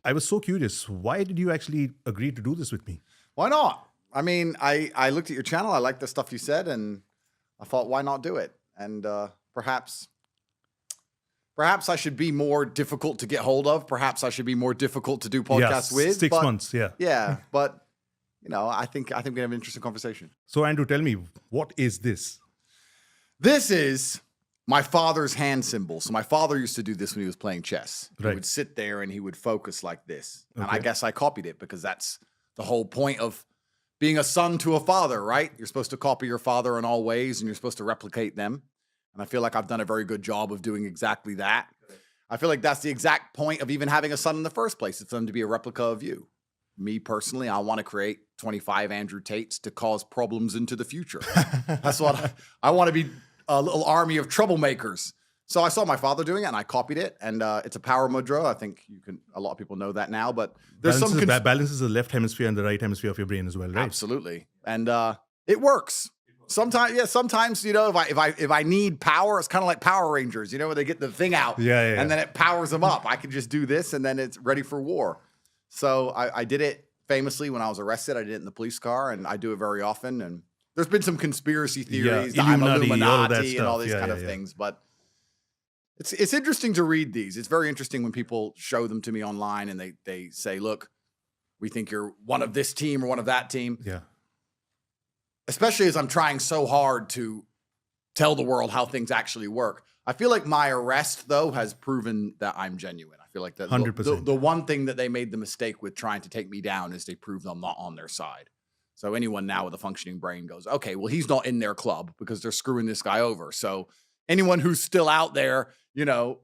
I was so curious. Why did you actually agree to do this with me? Why not? I mean, I looked at your channel. I liked the stuff you said, and I thought, why not do it? And perhaps I should be more difficult to get hold of. Perhaps I should be more difficult to do podcasts with. 6 months, yeah. Yeah, but I think we have an interesting conversation. So Andrew, tell me, what is this? This is my father's hand symbol. So my father used to do this when he was playing chess. He Right. would sit there and he would focus like this. And I Okay. guess I copied it because that's the whole point of being a son to a father, right? You're supposed to copy your father in all ways and you're supposed to replicate them. And I feel like I've done a very good job of doing exactly that. I feel like that's the exact point of even having a son in the first place. It's for them to be a replica of you. Me personally, I want to create 25 Andrew Tates to cause problems into the future. That's what I want to be, a little army of troublemakers. So I saw my father doing it and I copied it. And it's a power mudra. I think a lot of people know that now, but there's balances the left hemisphere and the right hemisphere of your brain as well, right? Absolutely. And it works. Sometimes, if I need power, it's kind of like Power Rangers, where they get the thing out and then it powers them up. I can just do this and then it's ready for war. So I did it famously when I was arrested. I did it in the police car and I do it very often. And there's been some conspiracy theories, that I'm Illuminati and all these kind of things. But it's interesting to read these. It's very interesting when people show them to me online and they say, look, we think you're one of this team or one of that team. Yeah. Especially as I'm trying so hard to tell the world how things actually work. I feel like my arrest, though, has proven that I'm genuine. I feel like that 100%. The one thing that they made the mistake with trying to take me down is they proved I'm not on their side. So anyone now with a functioning brain goes, okay, well, he's not in their club because they're screwing this guy over. So anyone who's still out there,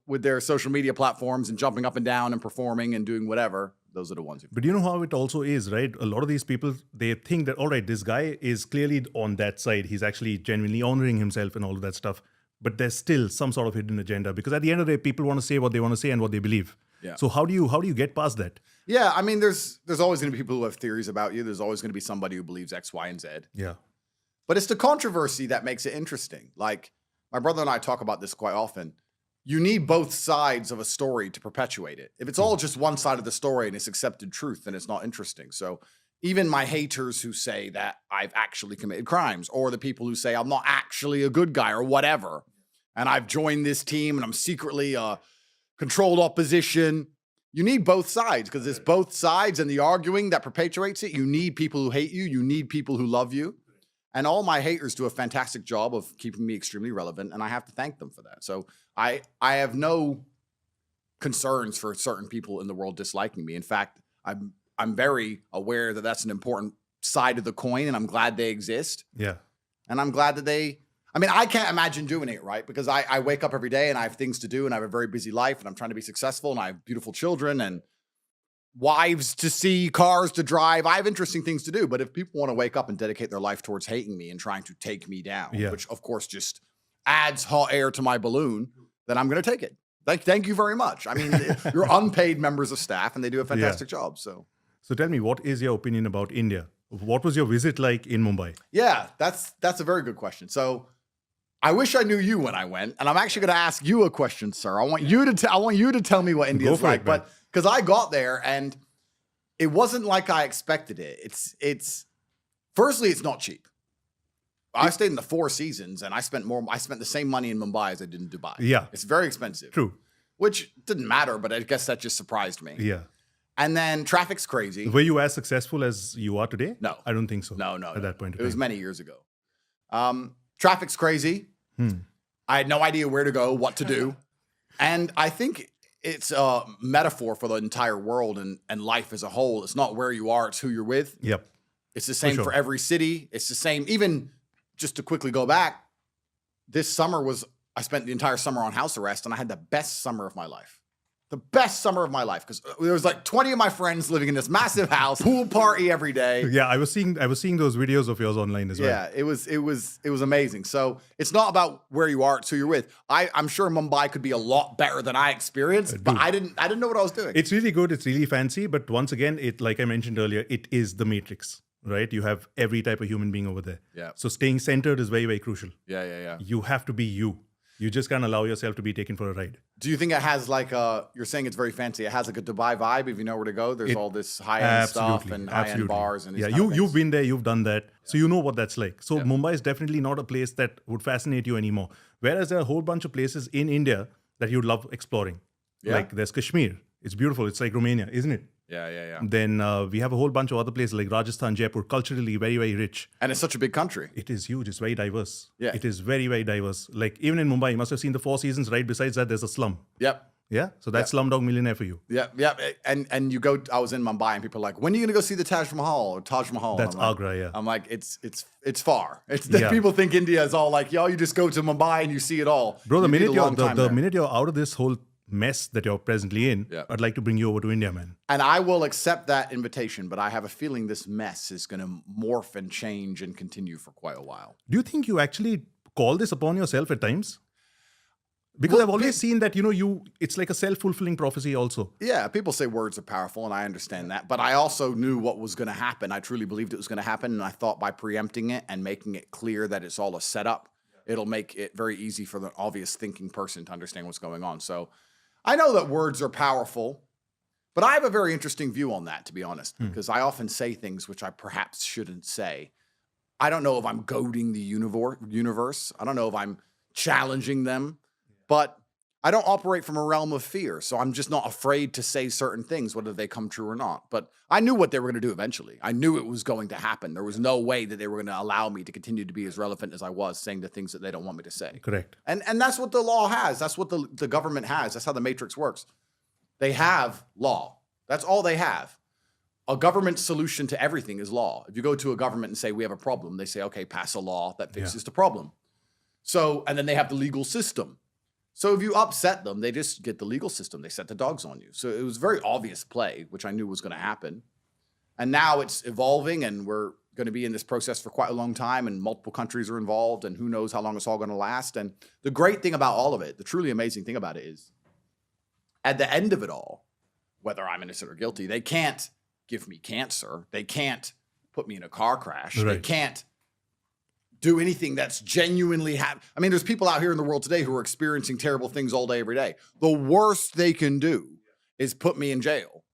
with their social media platforms and jumping up and down and performing and doing whatever, those are the ones. But you know how it also is, right? A lot of these people, they think that, all right, this guy is clearly on that side. He's actually genuinely honoring himself and all of that stuff. But there's still some sort of hidden agenda because at the end of the day, people want to say what they want to say and what they believe. Yeah. So how do you get past that? Yeah, I mean, there's always going to be people who have theories about you. There's always going to be somebody who believes X, Y, and Z. Yeah. But it's the controversy that makes it interesting. Like my brother and I talk about this quite often. You need both sides of a story to perpetuate it. If it's all just one side of the story and it's accepted truth, then it's not interesting. So even my haters who say that I've actually committed crimes, or the people who say I'm not actually a good guy or whatever, and I've joined this team and I'm secretly a controlled opposition, you need both sides because it's both sides and the arguing that perpetuates it. You need people who hate you. You need people who love you. And all my haters do a fantastic job of keeping me extremely relevant, and I have to thank them for that. So I have no concerns for certain people in the world disliking me. In fact, I'm very aware that that's an important side of the coin, and I'm glad they exist. Yeah. And I'm glad that I can't imagine doing it, right? Because I wake up every day and I have things to do and I have a very busy life and I'm trying to be successful and I have beautiful children and wives to see, cars to drive. I have interesting things to do. But if people want to wake up and dedicate their life towards hating me and trying to take me down, which of course just adds hot air to my balloon, then I'm going to take it. Thank you very much. I mean, you're unpaid members of staff and they do a fantastic job. So tell me, what is your opinion about India? What was your visit like in Mumbai? Yeah, that's a very good question. So I wish I knew you when I went, and I'm actually going to ask you a question, sir. I want you to tell me what India's like, but because I got there and it wasn't like I expected it. Firstly, it's not cheap. I stayed in the Four Seasons and I spent the same money in Mumbai as I did in Dubai. Yeah. It's very expensive. True. Which didn't matter, but I guess that just surprised me. Yeah. And then traffic's crazy. Were you as successful as you are today? No. I don't think so. No. At that point. It was many years ago. Traffic's crazy. I had no idea where to go, what to do. And I think it's a metaphor for the entire world and life as a whole. It's not where you are, it's who you're with. Yep. It's the same for every city. It's the same. Even just to quickly go back, this summer I spent the entire summer on house arrest and I had the best summer of my life. The best summer of my life because there was like 20 of my friends living in this massive house, pool party every day. Yeah, I was seeing those videos of yours online as well. Yeah, it was amazing. So it's not about where you are, it's who you're with. I'm sure Mumbai could be a lot better than I experienced, but I didn't know what I was doing. It's really good. It's really fancy, but once again, like I mentioned earlier, it is the Matrix, right? You have every type of human being over there. Yeah. So staying centered is very, very crucial. Yeah. You have to be you. You just can't allow yourself to be taken for a ride. Do you think it has like you're saying it's very fancy. It has like a Dubai vibe if you know where to go. There's all this high-end stuff and high-end bars. And yeah, you've been there, you've done that. So you know what that's like. So Mumbai is definitely not a place that would fascinate you anymore. Whereas there are a whole bunch of places in India that you'd love exploring. Yeah. Like there's Kashmir. It's beautiful. It's like Romania, isn't it? Yeah. Then we have a whole bunch of other places like Rajasthan, Jaipur, culturally very, very rich. And it's such a big country. It is huge. It's very diverse. Yeah. It is very, very diverse. Like even in Mumbai, you must have seen the Four Seasons. Right besides that, there's a slum. Yep. Yeah. So that's Slumdog Millionaire for you. Yeah. And you go. I was in Mumbai, and people are like, "When are you going to go see the Taj Mahal or Taj Mahal?" That's I'm like, Agra. Yeah. I'm like, it's far. People think India is all like, yo, you just go to Mumbai and you see it all. Bro, the You need minute a minute you're out of this whole mess that you're presently in, Yeah. I'd like to bring you over to India, man. And I will accept that invitation, but I have a feeling this mess is going to morph and change and continue for quite a while. Do you think you actually call this upon yourself at times? Because I've always seen that, it's like a self-fulfilling prophecy also. Yeah, people say words are powerful, and I understand that. But I also knew what was going to happen. I truly believed it was going to happen, and I thought by preempting it and making it clear that it's all a setup, it'll make it very easy for the obvious thinking person to understand what's going on. So I know that words are powerful, but I have a very interesting view on that, to be honest, because I often say things which I perhaps shouldn't say. I don't know if I'm goading the universe. I don't know if I'm challenging them. But I don't operate from a realm of fear, so I'm just not afraid to say certain things, whether they come true or not. But I knew what they were going to do eventually. I knew it was going to happen. There was no way that they were going to allow me to continue to be as relevant as I was, saying the things that they don't want me to say. Correct. And that's what the law has. That's what the government has. That's how the matrix works. They have law. That's all they have. A government solution to everything is law. If you go to a government and say, we have a problem, they say, okay, pass a law that fixes the problem. So, and then they have the legal system. So if you upset them, they just get the legal system. They set the dogs on you. So it was very obvious play, which I knew was going to happen. And now it's evolving, and we're going to be in this process for quite a long time, and multiple countries are involved, and who knows how long it's all going to last. And the great thing about all of it, the truly amazing thing about it is, at the end of it all, whether I'm innocent or guilty, they can't give me cancer. They can't put me in a car crash. Right. They can't do anything that's genuinely I mean, there's people out here in the world today who are experiencing terrible things all day, every day. The worst they can do is put me in jail.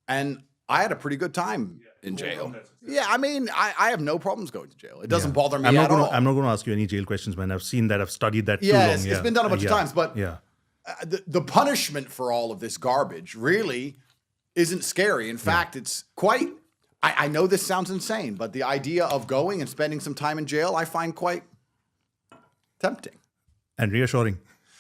And I had a pretty good time in jail. Yeah, I mean, I have no problems going to jail. It doesn't bother me at all. I'm not going to ask you any jail questions, man. I've seen that. I've studied that too Yeah, long. it's been done a bunch of times. But yeah. The punishment for all of this garbage really isn't scary. In fact, it's quite... I know this sounds insane, but the idea of going and spending some time in jail, I find quite tempting and reassuring.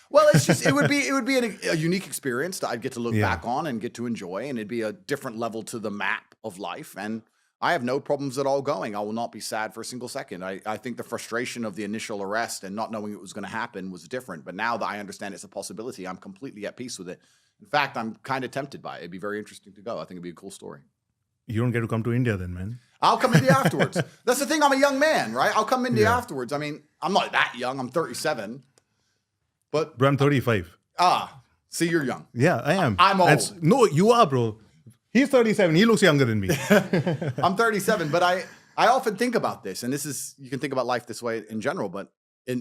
Well, it's just it would be a unique experience that I'd get to look back on and get to enjoy, and it'd be a different level to the map of life. And I have no problems at all going. I will not be sad for a single second. I think the frustration of the initial arrest and not knowing it was going to happen was different. But now that I understand it's a possibility, I'm completely at peace with it. In fact, I'm kind of tempted by it. It'd be very interesting to go. I think it'd be a cool story. You don't get to come to India then, man. I'll come to India afterwards. That's the thing. I'm a young man, right? I'll come to India afterwards. I mean, I'm not that young. I'm 37. But Bro, I'm 35. See, you're young. Yeah, I am. I'm old. No, you are, bro. He's 37. He looks younger than me. I'm 37, but I often think about this, and you can think about life this way in general, but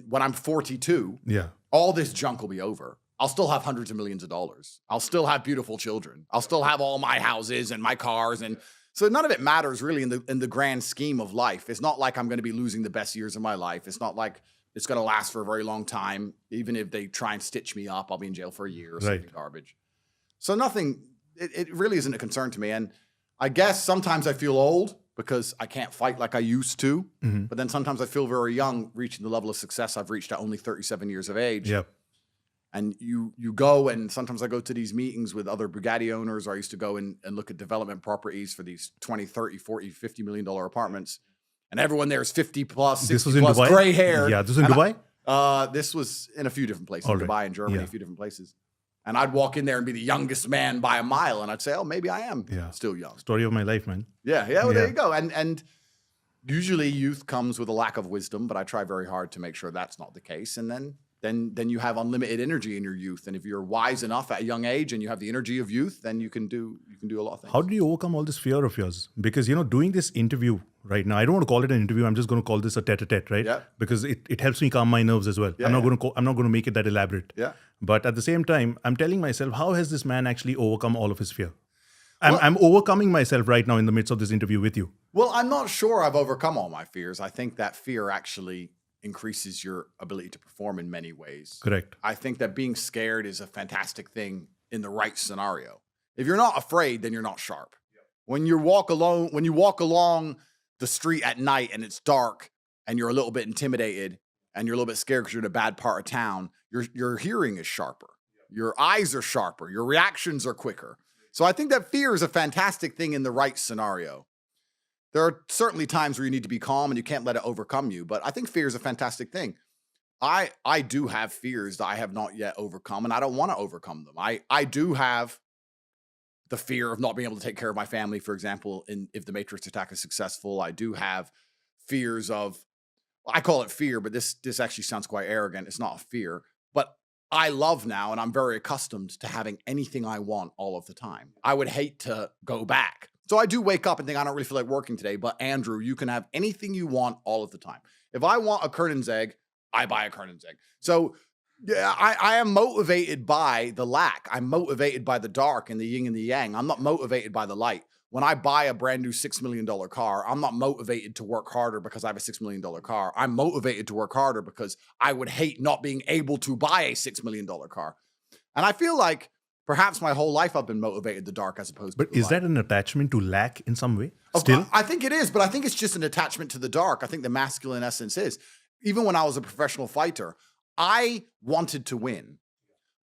when I'm 42, all this junk will be over. I'll still have hundreds of millions of dollars. I'll still have beautiful children. I'll still have all my houses and my cars, and so none of it matters really in the grand scheme of life. It's not like I'm going to be losing the best years of my life. It's not like it's going to last for a very long time. Even if they try and stitch me up, I'll be in jail for a year or something garbage. So nothing, it really isn't a concern to me. And I guess sometimes I feel old because I can't fight like I used to. Mm-hmm. But then sometimes I feel very young, reaching the level of success I've reached at only 37 years of age. Yep. And you go, and sometimes I go to these meetings with other Bugatti owners, or I used to go and look at development properties for these 20, 30, 40, $50 million apartments. And everyone there is 50 plus, 60 plus, gray hair. Yeah, this was in Dubai? This was in a few different places, Right. Dubai and Germany, a few different places. And I'd walk in there and be the youngest man by a mile, and I'd say, oh, maybe I am still young. Story of my life, man. Yeah, well, there you go. And usually youth comes with a lack of wisdom, but I try very hard to make sure that's not the case. And then you have unlimited energy in your youth. And if you're wise enough at a young age and you have the energy of youth, then you can do You can do a lot of things. How did you overcome all this fear of yours? Because, doing this interview right now, I don't want to call it an interview. I'm just going to call this a tete-a-tete, right? Yeah. Because it helps me calm my nerves as well. Yeah, I'm not going to make it that elaborate. Yeah. But at the same time, I'm telling myself, how has this man actually overcome all of his fear? I'm overcoming myself right now in the midst of this interview with you. Well, I'm not sure I've overcome all my fears. I think that fear actually increases your ability to perform in many ways. Correct. I think that being scared is a fantastic thing in the right scenario. If you're not afraid, then you're not sharp. When you walk along the street at night and it's dark and you're a little bit intimidated and you're a little bit scared because you're in a bad part of town, your hearing is sharper. Your eyes are sharper. Your reactions are quicker. So I think that fear is a fantastic thing in the right scenario. There are certainly times where you need to be calm and you can't let it overcome you, but I think fear is a fantastic thing. I do have fears that I have not yet overcome, and I don't want to overcome them. I do have the fear of not being able to take care of my family, for example, if the Matrix attack is successful. I do have fears of, I call it fear, but this actually sounds quite arrogant. It's not a fear, but I love now, and I'm very accustomed to having anything I want all of the time. I would hate to go back. So I do wake up and think I don't really feel like working today, but Andrew, you can have anything you want all of the time. If I want a Kernan's egg, I buy a Kernan's egg. So yeah, I am motivated by the lack. I'm motivated by the dark and the yin and the yang. I'm not motivated by the light. When I buy a brand new $6 million car, I'm not motivated to work harder because I have a $6 million car. I'm motivated to work harder because I would hate not being able to buy a $6 million car. And I feel like perhaps my whole life I've been motivated the dark as opposed to But is that an attachment to lack in some way? Still? I think it is, but I think it's just an attachment to the dark. I think the masculine essence is. Even when I was a professional fighter, I wanted to win.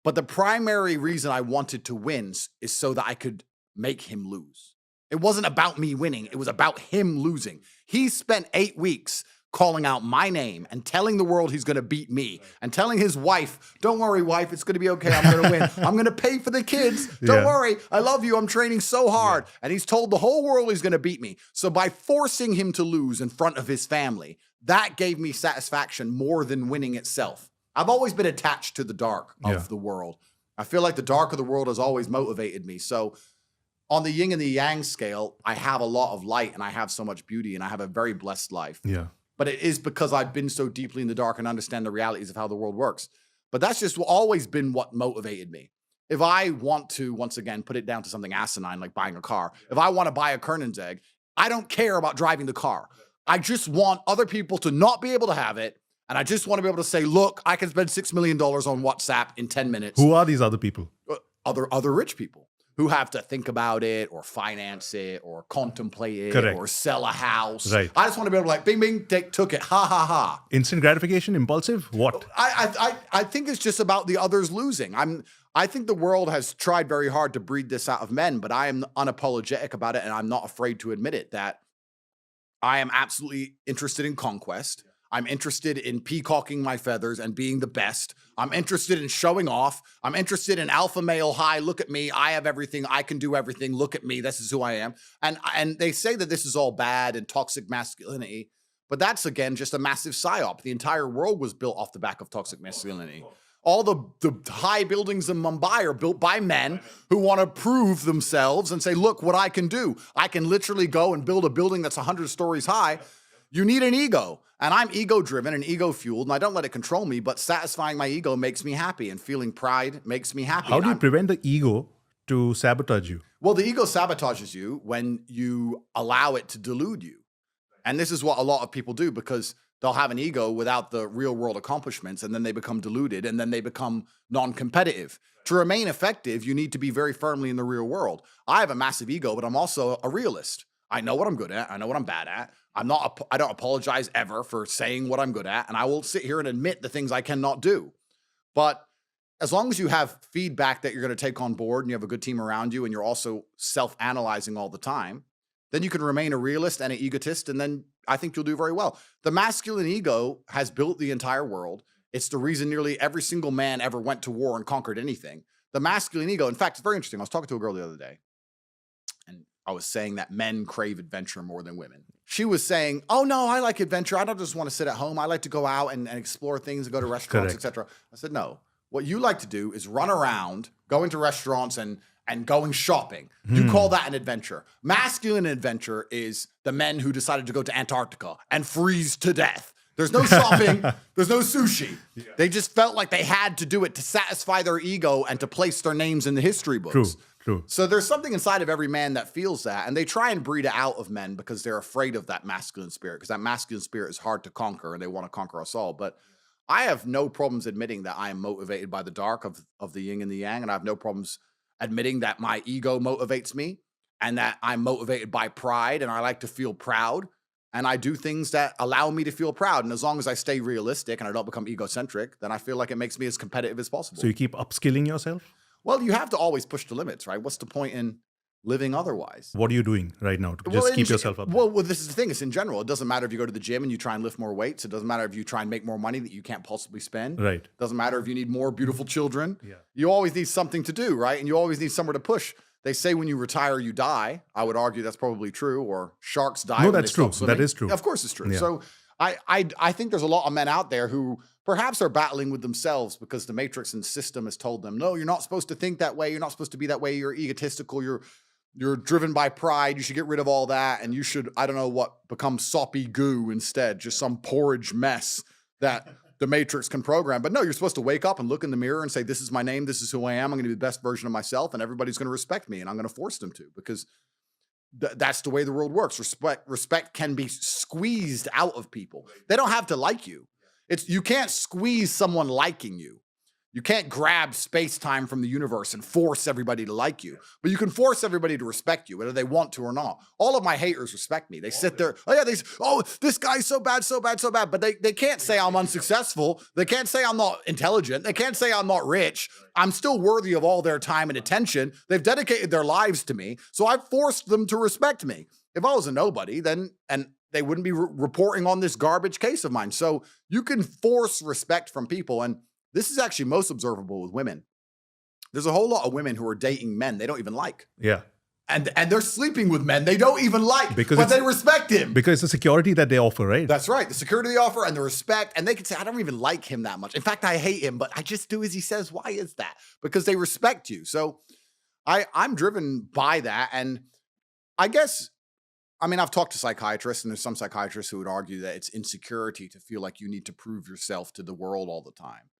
But the primary reason I wanted to win is so that I could make him lose. It wasn't about me winning. It was about him losing. He spent 8 weeks calling out my name and telling the world he's going to beat me and telling his wife, don't worry, wife, it's going to be okay. I'm going to win. I'm going to pay for the kids. Don't worry. I love you. I'm training so hard. And he's told the whole world he's going to beat me. So by forcing him to lose in front of his family, that gave me satisfaction more than winning itself. I've always been attached to the dark of the world. I feel like the dark of the world has always motivated me. So on the yin and the yang scale, I have a lot of light and I have so much beauty and I have a very blessed life. Yeah. But it is because I've been so deeply in the dark and understand the realities of how the world works. But that's just always been what motivated me. If I want to, once again, put it down to something asinine like buying a car, if I want to buy a Kernan's egg, I don't care about driving the car. I just want other people to not be able to have it. And I just want to be able to say, look, I can spend $6 million on WhatsApp in 10 minutes. Who are these other people? Other rich people who have to think about it or finance it or contemplate it or sell a house. Right. I just want to be able to like, bing, bing, took it, ha, ha, ha. Instant gratification, impulsive, what? I think it's just about the others losing. I think the world has tried very hard to breed this out of men, but I am unapologetic about it and I'm not afraid to admit it, that I am absolutely interested in conquest. I'm interested in peacocking my feathers and being the best. I'm interested in showing off. I'm interested in alpha male high. Look at me. I have everything. I can do everything. Look at me. This is who I am. And they say that this is all bad and toxic masculinity, but that's, again, just a massive psyop. The entire world was built off the back of toxic masculinity. All the high buildings in Mumbai are built by men who want to prove themselves and say, look what I can do. I can literally go and build a building that's 100 stories high. You need an ego. And I'm ego-driven and ego-fueled, and I don't let it control me, but satisfying my ego makes me happy, and feeling pride makes me happy. How do you prevent the ego to sabotage you? Well, the ego sabotages you when you allow it to delude you. And this is what a lot of people do, because they'll have an ego without the real-world accomplishments, and then they become deluded, and then they become non-competitive. To remain effective, you need to be very firmly in the real world. I have a massive ego, but I'm also a realist. I know what I'm good at. I know what I'm bad at. I don't apologize ever for saying what I'm good at, and I will sit here and admit the things I cannot do. But as long as you have feedback that you're going to take on board and you have a good team around you and you're also self-analyzing all the time, then you can remain a realist and an egotist, and then I think you'll do very well. The masculine ego has built the entire world. It's the reason nearly every single man ever went to war and conquered anything. The masculine ego, in fact, it's very interesting. I was talking to a girl the other day, and I was saying that men crave adventure more than women. She was saying, oh, no, I like adventure. I don't just want to sit at home. I like to go out and explore things and go to restaurants, etc. I said, no. What you like to do is run around, go into restaurants and and going shopping. You call that an adventure. Masculine adventure is the men who decided to go to Antarctica and freeze to death. There's no shopping. There's no sushi. Yeah. They just felt like they had to do it to satisfy their ego and to place their names in the history books. True. So there's something inside of every man that feels that, and they try and breed it out of men because they're afraid of that masculine spirit, because that masculine spirit is hard to conquer, and they want to conquer us all. But I have no problems admitting that I am motivated by the dark of the yin and the yang, and I have no problems admitting that my ego motivates me and that I'm motivated by pride, and I like to feel proud, and I do things that allow me to feel proud. And as long as I stay realistic and I don't become egocentric, then I feel like it makes me as competitive as possible. So you keep upskilling yourself? Well, you have to always push the limits, right? What's the point in living otherwise? What are you doing right now to just keep yourself up? Well, this is the thing. It's in general. It doesn't matter if you go to the gym and you try and lift more weights. It doesn't matter if you try and make more money that you can't possibly spend. Right. It doesn't matter if you need more beautiful children. Yeah. You always need something to do, right? And you always need somewhere to push. They say when you retire, you die. I would argue that's probably true. Or sharks die. No, when that's they true. stop swimming. That is true. Of course it's true. Yeah. So I think there's a lot of men out there who perhaps are battling with themselves because the matrix and system has told them, no, you're not supposed to think that way. You're not supposed to be that way. You're egotistical. You're driven by pride. You should get rid of all that. And you should, I don't know what, become soppy goo instead, just some porridge mess that the matrix can program. But no, you're supposed to wake up and look in the mirror and say, this is my name. This is who I am. I'm going to be the best version of myself. And everybody's going to respect me. And I'm going to force them to, because that's the way the world works. Respect can be squeezed out of people. They don't have to like you. You can't squeeze someone liking you. You can't grab space-time from the universe and force everybody to like you, but you can force everybody to respect you, whether they want to or not. All of my haters respect me. They sit there, this guy's so bad, so bad, so bad, but they can't say I'm unsuccessful. They can't say I'm not intelligent. They can't say I'm not rich. I'm still worthy of all their time and attention. They've dedicated their lives to me, so I've forced them to respect me. If I was a nobody, then they wouldn't be reporting on this garbage case of mine. So you can force respect from people, and this is actually most observable with women. There's a whole lot of women who are dating men they don't even like. Yeah. And they're sleeping with men they don't even like, but they respect him. Because it's the security that they offer, right? That's right. The security they offer and the respect. And they can say, I don't even like him that much. In fact, I hate him, but I just do as he says. Why is that? Because they respect you. So I'm driven by that. And I guess, I've talked to psychiatrists, and there's some psychiatrists who would argue that it's insecurity to feel like you need to prove yourself to the world all the time.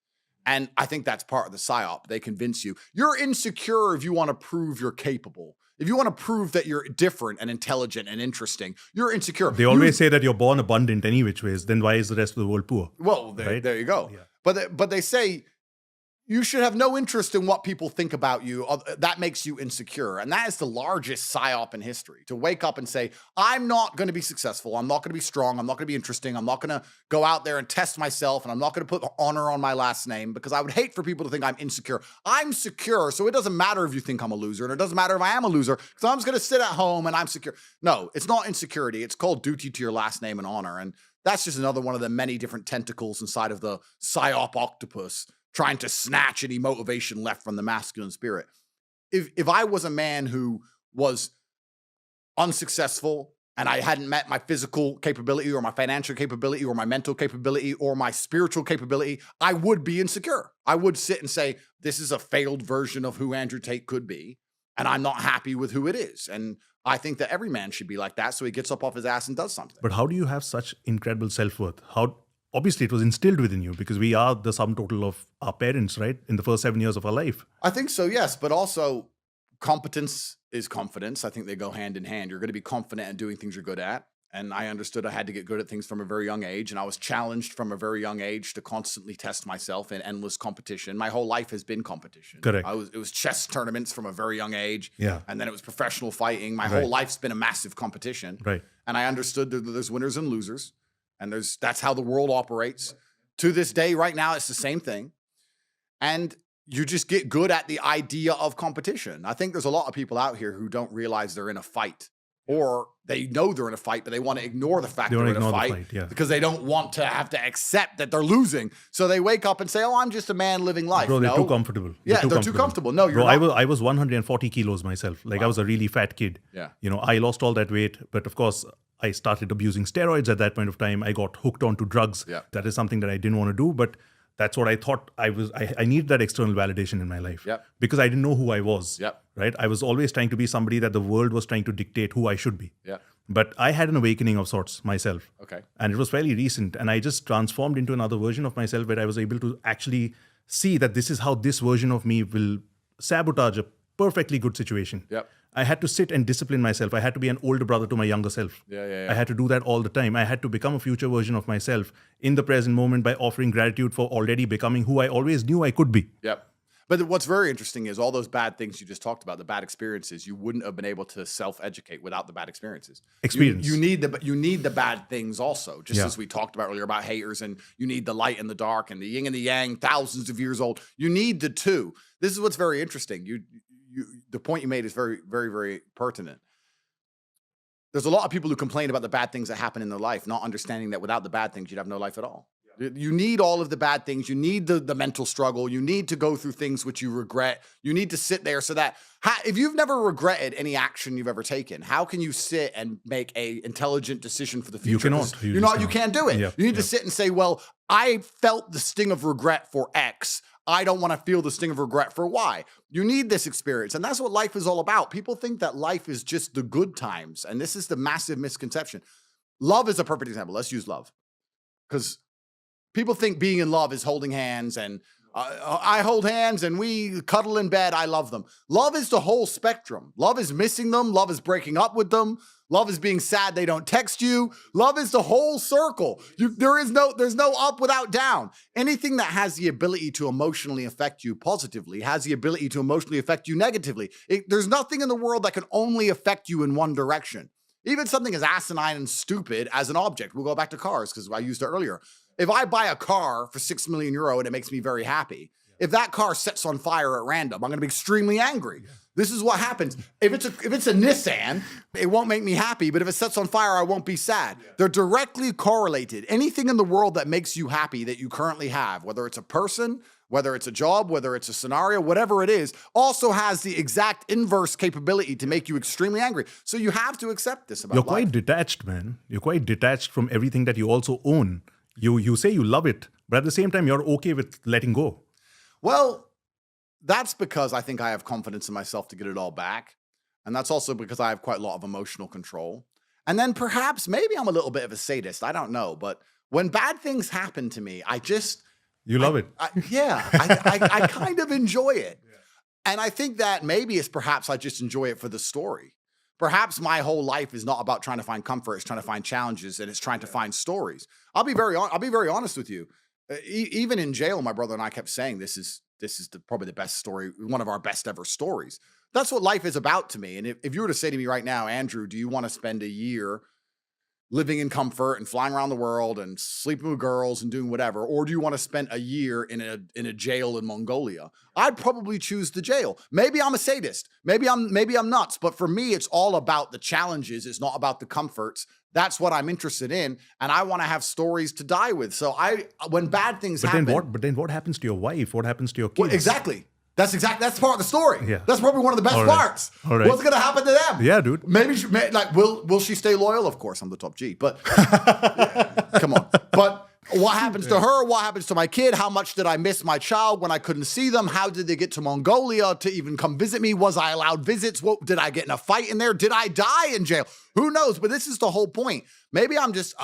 And I think that's part of the psyop. They convince you you're insecure if you want to prove you're capable. If you want to prove that you're different and intelligent and interesting, you're insecure. They always say that you're born abundant any which ways. Then why is the rest of the world poor? Well, there you go. Yeah. But they say you should have no interest in what people think about you. That makes you insecure. And that is the largest psyop in history, to wake up and say, I'm not going to be successful. I'm not going to be strong. I'm not going to be interesting. I'm not going to go out there and test myself. And I'm not going to put honor on my last name, because I would hate for people to think I'm insecure. I'm secure. So it doesn't matter if you think I'm a loser. And it doesn't matter if I am a loser, because I'm just going to sit at home and I'm secure. No, it's not insecurity. It's called duty to your last name and honor. And that's just another one of the many different tentacles inside of the psyop octopus, trying to snatch any motivation left from the masculine spirit. If I was a man who was unsuccessful and I hadn't met my physical capability or my financial capability or my mental capability or my spiritual capability, I would be insecure. I would sit and say, this is a failed version of who Andrew Tate could be, and I'm not happy with who it is. And I think that every man should be like that, so he gets up off his ass and does something. But how do you have such incredible self-worth? Obviously, it was instilled within you because we are the sum total of our parents, right? In the first 7 years of our life. I think so, yes. But also, competence is confidence. I think they go hand in hand. You're going to be confident at doing things you're good at. And I understood I had to get good at things from a very young age. And I was challenged from a very young age to constantly test myself in endless competition. My whole life has been competition. Correct. It was chess tournaments from a very young age. Yeah. And then it was professional fighting. My whole life's been a massive competition. Right. And I understood that there's winners and losers. And that's how the world operates. To this day, right now, it's the same thing. And you just get good at the idea of competition. I think there's a lot of people out here who don't realize they're in a fight, or they know they're in a fight, but they want to ignore the fact they're in a fight, because they don't want to have to accept that they're losing. So they wake up and say, oh, I'm just a man living life. Bro, they're too comfortable. They're too comfortable. No, you're not. Bro, I was 140 kilos myself. I was a really fat kid. Yeah. I lost all that weight, but of course, I started abusing steroids at that point of time. I got hooked onto drugs. Yeah. That is something that I didn't want to do. But That's what I thought I was. I needed that external validation in my life Yep. because I didn't know who I was. Yep. Right. I was always trying to be somebody that the world was trying to dictate who I should be. Yep. But I had an awakening of sorts myself. Okay. And it was fairly recent. And I just transformed into another version of myself where I was able to actually see that this is how this version of me will sabotage a perfectly good situation. Yep. I had to sit and discipline myself. I had to be an older brother to my younger self. Yeah. I had to do that all the time. I had to become a future version of myself in the present moment by offering gratitude for already becoming who I always knew I could be. Yep. But what's very interesting is all those bad things you just talked about, the bad experiences, you wouldn't have been able to self-educate without the bad experiences. Experience. You need the bad things also, just Yeah. as we talked about earlier about haters, and you need the light and the dark and the yin and the yang, thousands of years old. You need the two. This is what's very interesting. The point you made is very, very, very pertinent. There's a lot of people who complain about the bad things that happen in their life, not understanding that without the bad things, you'd have no life at all. You need all of the bad things. You need the mental struggle. You need to go through things which you regret. You need to sit there so that if you've never regretted any action you've ever taken, how can you sit and make a intelligent decision for the future? You cannot. You can't do it. Yep, You need to sit and say, well, I felt the sting of regret for X. I don't want to feel the sting of regret for Y. You need this experience. And that's what life is all about. People think that life is just the good times. And this is the massive misconception. Love is a perfect example. Let's use love. Because people think being in love is holding hands and I hold hands and we cuddle in bed. I love them. Love is the whole spectrum. Love is missing them. Love is breaking up with them. Love is being sad they don't text you. Love is the whole circle. There's no up without down. Anything that has the ability to emotionally affect you positively has the ability to emotionally affect you negatively. There's nothing in the world that can only affect you in one direction. Even something as asinine and stupid as an object. We'll go back to cars because I used it earlier. If I buy a car for 6 million euro and it makes me very happy, if that car sets on fire at random, I'm going to be extremely angry. This is what happens. If it's a Nissan, it won't make me happy, but if it sets on fire, I won't be sad. They're directly correlated. Anything in the world that makes you happy that you currently have, whether it's a person, whether it's a job, whether it's a scenario, whatever it is, also has the exact inverse capability to make you extremely angry. So you have to accept this about You're life. quite detached, man. You're quite detached from everything that you also own. You say you love it, but at the same time, you're okay with letting go. Well, that's because I think I have confidence in myself to get it all back. And that's also because I have quite a lot of emotional control. And then perhaps, maybe I'm a little bit of a sadist. I don't know. But when bad things happen to me, You love it. I kind of enjoy it. And I think that maybe it's perhaps I just enjoy it for the story. Perhaps my whole life is not about trying to find comfort. It's trying to find challenges, and it's trying to find stories. I'll be very honest with you. Even in jail, my brother and I kept saying this is probably the best story, one of our best ever stories. That's what life is about to me. And if you were to say to me right now, Andrew, do you want to spend a year living in comfort and flying around the world and sleeping with girls and doing whatever, or do you want to spend a year in a jail in Mongolia? I'd probably choose the jail. Maybe I'm a sadist. Maybe I'm nuts. But for me, it's all about the challenges. It's not about the comforts. That's what I'm interested in, and I want to have stories to die with. So when bad things happen, But then what happens to your wife? What happens to your kids? well, exactly. That's part of the story. Yeah. That's probably one of the best All right. parts. All right. What's going to happen to them? Yeah, dude. Maybe will she stay loyal? Of course, I'm the top G. But come on. But what happens to her? What happens to my kid? How much did I miss my child when I couldn't see them? How did they get to Mongolia to even come visit me? Was I allowed visits? What, did I get in a fight in there? Did I die in jail? Who knows? But this is the whole point. Maybe I'm just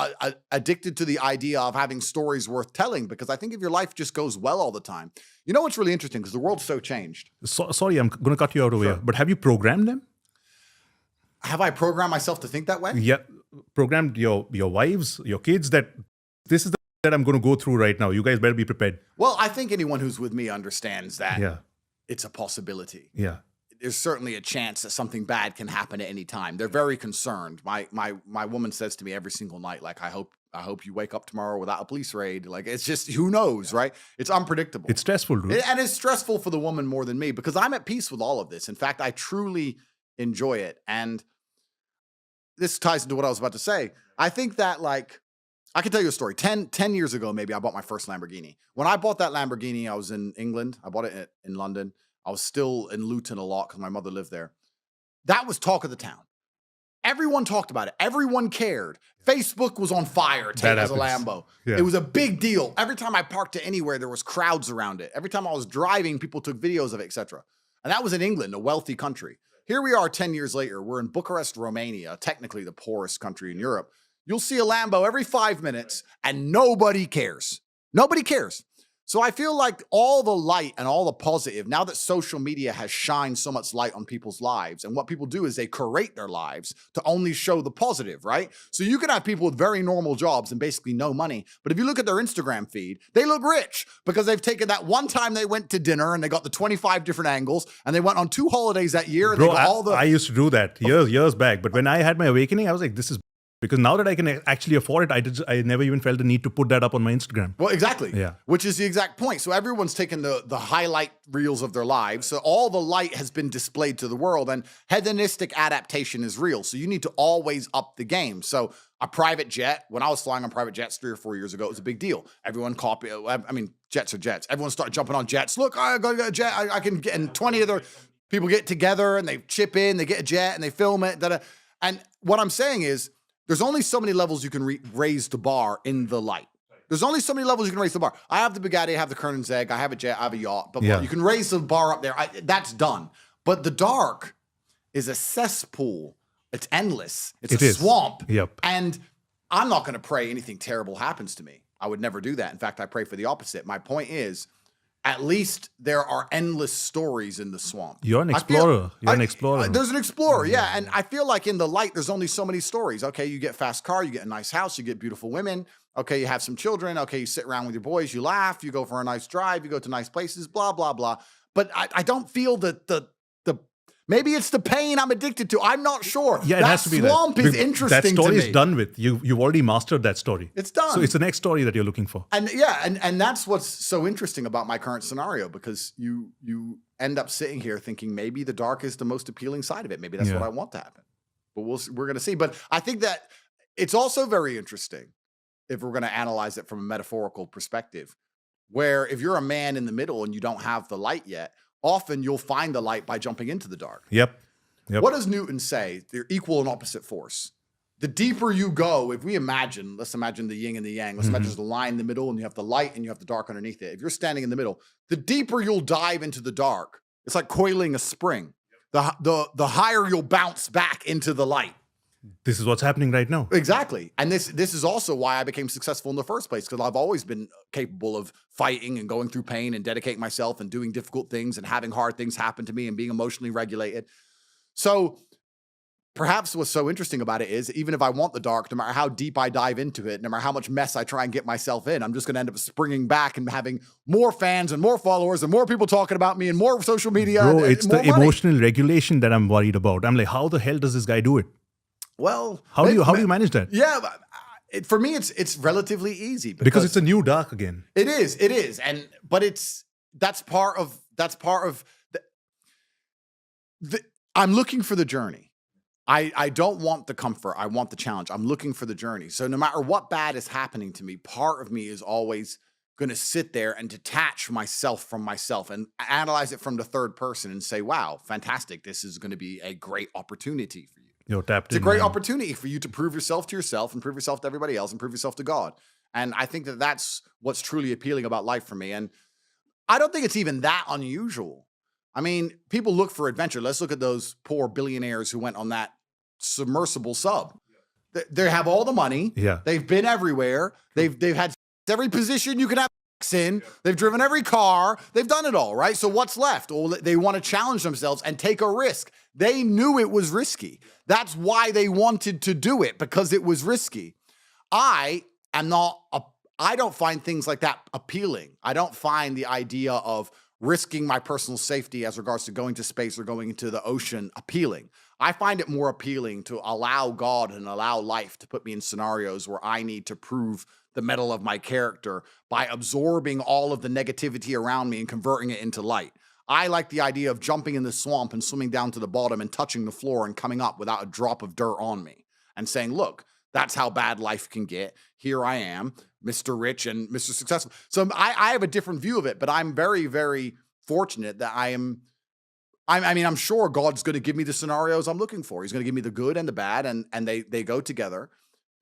addicted to the idea of having stories worth telling, because I think if your life just goes well all the time, you know what's really interesting, because the world's so changed. Sorry, I'm going to cut you out over here. But have you programmed them? Have I programmed myself to think that way? Yeah, programmed your wives, your kids, that this is the that I'm going to go through right now. You guys better be prepared. Well, I think anyone who's with me understands that Yeah, it's a possibility. yeah. There's certainly a chance that something bad can happen at any time. They're very concerned. My woman says to me every single night, like, I hope you wake up tomorrow without a police raid. Like, it's just, who knows, right? It's unpredictable. It's stressful, dude. And it's stressful for the woman more than me, because I'm at peace with all of this. In fact, I truly enjoy it. And this ties into what I was about to say. I think that, like, I can tell you a story. 10 years ago, maybe, I bought my first Lamborghini. When I bought that Lamborghini, I was in England. I bought it in London. I was still in Luton a lot because my mother lived there. That was talk of the town. everyone talked about it. Everyone cared. Facebook was on fire. Tate as a Lambo. Yeah. It was a big deal. Every time I parked to anywhere, there was crowds around it. Every time I was driving, people took videos of it, etc. And that was in England, a wealthy country. Here we are 10 years later. We're in Bucharest, Romania, technically the poorest country in Europe. You'll see a Lambo every 5 minutes and nobody cares. Nobody cares. So I feel like all the light and all the positive, now that social media has shined so much light on people's lives, and what people do is they curate their lives to only show the positive, right? So you can have people with very normal jobs and basically no money, but if you look at their Instagram feed, they look rich because they've taken that one time they went to dinner and they got the 25 different angles, and they went on 2 holidays that year. And Bro, they got all the I used to do that years back, but when I had my awakening, I was like, this is because now that I can actually afford it, I never even felt the need to put that up on my Instagram. Well, exactly. Yeah. Which is the exact point. So everyone's taken the highlight reels of their lives. So all the light has been displayed to the world, and hedonistic adaptation is real. So you need to always up the game. So a private jet, when I was flying on private jets 3 or 4 years ago, it was a big deal. Everyone copied. I mean, jets are jets. Everyone started jumping on jets. Look, I got a jet. I can get, and 20 other people get together and they chip in, they get a jet and they film it. And what I'm saying is, there's only so many levels you can raise the bar in the light. There's only so many levels you can raise the bar. I have the Bugatti, I have the Koenigsegg, I have a jet, I have a yacht, but you can raise the bar up there. That's done. But the dark is a cesspool. It's endless. It's a swamp. Yep. And I'm not going to pray anything terrible happens to me. I would never do that. In fact, I pray for the opposite. My point is, at least there are endless stories in the swamp. You're an explorer. You're an explorer. There's an explorer, yeah. And I feel like in the light, there's only so many stories. Okay, you get a fast car, you get a nice house, you get beautiful women. Okay, you have some children. Okay, you sit around with your boys, you laugh, you go for a nice drive, you go to nice places, blah, blah, blah. But I don't feel that the maybe it's the pain I'm addicted to. I'm not sure. Yeah, it has to be swamp is interesting to me. That story is done with. You've already mastered that story. It's done. So it's the next story that you're looking for. And yeah, and that's what's so interesting about my current scenario, because you end up sitting here thinking maybe the dark is the most appealing side of it. Maybe that's what I want to happen. But we're going to see. But I think that it's also very interesting if we're going to analyze it from a metaphorical perspective, where if you're a man in the middle and you don't have the light yet, often you'll find the light by jumping into the dark. Yep. What does Newton say? They're equal and opposite force. The deeper you go, if we imagine, let's imagine the yin and the yang. Let's imagine there's a line in the middle and you have the light and you have the dark underneath it. If you're standing in the middle, the deeper you'll dive into the dark, it's like coiling a spring. The higher you'll bounce back into the light. This is what's happening right now. Exactly. And this is also why I became successful in the first place, because I've always been capable of fighting and going through pain and dedicating myself and doing difficult things and having hard things happen to me and being emotionally regulated. So perhaps what's so interesting about it is, even if I want the dark, no matter how deep I dive into it, no matter how much mess I try and get myself in, I'm just going to end up springing back and having more fans and more followers and more people talking about me and more social media. Bro, and it's the emotional regulation that I'm worried about. I'm like, how the hell does this guy do it? Well, how do you manage that? Yeah, for me, it's relatively easy because it's a new dark again. It is, but that's part of I'm looking for the journey. I don't want the comfort. I want the challenge. I'm looking for the journey. So no matter what bad is happening to me, part of me is always going to sit there and detach myself from myself and analyze it from the third person and say, wow, fantastic. This is going to be a great opportunity for you. It's a great opportunity for you to prove yourself to yourself and prove yourself to everybody else and prove yourself to God. And I think that that's what's truly appealing about life for me. And I don't think it's even that unusual. I mean, people look for adventure. Let's look at those poor billionaires who went on that submersible sub. They have all the money. Yeah. They've been everywhere. They've had every position you can have in. They've driven every car. They've done it all, right? So what's left? Well, they want to challenge themselves and take a risk. They knew it was risky. That's why they wanted to do it, because it was risky. I don't find things like that appealing. I don't find the idea of risking my personal safety as regards to going to space or going into the ocean appealing. I find it more appealing to allow God and allow life to put me in scenarios where I need to prove the mettle of my character by absorbing all of the negativity around me and converting it into light. I like the idea of jumping in the swamp and swimming down to the bottom and touching the floor and coming up without a drop of dirt on me and saying, look, that's how bad life can get. Here I am, Mr. Rich and Mr. Successful. So I have a different view of it, but I'm very, very fortunate that I'm I mean, I'm sure God's going to give me the scenarios I'm looking for. He's going to give me the good and the bad, and they go together.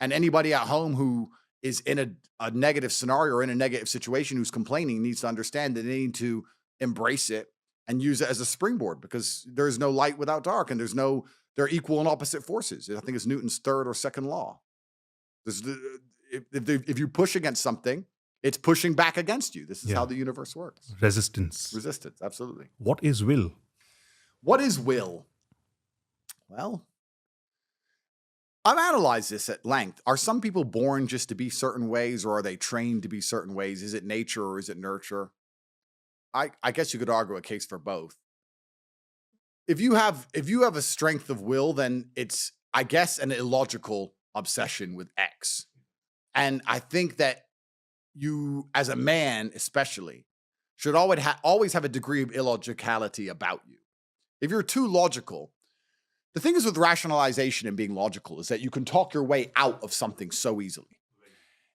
And anybody at home who is in a negative scenario or in a negative situation who's complaining needs to understand that they need to embrace it and use it as a springboard, because there's no light without dark, and they're equal and opposite forces. I think it's Newton's third or second law. If you push against something, it's pushing back against you. This is how the universe works. Resistance. Resistance, absolutely. What is will? What is will? Well, I've analyzed this at length. Are some people born just to be certain ways, or are they trained to be certain ways? Is it nature or is it nurture? I guess you could argue a case for both. If you have a strength of will, then it's, I guess, an illogical obsession with X. And I think that you, as a man especially, should always have a degree of illogicality about you. If you're too logical, the thing is with rationalization and being logical is that you can talk your way out of something so easily.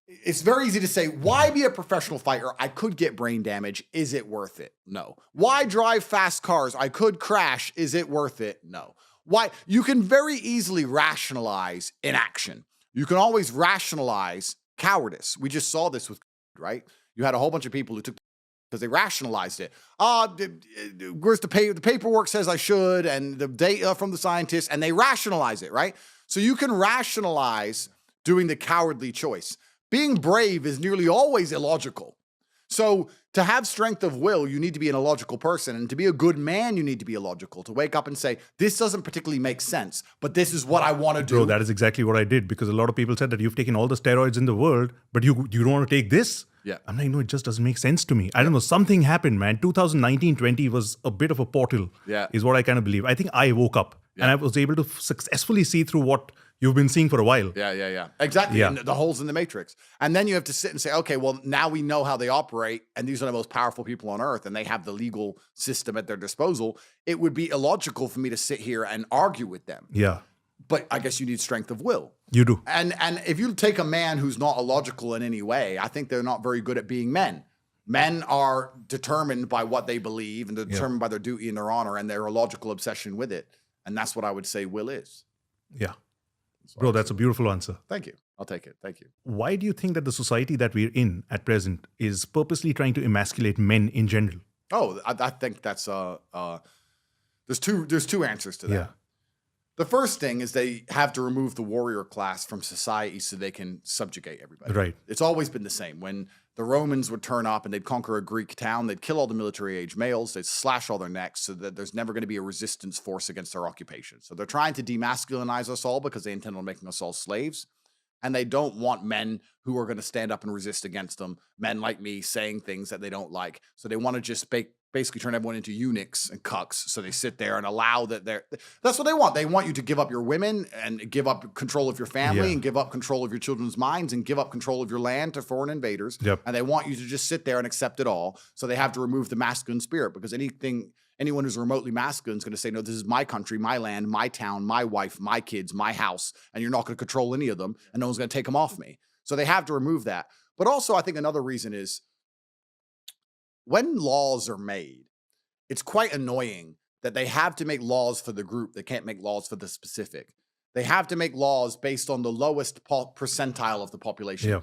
It's very easy to say, why be a professional fighter? I could get brain damage. Is it worth it? No. Why drive fast cars? I could crash. Is it worth it? No. Why? You can very easily rationalize inaction. You can always rationalize cowardice. We just saw this with, right? You had a whole bunch of people who took, because they rationalized it. Where's the paperwork says I should, and the data from the scientists, and they rationalize it, right? So you can rationalize doing the cowardly choice. Being brave is nearly always illogical. So to have strength of will, you need to be an illogical person. And to be a good man, you need to be illogical. To wake up and say, this doesn't particularly make sense, but this is what I want to do. Bro, that is exactly what I did, because a lot of people said that you've taken all the steroids in the world, but you don't want to take this? Yeah. I'm like, no, it just doesn't make sense to me. I don't know. Something happened, man. 2019-20 was a bit of a portal, is what I kind of believe. I think I woke up and I was able to successfully see through what you've been seeing for a while. Yeah. Exactly. Yeah. And the holes in the matrix. And then you have to sit and say, okay, well, now we know how they operate, and these are the most powerful people on earth, and they have the legal system at their disposal. It would be illogical for me to sit here and argue with them. Yeah. But I guess you need strength of will. You do. And if you take a man who's not illogical in any way, I think they're not very good at being men. Men are determined by what they believe, and they're determined by their duty and their honor and their illogical obsession with it. And that's what I would say will is. Yeah. Bro, that's a beautiful answer. Thank you. I'll take it. Thank you. Why do you think that the society that we're in at present is purposely trying to emasculate men in general? Oh, I think that's there's two answers to that. Yeah. The first thing is they have to remove the warrior class from society so they can subjugate everybody. Right. It's always been the same. When the Romans would turn up and they'd conquer a Greek town, they'd kill all the military-age males, they'd slash all their necks so that there's never going to be a resistance force against their occupation. So they're trying to demasculinize us all because they intend on making us all slaves. And they don't want men who are going to stand up and resist against them, men like me saying things that they don't like. So they want to just basically turn everyone into eunuchs and cucks. So they sit there and allow that that's what they want. They want you to give up your women and give up control of your family and give up control of your children's minds and give up control of your land to foreign invaders. Yep. And they want you to just sit there and accept it all. So they have to remove the masculine spirit, because anyone who's remotely masculine is going to say, no, this is my country, my land, my town, my wife, my kids, my house, and you're not going to control any of them, and no one's going to take them off me. So they have to remove that. But also, I think another reason is when laws are made, it's quite annoying that they have to make laws for the group. They can't make laws for the specific. They have to make laws based on the lowest percentile of the population. Yeah.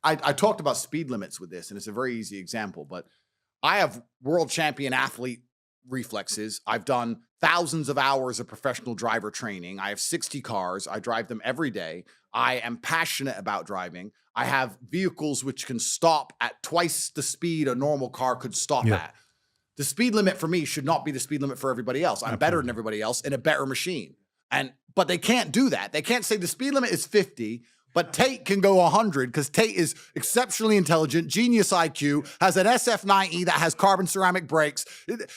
I talked about speed limits with this, and it's a very easy example, but I have world champion athlete reflexes. I've done thousands of hours of professional driver training. I have 60 cars. I drive them every day. I am passionate about driving. I have vehicles which can stop at twice the speed a normal car could stop at. The speed limit for me should not be the speed limit for everybody else. I'm better than everybody else in a better machine. But they can't do that. They can't say the speed limit is 50, but Tate can go 100 because Tate is exceptionally intelligent, genius IQ, has an SF90 that has carbon ceramic brakes.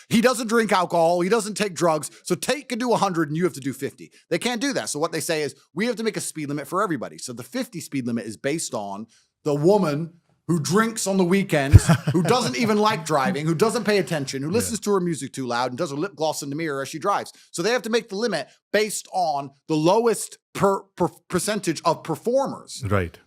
He doesn't drink alcohol. He doesn't take drugs. So Tate can do 100 and you have to do 50. They can't do that. So what they say is we have to make a speed limit for everybody. So the 50 speed limit is based on the woman who drinks on the weekends, who doesn't even like driving, who doesn't pay attention, who listens to her music too loud and does her lip gloss in the mirror as she drives. So they have to make the limit based on the lowest percentage of performers. Right.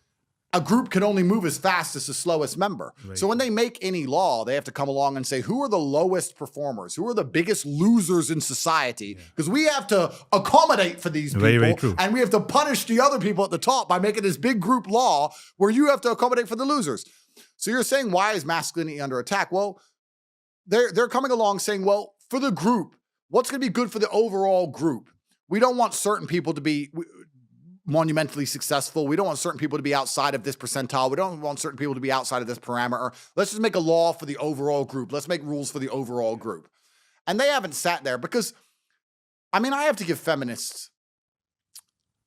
a group can only move as fast as the slowest member. Right. So when they make any law, they have to come along and say, who are the lowest performers? Who are the biggest losers in society? Because we have to accommodate for these people. Very, very true. And we have to punish the other people at the top by making this big group law where you have to accommodate for the losers. So you're saying, why is masculinity under attack? Well, they're coming along saying, well, for the group, what's going to be good for the overall group? We don't want certain people to be monumentally successful. We don't want certain people to be outside of this percentile. We don't want certain people to be outside of this parameter. Let's just make a law for the overall group. Let's make rules for the overall group. And they haven't sat there because, I mean, I have to give feminists,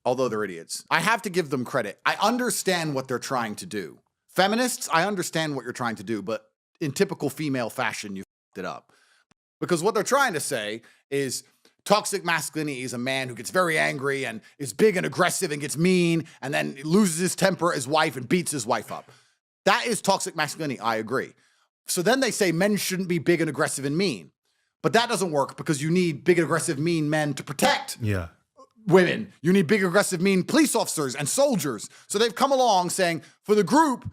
although they're idiots, I have to give them credit. I understand what they're trying to do. Feminists, I understand what you're trying to do, but in typical female fashion, you f***ed it up. Because what they're trying to say is toxic masculinity is a man who gets very angry and is big and aggressive and gets mean and then loses his temper at his wife and beats his wife up. That is toxic masculinity. I agree. So then they say men shouldn't be big and aggressive and mean. But that doesn't work because you need big, aggressive, mean men to protect women. You need big, aggressive, mean police officers and soldiers. So they've come along saying, for the group,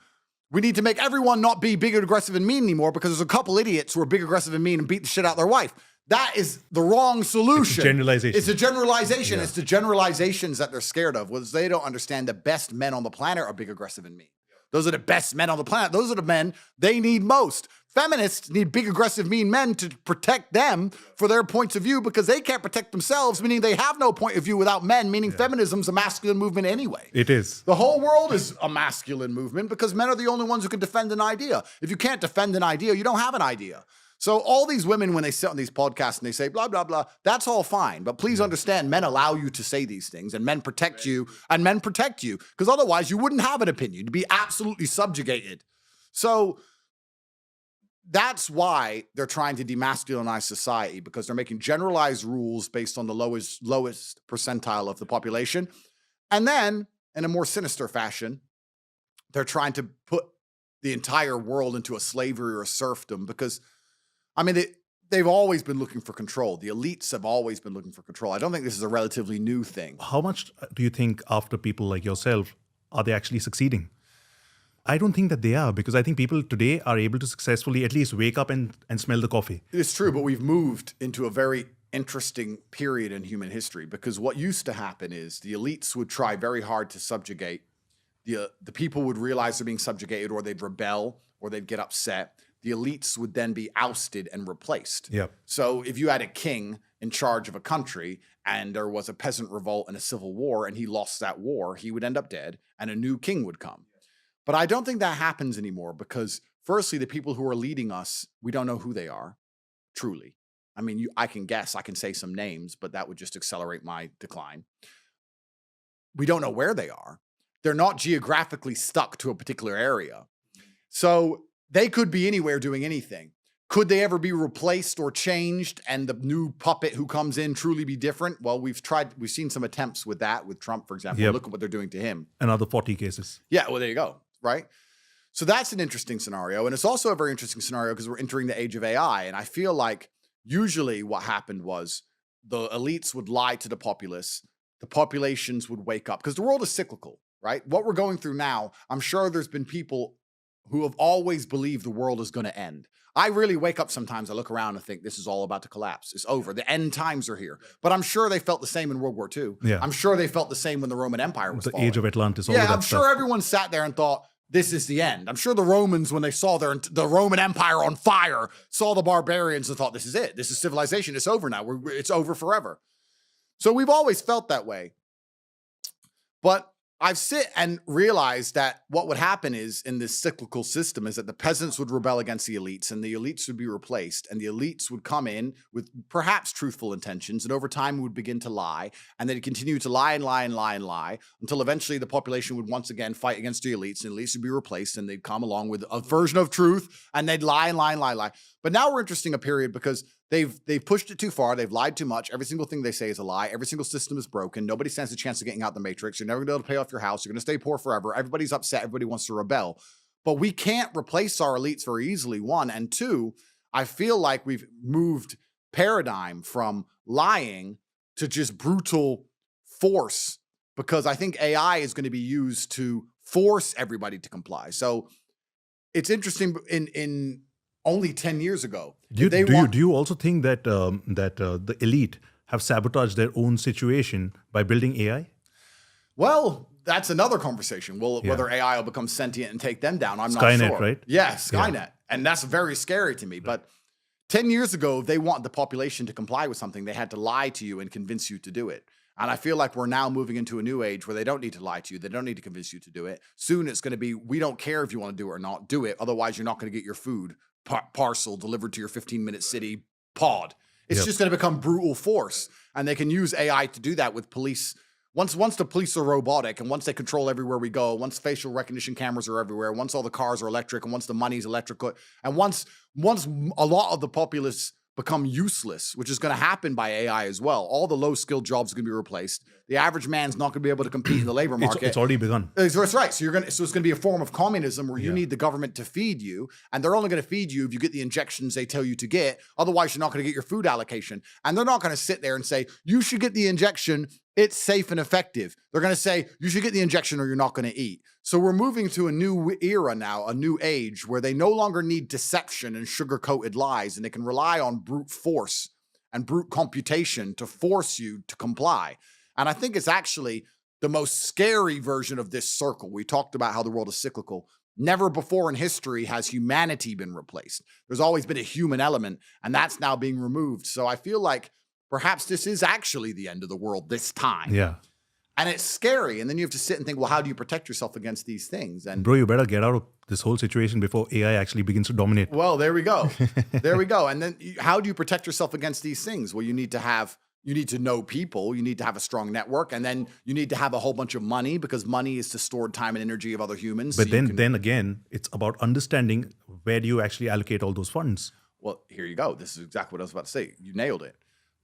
we need to make everyone not be big, aggressive, and mean anymore because there's a couple idiots who are big, aggressive, and mean and beat the shit out of their wife. That is the wrong solution. It's a generalization. It's a generalization. Yeah. It's the generalizations that they're scared of, was they don't understand the best men on the planet are big, aggressive, and mean. Those are the best men on the planet. Those are the men they need most. Feminists need big, aggressive, mean men to protect them for their points of view because they can't protect themselves, meaning they have no point of view without men, meaning feminism's a masculine movement anyway. It is. The whole world is a masculine movement because men are the only ones who can defend an idea. If you can't defend an idea, you don't have an idea. So all these women, when they sit on these podcasts and they say blah, blah, blah, that's all fine. But please understand, men allow you to say these things and men protect you because otherwise you wouldn't have an opinion. You'd be absolutely subjugated. So that's why they're trying to demasculinize society, because they're making generalized rules based on the lowest percentile of the population. And then in a more sinister fashion, they're trying to put the entire world into a slavery or a serfdom because, I mean, they've always been looking for control. The elites have always been looking for control. I don't think this is a relatively new thing. How much do you think after people like yourself, are they actually succeeding? I don't think that they are, because I think people today are able to successfully at least wake up and smell the coffee. It's true, but we've moved into a very interesting period in human history, because what used to happen is the elites would try very hard to subjugate. The people would realize they're being subjugated, or they'd rebel, or they'd get upset. The elites would then be ousted and replaced. Yep. So if you had a king in charge of a country and there was a peasant revolt and a civil war and he lost that war, he would end up dead and a new king would come. But I don't think that happens anymore because, firstly, the people who are leading us, we don't know who they are, truly. I mean, I can guess, I can say some names, but that would just accelerate my decline. We don't know where they are. They're not geographically stuck to a particular area. So they could be anywhere doing anything. Could they ever be replaced or changed and the new puppet who comes in truly be different? Well, we've seen some attempts with that, with Trump, for example. Yep. Look at what they're doing to him. Another 40 cases. Yeah, well, there you go, right? So that's an interesting scenario. And it's also a very interesting scenario because we're entering the age of AI. And I feel like usually what happened was the elites would lie to the populace. The populations would wake up because the world is cyclical, right? What we're going through now, I'm sure there's been people who have always believed the world is going to end. I really wake up sometimes, I look around and think this is all about to collapse. It's over. The end times are here. But I'm sure they felt the same in World War II. Yeah. I'm sure they felt the same when the Roman Empire was falling. The age of Atlantis, all of that I'm sure stuff. everyone sat there and thought, this is the end. I'm sure the Romans, when they saw the Roman Empire on fire, saw the barbarians and thought, this is it. This is civilization. It's over now. It's over forever. So we've always felt that way. But I've sit and realized that what would happen is in this cyclical system is that the peasants would rebel against the elites and the elites would be replaced and the elites would come in with perhaps truthful intentions and over time would begin to lie and they'd continue to lie and lie and lie and lie until eventually the population would once again fight against the elites and the elites would be replaced and they'd come along with a version of truth and they'd lie and lie and lie and lie. But now we're entering a period because they've pushed it too far. They've lied too much. Every single thing they say is a lie. Every single system is broken. Nobody stands a chance of getting out the matrix. You're never going to be able to pay off your house. You're going to stay poor forever. Everybody's upset. Everybody wants to rebel. But we can't replace our elites very easily, one. And two, I feel like we've moved paradigm from lying to just brutal force because I think AI is going to be used to force everybody to comply. So it's interesting. In only 10 years ago, Do you also think that the elite have sabotaged their own situation by building AI? Well, that's another conversation. Whether AI will become sentient and take them down, I'm not Skynet, sure. right? Yeah, Skynet. And that's very scary to me. But 10 years ago, if they want the population to comply with something, they had to lie to you and convince you to do it. And I feel like we're now moving into a new age where they don't need to lie to you. They don't need to convince you to do it. Soon it's going to be, we don't care if you want to do it or not. Do it. Otherwise, you're not going to get your food parcel delivered to your 15-minute city pod. It's just going to become brutal force. And they can use AI to do that with police. Once the police are robotic and once they control everywhere we go, once facial recognition cameras are everywhere, once all the cars are electric and once the money's electrical, and once a lot of the populace become useless, which is going to happen by AI as well. All the low-skilled jobs are going to be replaced. The average man's not going to be able to compete in the labor market. It's already begun. That's right. So it's going to be a form of communism where you need the government to feed you, and they're only going to feed you if you get the injections they tell you to get. Otherwise, you're not going to get your food allocation. And they're not going to sit there and say, you should get the injection. It's safe and effective. They're going to say, you should get the injection or you're not going to eat. So we're moving to a new era now, a new age where they no longer need deception and sugar-coated lies, and they can rely on brute force and brute computation to force you to comply. And I think it's actually the most scary version of this circle. We talked about how the world is cyclical. Never before in history has humanity been replaced. There's always been a human element, and that's now being removed. So I feel like perhaps this is actually the end of the world this time. Yeah. And it's scary. And then you have to sit and think, well, how do you protect yourself against these things? And bro, you better get out of this whole situation before AI actually begins to dominate. Well, there we go. There we go. And then how do you protect yourself against these things? Well, you need to know people. You need to have a strong network. And then you need to have a whole bunch of money, because money is the stored time and energy of other humans. But then again, it's about understanding where do you actually allocate all those funds. Well, here you go. This is exactly what I was about to say. You nailed it.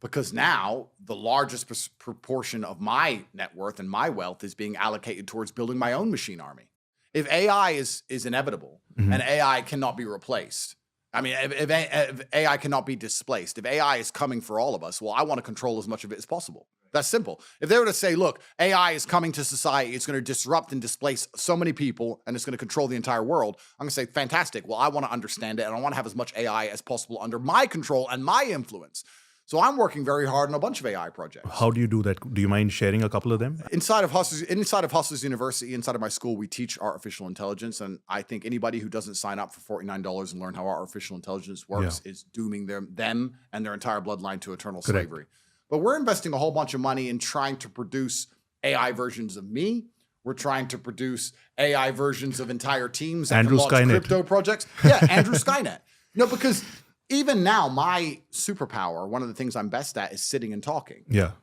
Because now the largest proportion of my net worth and my wealth is being allocated towards building my own machine army. If AI is inevitable and AI cannot be replaced, I mean, if AI cannot be displaced, if AI is coming for all of us, well, I want to control as much of it as possible. That's simple. If they were to say, look, AI is coming to society, it's going to disrupt and displace so many people, and it's going to control the entire world, I'm going to say, fantastic. Well, I want to understand it, and I want to have as much AI as possible under my control and my influence. So I'm working very hard on a bunch of AI projects. How do you do that? Do you mind sharing a couple of them? Inside of Hustlers University, inside of my school, we teach artificial intelligence. And I think anybody who doesn't sign up for $49 and learn how artificial intelligence works is dooming them and their entire bloodline to eternal slavery. But we're investing a whole bunch of money in trying to produce AI versions of me. We're trying to produce AI versions of entire teams that Andrew can launch Skynet. Crypto projects. Yeah, Andrew Skynet. No, because even now, my superpower, one of the things I'm best at, is sitting and talking. Yeah.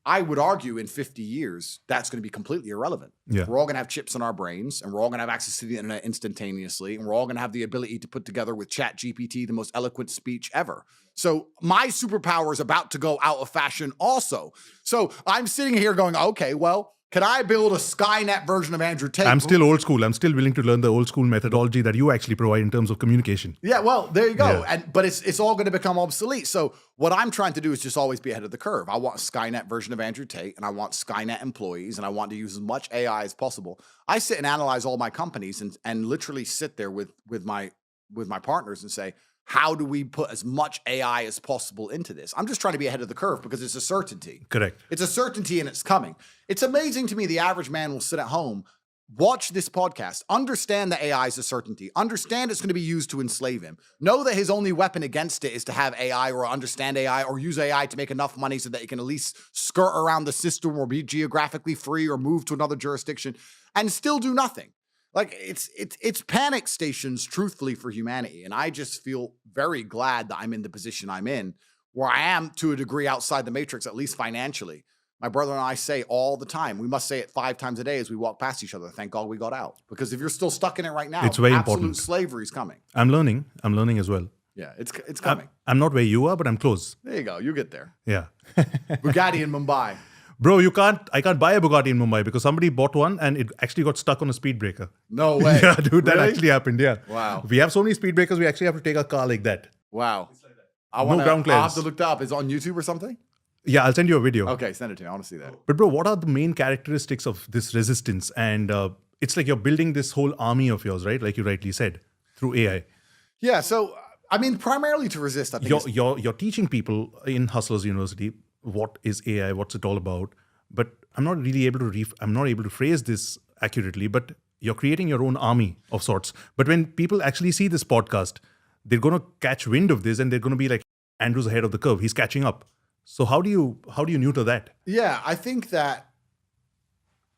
I would argue in 50 years, that's going to be completely irrelevant. Yeah. We're all going to have chips in our brains, and we're all going to have access to the internet instantaneously, and we're all going to have the ability to put together with ChatGPT the most eloquent speech ever. So my superpower is about to go out of fashion also. So I'm sitting here going, okay, well, can I build a Skynet version of Andrew Tate? I'm still old school. I'm still willing to learn the old school methodology that you actually provide in terms of communication. Yeah, well, there you go. Yeah. But it's all going to become obsolete. So what I'm trying to do is just always be ahead of the curve. I want a Skynet version of Andrew Tate, and I want Skynet employees, and I want to use as much AI as possible. I sit and analyze all my companies and literally sit there with my partners and say, how do we put as much AI as possible into this? I'm just trying to be ahead of the curve because it's a certainty. Correct. It's a certainty and it's coming. It's amazing to me the average man will sit at home, watch this podcast, understand that AI is a certainty, understand it's going to be used to enslave him, know that his only weapon against it is to have AI or understand AI or use AI to make enough money so that he can at least skirt around the system or be geographically free or move to another jurisdiction and still do nothing. Like it's panic stations, truthfully, for humanity. And I just feel very glad that I'm in the position I'm in, where I am to a degree outside the matrix, at least financially. My brother and I say all the time, we must say it 5 times a day as we walk past each other, thank God we got out. Because if you're still stuck in it right now, it's very absolute important. Slavery is coming. I'm learning as well. Yeah, it's coming. I'm not where you are, but I'm close. There you go. You get there. Yeah. Bugatti in Mumbai. Bro, I can't buy a Bugatti in Mumbai because somebody bought one and it actually got stuck on a speed breaker. No way. Yeah, dude, that Really? actually happened. Yeah. Wow. We have so many speed breakers, we actually have to take a car like that. Wow. No ground I'll have clearance. to look that up. Is it on YouTube or something? Yeah, I'll send you a video. Okay, send it to me. I want to see that. But bro, what are the main characteristics of this resistance? And it's like you're building this whole army of yours, right? Like you rightly said, through AI. Yeah. So, I mean, primarily to resist, I think. You're teaching people in Hustlers University what is AI, what's it all about. But I'm not really able to I'm not able to phrase this accurately, but you're creating your own army of sorts. But when people actually see this podcast, they're going to catch wind of this and they're going to be like, Andrew's ahead of the curve. He's catching up. So how do you neuter that? Yeah, I think that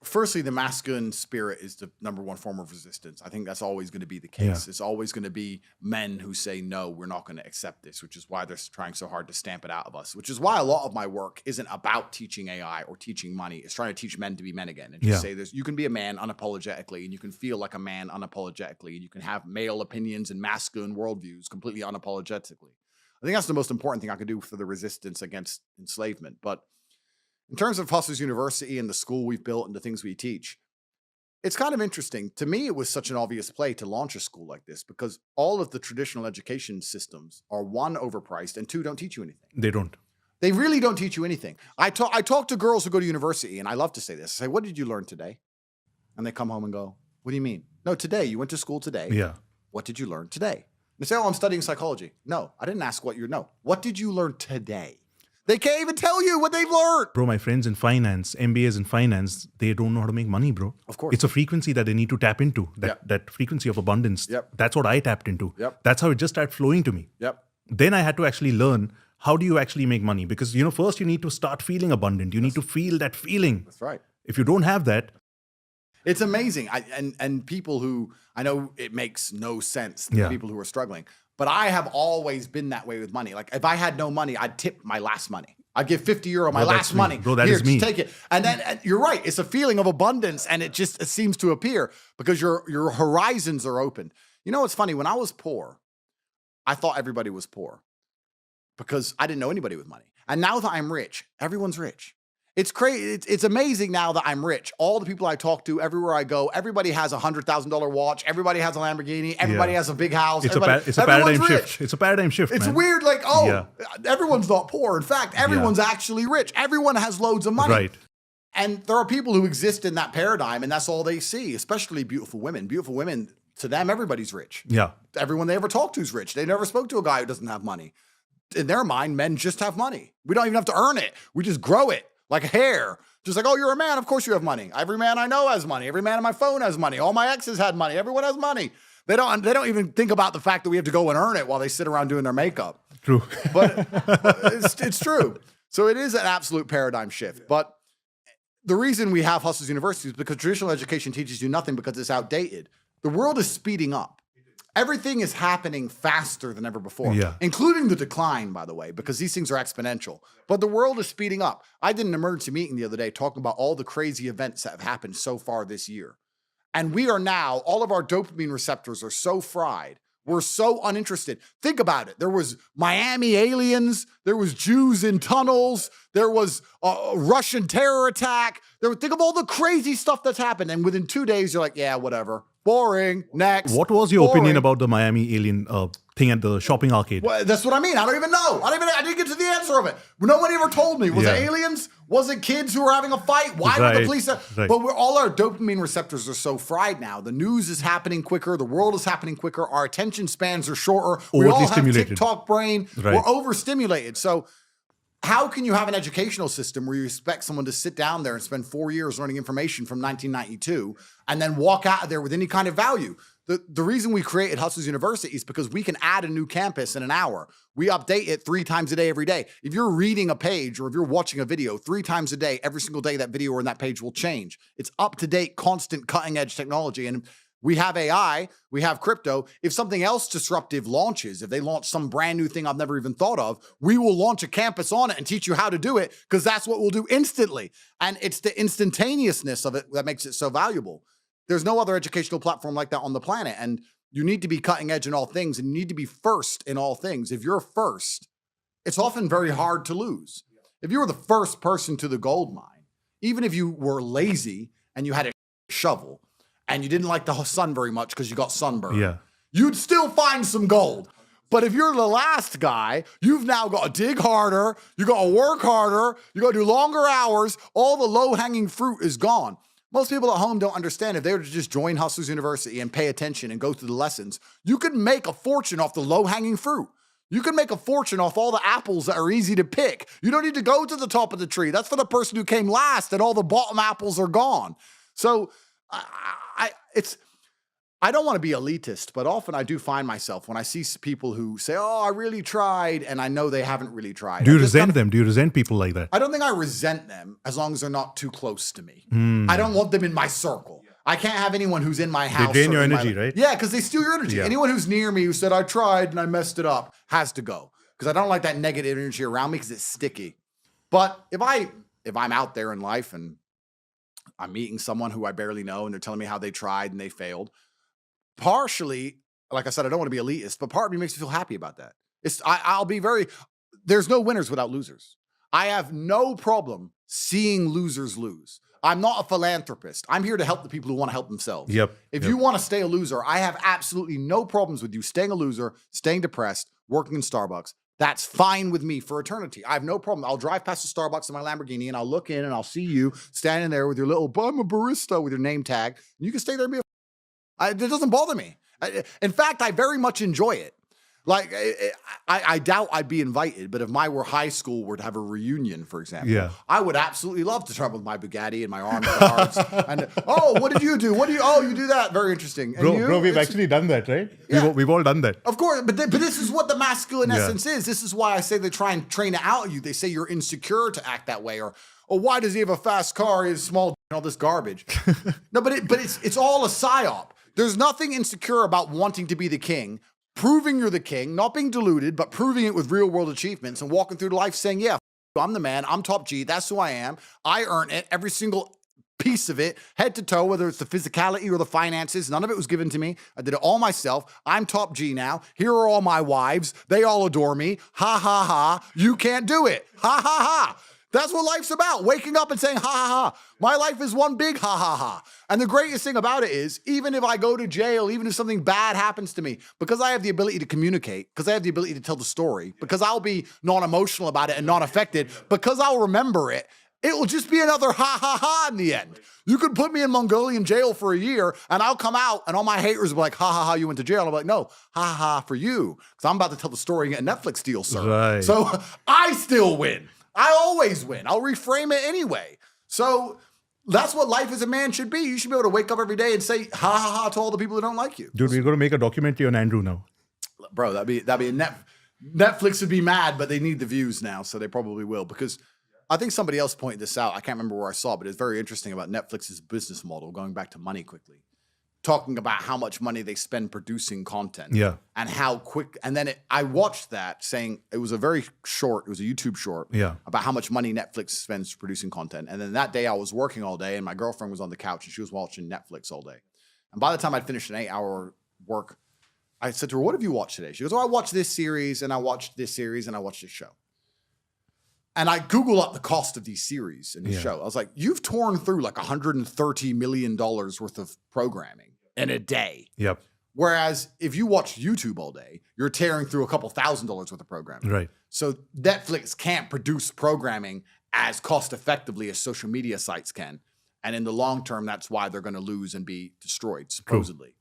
firstly, the masculine spirit is the number one form of resistance. I think that's always going to be the case. Yeah. It's always going to be men who say, no, we're not going to accept this, which is why they're trying so hard to stamp it out of us, which is why a lot of my work isn't about teaching AI or teaching money. It's trying to teach men to be men again and just say this. You can be a man unapologetically and you can feel like a man unapologetically and you can have male opinions and masculine worldviews completely unapologetically. I think that's the most important thing I could do for the resistance against enslavement. But in terms of Hustlers University and the school we've built and the things we teach, it's kind of interesting. To me, it was such an obvious play to launch a school like this because all of the traditional education systems are, one, overpriced, and two, don't teach you anything. They don't. They really don't teach you anything. I talk to girls who go to university, and I love to say this. I say, what did you learn today? And they come home and go, what do you mean? No, today. You went to school today. Yeah. What did you learn today? They say, oh, I'm studying psychology. No, I didn't ask what you know. What did you learn today? They can't even tell you what they've learned. Bro, my friends in finance, MBAs in finance, they don't know how to make money, bro. Of course. It's a frequency that they need to tap into, that frequency of abundance. Yep. That's what I tapped into. Yep. That's how it just started flowing to me. Yep. Then I had to actually learn, how do you actually make money? Because, first you need to start feeling abundant. You need to feel that feeling. That's right. If you don't have that. It's amazing. And people who, I know it makes no sense to people who are struggling, but I have always been that way with money. Like if I had no money, I'd tip my last money. I'd give 50 euro my last money. Bro, that Here, is me. just take it. And then you're right. It's a feeling of abundance and it seems to appear because your horizons are open. You know what's funny? When I was poor, I thought everybody was poor because I didn't know anybody with money. And now that I'm rich, everyone's rich. It's crazy. It's amazing now that I'm rich. All the people I talk to, everywhere I go, everybody has a $100,000 watch. Everybody has a Lamborghini. Everybody has a big house. It's a paradigm shift. It's a paradigm shift. It's man. weird. Like, everyone's not poor. In fact, everyone's actually rich. Everyone has loads of money. Right. And there are people who exist in that paradigm, and that's all they see. Especially beautiful women. Beautiful women, to them, everybody's rich. Yeah. Everyone they ever talk to is rich. They never spoke to a guy who doesn't have money. In their mind, men just have money. We don't even have to earn it. We just grow it. Like hair. Just like, oh, you're a man. Of course you have money. Every man I know has money. Every man on my phone has money. All my exes had money. Everyone has money. They don't even think about the fact that we have to go and earn it while they sit around doing their makeup. True. But it's true. So it is an absolute paradigm shift. But the reason we have Hustlers University is because traditional education teaches you nothing because it's outdated. The world is speeding up. Everything is happening faster than ever before, including the decline, by the way, because these things are exponential. But the world is speeding up. I did an emergency meeting the other day talking about all the crazy events that have happened so far this year. And we are now, all of our dopamine receptors are so fried. We're so uninterested. Think about it. There was Miami aliens. There was Jews in tunnels. There was a Russian terror attack. Think of all the crazy stuff that's happened. And within 2 days, you're like, yeah, whatever. Boring. Next. What was your opinion about the Miami alien thing at the shopping arcade? Well, that's what I mean. I don't even know. I didn't get to the answer of it. No one ever told me. Was it aliens? Was it kids who were having a fight? Why were the police? But all our dopamine receptors are so fried now. The news is happening quicker. The world is happening quicker. Our attention spans are shorter. We all have TikTok brain. We're overstimulated. So how can you have an educational system where you expect someone to sit down there and spend 4 years learning information from 1992 and then walk out of there with any kind of value? The reason we created Hustlers University is because we can add a new campus in an hour. We update it 3 times a day, every day. If you're reading a page or if you're watching a video 3 times a day, every single day that video or that page will change. It's up-to-date, constant, cutting-edge technology. And we have AI, we have crypto. If something else disruptive launches, if they launch some brand new thing I've never even thought of, we will launch a campus on it and teach you how to do it because that's what we'll do instantly. And it's the instantaneousness of it that makes it so valuable. There's no other educational platform like that on the planet. And you need to be cutting edge in all things and you need to be first in all things. If you're first, it's often very hard to lose. If you were the first person to the gold mine, even if you were lazy and you had a shovel, and you didn't like the sun very much because you got sunburned, you'd still find some gold. But if you're the last guy, you've now got to dig harder, you got to work harder, you got to do longer hours, all the low-hanging fruit is gone. Most people at home don't understand if they were to just join Hustlers University and pay attention and go through the lessons, you could make a fortune off the low-hanging fruit. You can make a fortune off all the apples that are easy to pick. You don't need to go to the top of the tree. That's for the person who came last and all the bottom apples are gone. So I don't want to be elitist, but often I do find myself when I see people who say, oh, I really tried, and I know they haven't really tried. Do you resent them? Do you resent people like that? I don't think I resent them as long as they're not too close to me. I don't want them in my circle. I can't have anyone who's in my house. They drain your energy, right? Yeah, because they steal your energy. Yeah. Anyone who's near me who said, I tried and I messed it up, has to go. Because I don't like that negative energy around me because it's sticky. But if I'm out there in life and I'm meeting someone who I barely know and they're telling me how they tried and they failed, partially, like I said, I don't want to be elitist, but part of me makes me feel happy about that. There's no winners without losers. I have no problem seeing losers lose. I'm not a philanthropist. I'm here to help the people who want to help themselves. If you want to stay a loser, I have absolutely no problems with you staying a loser, staying depressed, working in Starbucks. That's fine with me for eternity. I have no problem. I'll drive past the Starbucks in my Lamborghini and I'll look in and I'll see you standing there with your little, I'm a barista with your name tag. And you can stay there and be it doesn't bother me. In fact, I very much enjoy it. Like, I doubt I'd be invited, but if my high school were to have a reunion, for example, I would absolutely love to travel with my Bugatti and my armed guards. And, oh, what did you do? You do that? Very interesting. And bro, we've actually done that, right? Yeah. We've all done that. Of course, but this is what the masculine essence is. This is why I say they try and train it out of you. They say you're insecure to act that way, or why does he have a fast car? He's small and all this garbage. No, but it's all a psyop. There's nothing insecure about wanting to be the king, proving you're the king, not being deluded, but proving it with real world achievements and walking through life saying, yeah, I'm the man, I'm top G, that's who I am. I earn it, every single piece of it, head to toe, whether it's the physicality or the finances, none of it was given to me. I did it all myself. I'm top G now. Here are all my wives. They all adore me. Ha, ha, ha. You can't do it. Ha, ha, ha. That's what life's about. Waking up and saying, ha, ha, ha. My life is one big ha, ha, ha. And the greatest thing about it is, even if I go to jail, even if something bad happens to me, because I have the ability to communicate, because I have the ability to tell the story, because I'll be non-emotional about it and not affected, because I'll remember it, it will just be another ha, ha, ha in the end. You could put me in Mongolian jail for a year and I'll come out and all my haters will be like, ha, ha, ha, you went to jail. And I'm like, no, ha, ha, for you. Because I'm about to tell the story and get a Netflix deal, sir. Right. So I still win. I always win. I'll reframe it anyway. So that's what life as a man should be. You should be able to wake up every day and say ha ha ha to all the people who don't like you. Dude, we're going to make a documentary on Andrew now. Bro, that'd be Netflix would be mad, but they need the views now, so they probably will. Because I think somebody else pointed this out. I can't remember where I saw it, but it's very interesting about Netflix's business model, going back to money quickly. Talking about how much money they spend producing content. Yeah. And how quick. And then I watched that saying it was a very short, it was a YouTube short. Yeah. About how much money Netflix spends producing content. And then that day I was working all day and my girlfriend was on the couch and she was watching Netflix all day. And by the time I'd finished an 8-hour work, I said to her, what have you watched today? She goes, oh, I watched this series and I watched this series and I watched this show. And I Google up the cost of these series and this show. I was like, you've torn through like $130 million worth of programming in a day. Yep. Whereas if you watch YouTube all day, you're tearing through a couple $1,000s worth of programming. Right. So Netflix can't produce programming as cost effectively as social media sites can. And in the long term, that's why they're going to lose and be destroyed, supposedly.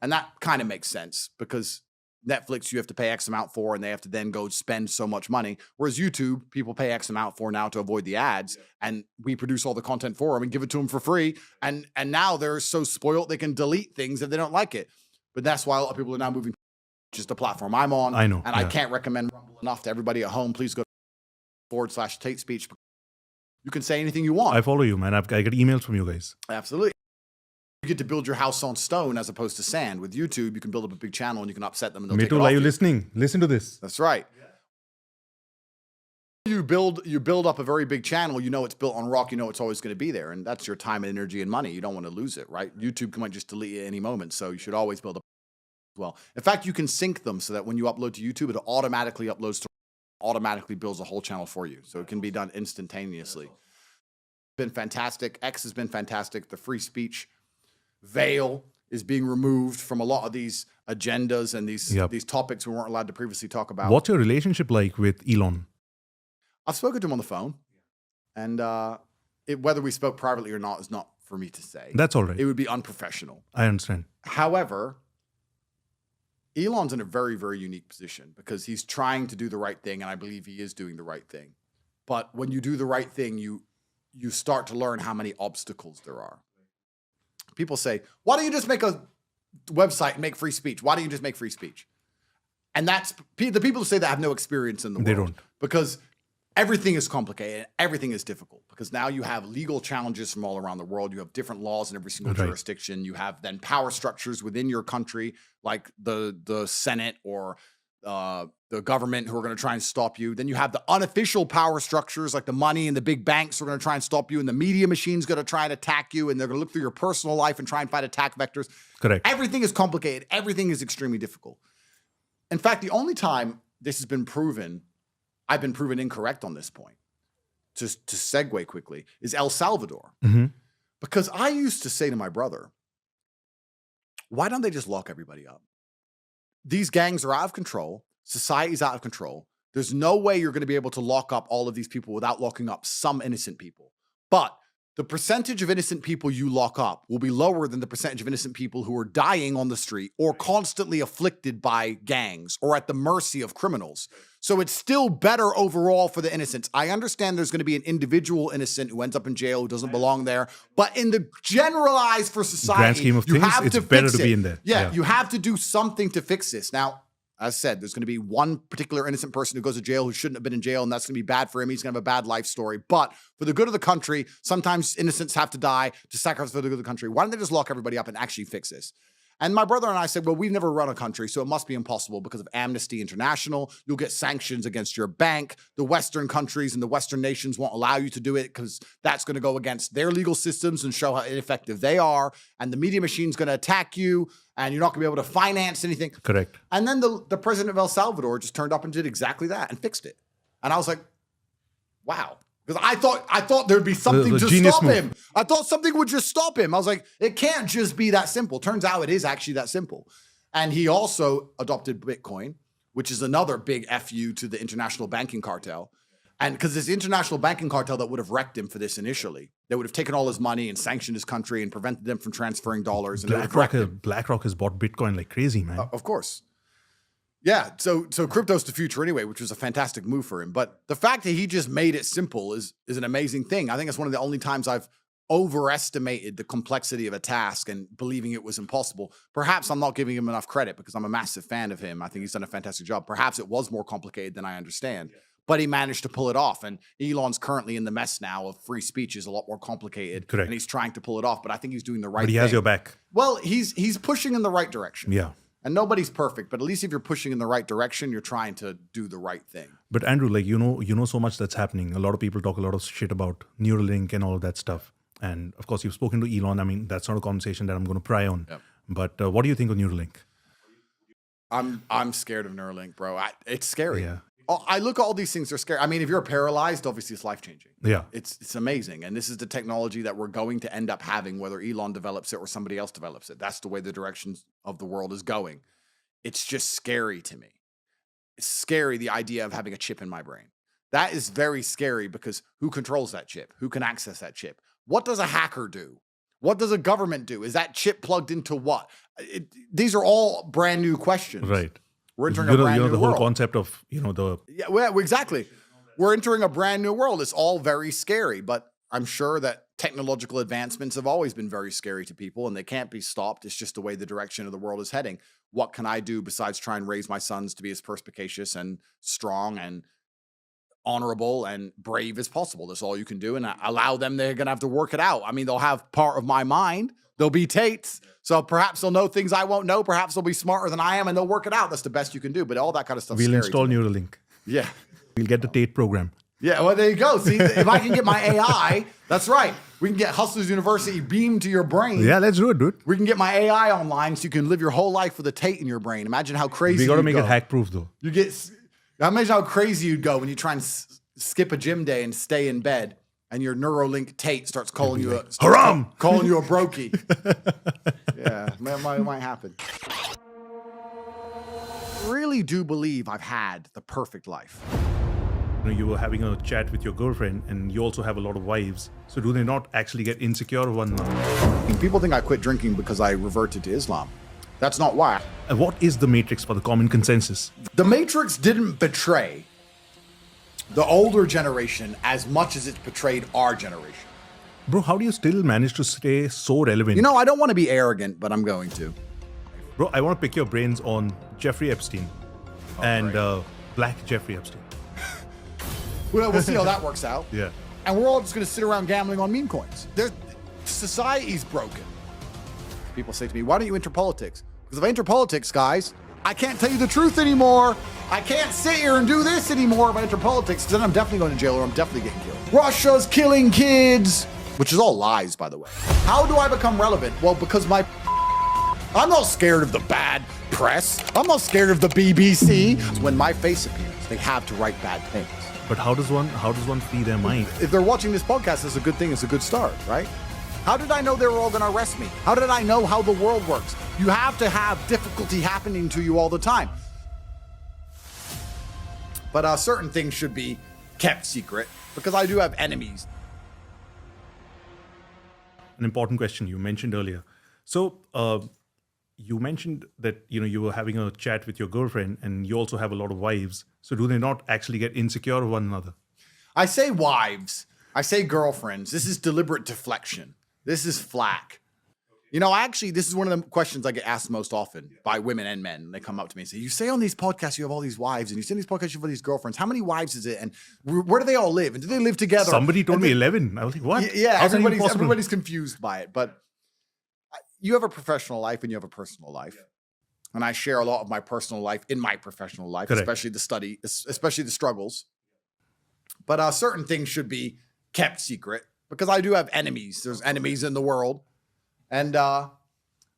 And that kind of makes sense because Netflix, you have to pay X amount for, and they have to then go spend so much money. Whereas YouTube, people pay X amount for now to avoid the ads, and we produce all the content for them and give it to them for free. And now they're so spoiled they can delete things if they don't like it. But that's why a lot of people are now moving to just the platform I'm on. I know. And I can't recommend Rumble enough to everybody at home. Please go to /Tate Speech. You can say anything you want. I follow you, man. I get emails from you guys. Absolutely. You get to build your house on stone as opposed to sand. With YouTube, you can build up a big channel and you can upset them and they'll take it off are you you. listening? Listen to this. That's right. You build up a very big channel, you know it's built on rock, you know it's always going to be there. And that's your time, energy, and money. You don't want to lose it, right? YouTube might just delete it at any moment. So you should always build up as well. In fact, you can sync them so that when you upload to YouTube, it automatically uploads to automatically builds a whole channel for you. So it can be done instantaneously. Been fantastic. X has been fantastic. The free speech veil is being removed from a lot of these agendas and these topics we weren't allowed to previously talk about. What's your relationship like with Elon? I've spoken to him on the phone, and whether we spoke privately or not is not for me to say. That's all right. It would be unprofessional. I understand. However, Elon's in a very, very unique position because he's trying to do the right thing, and I believe he is doing the right thing. But when you do the right thing, you start to learn how many obstacles there are. People say, why don't you just make a website and make free speech? Why don't you just make free speech? And that's the people who say that have no experience in the world. They don't. Because everything is complicated. Everything is difficult because now you have legal challenges from all around the world. You have different laws in every single jurisdiction. You have then power structures within your country, like the Senate or the government who are going to try and stop you. Then you have the unofficial power structures like the money and the big banks who are going to try and stop you. And the media machine's going to try and attack you. And they're going to look through your personal life and try and find attack vectors. Correct. Everything is complicated. Everything is extremely difficult. In fact, the only time this has been proven, I've been proven incorrect on this point, to segue quickly, is El Salvador. Mm-hmm. Because I used to say to my brother, why don't they just lock everybody up? These gangs are out of control. Society's out of control. There's no way you're going to be able to lock up all of these people without locking up some innocent people. But the percentage of innocent people you lock up will be lower than the percentage of innocent people who are dying on the street or constantly afflicted by gangs or at the mercy of criminals. So it's still better overall for the innocents. I understand there's going to be an individual innocent who ends up in jail who doesn't belong there, but in the generalized for society, grand scheme of things, it's better to be in there. Yeah, you have to do something to fix this. Now, as said, there's going to be one particular innocent person who goes to jail who shouldn't have been in jail, and that's going to be bad for him. He's going to have a bad life story. But for the good of the country, sometimes innocents have to die to sacrifice for the good of the country. Why don't they just lock everybody up and actually fix this? And my brother and I said, well, we've never run a country, so it must be impossible because of Amnesty International. You'll get sanctions against your bank. The Western countries and the Western nations won't allow you to do it because that's going to go against their legal systems and show how ineffective they are. And the media machine's going to attack you, and you're not going to be able to finance anything. Correct. And then the president of El Salvador just turned up and did exactly that and fixed it. And I was like, wow. Because I thought there'd be something to stop him. I thought something would just stop him. I was like, it can't just be that simple. Turns out it is actually that simple. And he also adopted Bitcoin, which is another big FU to the international banking cartel. And because this international banking cartel that would have wrecked him for this initially, they would have taken all his money and sanctioned his country and prevented them from transferring dollars. And BlackRock has bought Bitcoin like crazy, man. Of course. Yeah, so crypto's the future anyway, which was a fantastic move for him. But the fact that he just made it simple is an amazing thing. I think it's one of the only times I've overestimated the complexity of a task and believing it was impossible. Perhaps I'm not giving him enough credit because I'm a massive fan of him. I think he's done a fantastic job. Perhaps it was more complicated than I understand, but he managed to pull it off. And Elon's currently in the mess now of free speech is a lot more complicated. Correct. And he's trying to pull it off, but I think he's doing the right thing. But he has your back. Well, he's pushing in the right direction. Yeah. And nobody's perfect, but at least if you're pushing in the right direction, you're trying to do the right thing. But Andrew, like, you know so much that's happening. A lot of people talk a lot of shit about Neuralink and all of that stuff. And of course, you've spoken to Elon. I mean, that's not a conversation that I'm going to pry on. Yep. But what do you think of Neuralink? I'm scared of Neuralink, bro. It's scary. Yeah. I look at all these things, they're scary. I mean, if you're paralyzed, obviously it's life-changing. Yeah. It's amazing. And this is the technology that we're going to end up having, whether Elon develops it or somebody else develops it. That's the way the directions of the world is going. It's just scary to me. It's scary, the idea of having a chip in my brain. That is very scary because who controls that chip? Who can access that chip? What does a hacker do? What does a government do? Is that chip plugged into what? These are all brand new questions. Right. We're entering a brand new world. The whole concept of, the... Yeah, well, exactly. We're entering a brand new world. It's all very scary, but I'm sure that technological advancements have always been very scary to people and they can't be stopped. It's just the way the direction of the world is heading. What can I do besides try and raise my sons to be as perspicacious and strong and honorable and brave as possible? That's all you can do. And allow them, they're going to have to work it out. I mean, they'll have part of my mind. They'll be Tates. So perhaps they'll know things I won't know. Perhaps they'll be smarter than I am and they'll work it out. That's the best you can do. But all that kind of stuff. We'll install Neuralink. Yeah. We'll get the Tate program. Yeah, well, there you go. See, if I can get my AI, that's right. We can get Hustlers University beamed to your brain. Yeah, let's do it, dude. We can get my AI online so you can live your whole life with a Tate in your brain. Imagine how crazy we got to make it hack-proof, though. Imagine how crazy you'd go when you try and skip a gym day and stay in bed, and your Neuralink Tate starts calling you a haram, calling you a brokey. Yeah, it might happen. I really do believe I've had the perfect life. you were having a chat with your girlfriend and you also have a lot of wives. So do they not actually get insecure of one another? People think I quit drinking because I reverted to Islam. That's not why. And what is the matrix for the common consensus? The Matrix didn't betray the older generation as much as it betrayed our generation. Bro, how do you still manage to stay so relevant? You know, I don't want to be arrogant, but I'm going to. Bro, I want to pick your brains on Jeffrey Epstein and Black Jeffrey Epstein. Well, we'll see how that works out. Yeah. And we're all just going to sit around gambling on meme coins. Society's broken. People say to me, why don't you enter politics? Because if I enter politics, guys, I can't tell you the truth anymore. I can't sit here and do this anymore if I enter politics, because then I'm definitely going to jail or I'm definitely getting killed. Russia's killing kids, which is all lies, by the way. How do I become relevant? Well, because I'm not scared of the bad press. I'm not scared of the BBC. When my face appears, they have to write bad things. But how does one free their mind? If they're watching this podcast, it's a good thing. It's a good start, right? How did I know they were all going to arrest me? How did I know how the world works? You have to have difficulty happening to you all the time. But certain things should be kept secret because I do have enemies. An important question you mentioned earlier. So you mentioned that you were having a chat with your girlfriend and you also have a lot of wives. So do they not actually get insecure of one another? I say wives. I say girlfriends. This is deliberate deflection. This is flack. You know, actually, this is one of the questions I get asked most often by women and men. They come up to me and say, you say on these podcasts you have all these wives, and you say on these podcasts you have all these girlfriends. How many wives is it? And where do they all live? And do they live together? Somebody told me 11. I was like, what? Yeah, How's that even possible? everybody's confused by it. But you have a professional life and you have a personal life. And I share a lot of my personal life in my professional life, Correct. especially the struggles. But certain things should be kept secret because I do have enemies. There's enemies in the world. And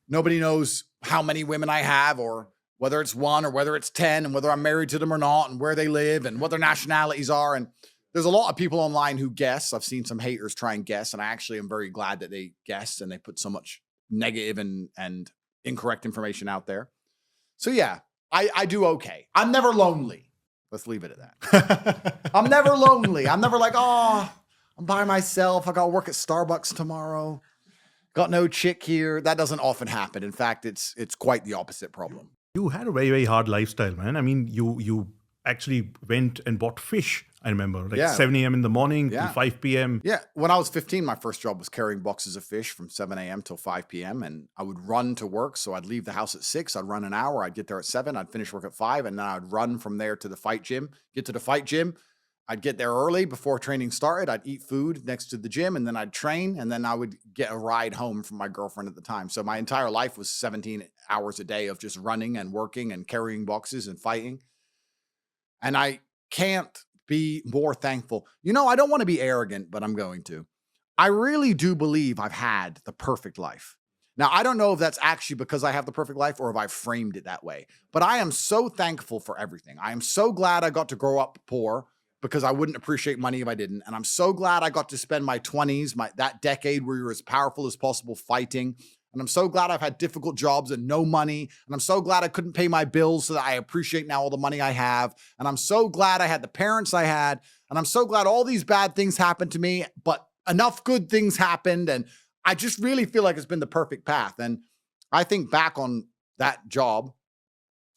nobody knows how many women I have or whether it's one or whether it's 10 and whether I'm married to them or not and where they live and what their nationalities are. And there's a lot of people online who guess. I've seen some haters try and guess. And I actually am very glad that they guessed and they put so much negative and incorrect information out there. So yeah, I do okay. I'm never lonely. Let's leave it at that. I'm never lonely. I'm never like, oh, I'm by myself. I got to work at Starbucks tomorrow. Got no chick here. That doesn't often happen. In fact, it's quite the opposite problem. You had a very, very hard lifestyle, man. I mean, you actually went and bought fish, I remember. Like 7 a.m. in the morning till 5 p.m. Yeah. When I was 15, my first job was carrying boxes of fish from 7 a.m. till 5 p.m. And I would run to work. So I'd leave the house at 6. I'd run an hour. I'd get there at 7. I'd finish work at 5. And then I'd run from there to the fight gym. Get to the fight gym. I'd get there early before training started. I'd eat food next to the gym and then I'd train and then I would get a ride home from my girlfriend at the time. So my entire life was 17 hours a day of just running and working and carrying boxes and fighting. And I can't be more thankful. You know, I don't want to be arrogant, but I'm going to. I really do believe I've had the perfect life. Now, I don't know if that's actually because I have the perfect life or if I framed it that way, but I am so thankful for everything. I am so glad I got to grow up poor, because I wouldn't appreciate money if I didn't. And I'm so glad I got to spend my 20s, that decade where you're as powerful as possible fighting. And I'm so glad I've had difficult jobs and no money. And I'm so glad I couldn't pay my bills so that I appreciate now all the money I have. And I'm so glad I had the parents I had. And I'm so glad all these bad things happened to me, but enough good things happened. And I just really feel like it's been the perfect path. And I think back on that job.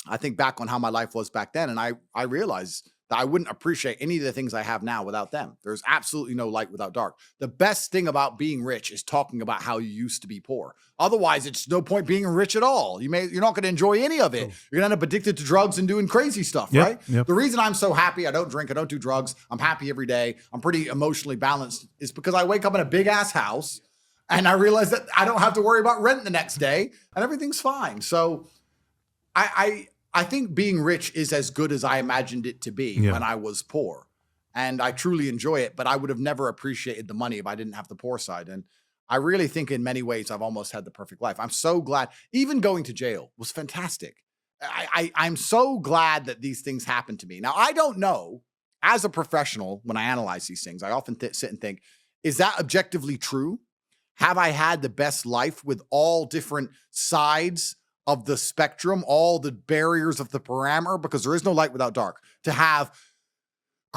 I think back on how my life was back then. And I realized that I wouldn't appreciate any of the things I have now without them. There's absolutely no light without dark. The best thing about being rich is talking about how you used to be poor. Otherwise, it's no point being rich at all. You're not going to enjoy any of it. You're going to end up addicted to drugs and doing crazy stuff, right? Yep. The reason I'm so happy, I don't drink, I don't do drugs, I'm happy every day, I'm pretty emotionally balanced, is because I wake up in a big ass house and I realize that I don't have to worry about rent the next day and everything's fine. So I think being rich is as good as I imagined it to be when I was poor. And I truly enjoy it, but I would have never appreciated the money if I didn't have the poor side. And I really think in many ways, I've almost had the perfect life. I'm so glad. Even going to jail was fantastic. I'm so glad that these things happened to me. Now, I don't know, as a professional, when I analyze these things, I often sit and think, is that objectively true? Have I had the best life with all different sides of the spectrum, all the barriers of the parameter? Because there is no light without dark. To have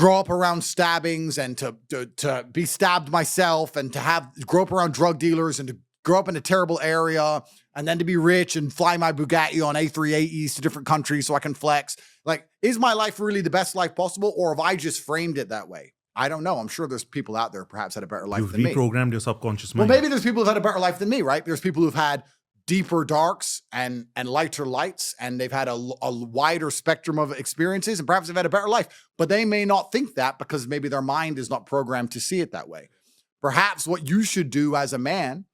grow up around stabbings and to be stabbed myself and to grow up around drug dealers and to grow up in a terrible area and then to be rich and fly my Bugatti on A380s to different countries so I can flex. Like, is my life really the best life possible, or have I just framed it that way? I don't know. I'm sure there's people out there perhaps had a better life than me. You've reprogrammed your subconscious mind. Well, maybe there's people who've had a better life than me, right? There's people who've had deeper darks and lighter lights, and they've had a wider spectrum of experiences, and perhaps they've had a better life, but they may not think that because maybe their mind is not programmed to see it that way. Perhaps what you should do as a man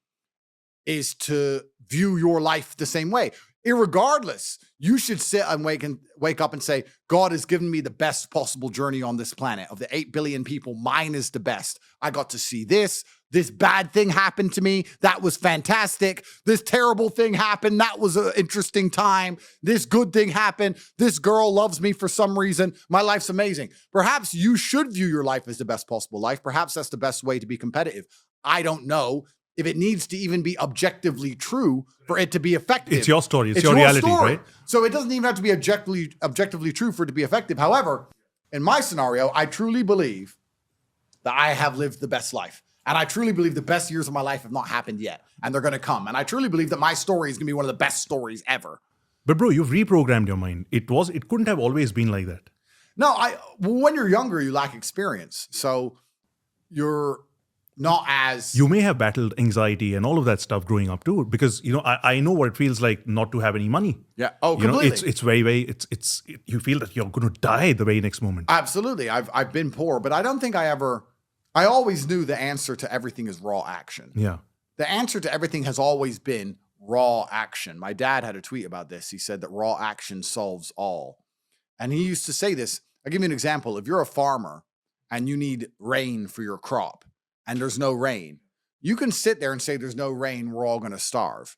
is to view your life the same way. Irregardless, you should sit and wake up and say, God has given me the best possible journey on this planet. Of the 8 billion people, mine is the best. I got to see this. This bad thing happened to me. That was fantastic. This terrible thing happened. That was an interesting time. This good thing happened. This girl loves me for some reason. My life's amazing. Perhaps you should view your life as the best possible life. Perhaps that's the best way to be competitive. I don't know if it needs to even be objectively true for it to be effective. It's your story. It's your reality, story. right? So it doesn't even have to be objectively true for it to be effective. However, in my scenario, I truly believe that I have lived the best life. And I truly believe the best years of my life have not happened yet. And they're going to come. And I truly believe that my story is going to be one of the best stories ever. But bro, you've reprogrammed your mind. It couldn't have always been like that. No, when you're younger, you lack experience. So you're not as... You may have battled anxiety and all of that stuff growing up too, because, I know what it feels like not to have any money. Yeah. Oh, completely. It's very, very, you feel that you're going to die the very next moment. Absolutely. I've been poor, but I don't think I always knew the answer to everything is raw action. Yeah. The answer to everything has always been raw action. My dad had a tweet about this. He said that raw action solves all. And he used to say this. I'll give you an example. If you're a farmer and you need rain for your crop and there's no rain, you can sit there and say there's no rain, we're all going to starve.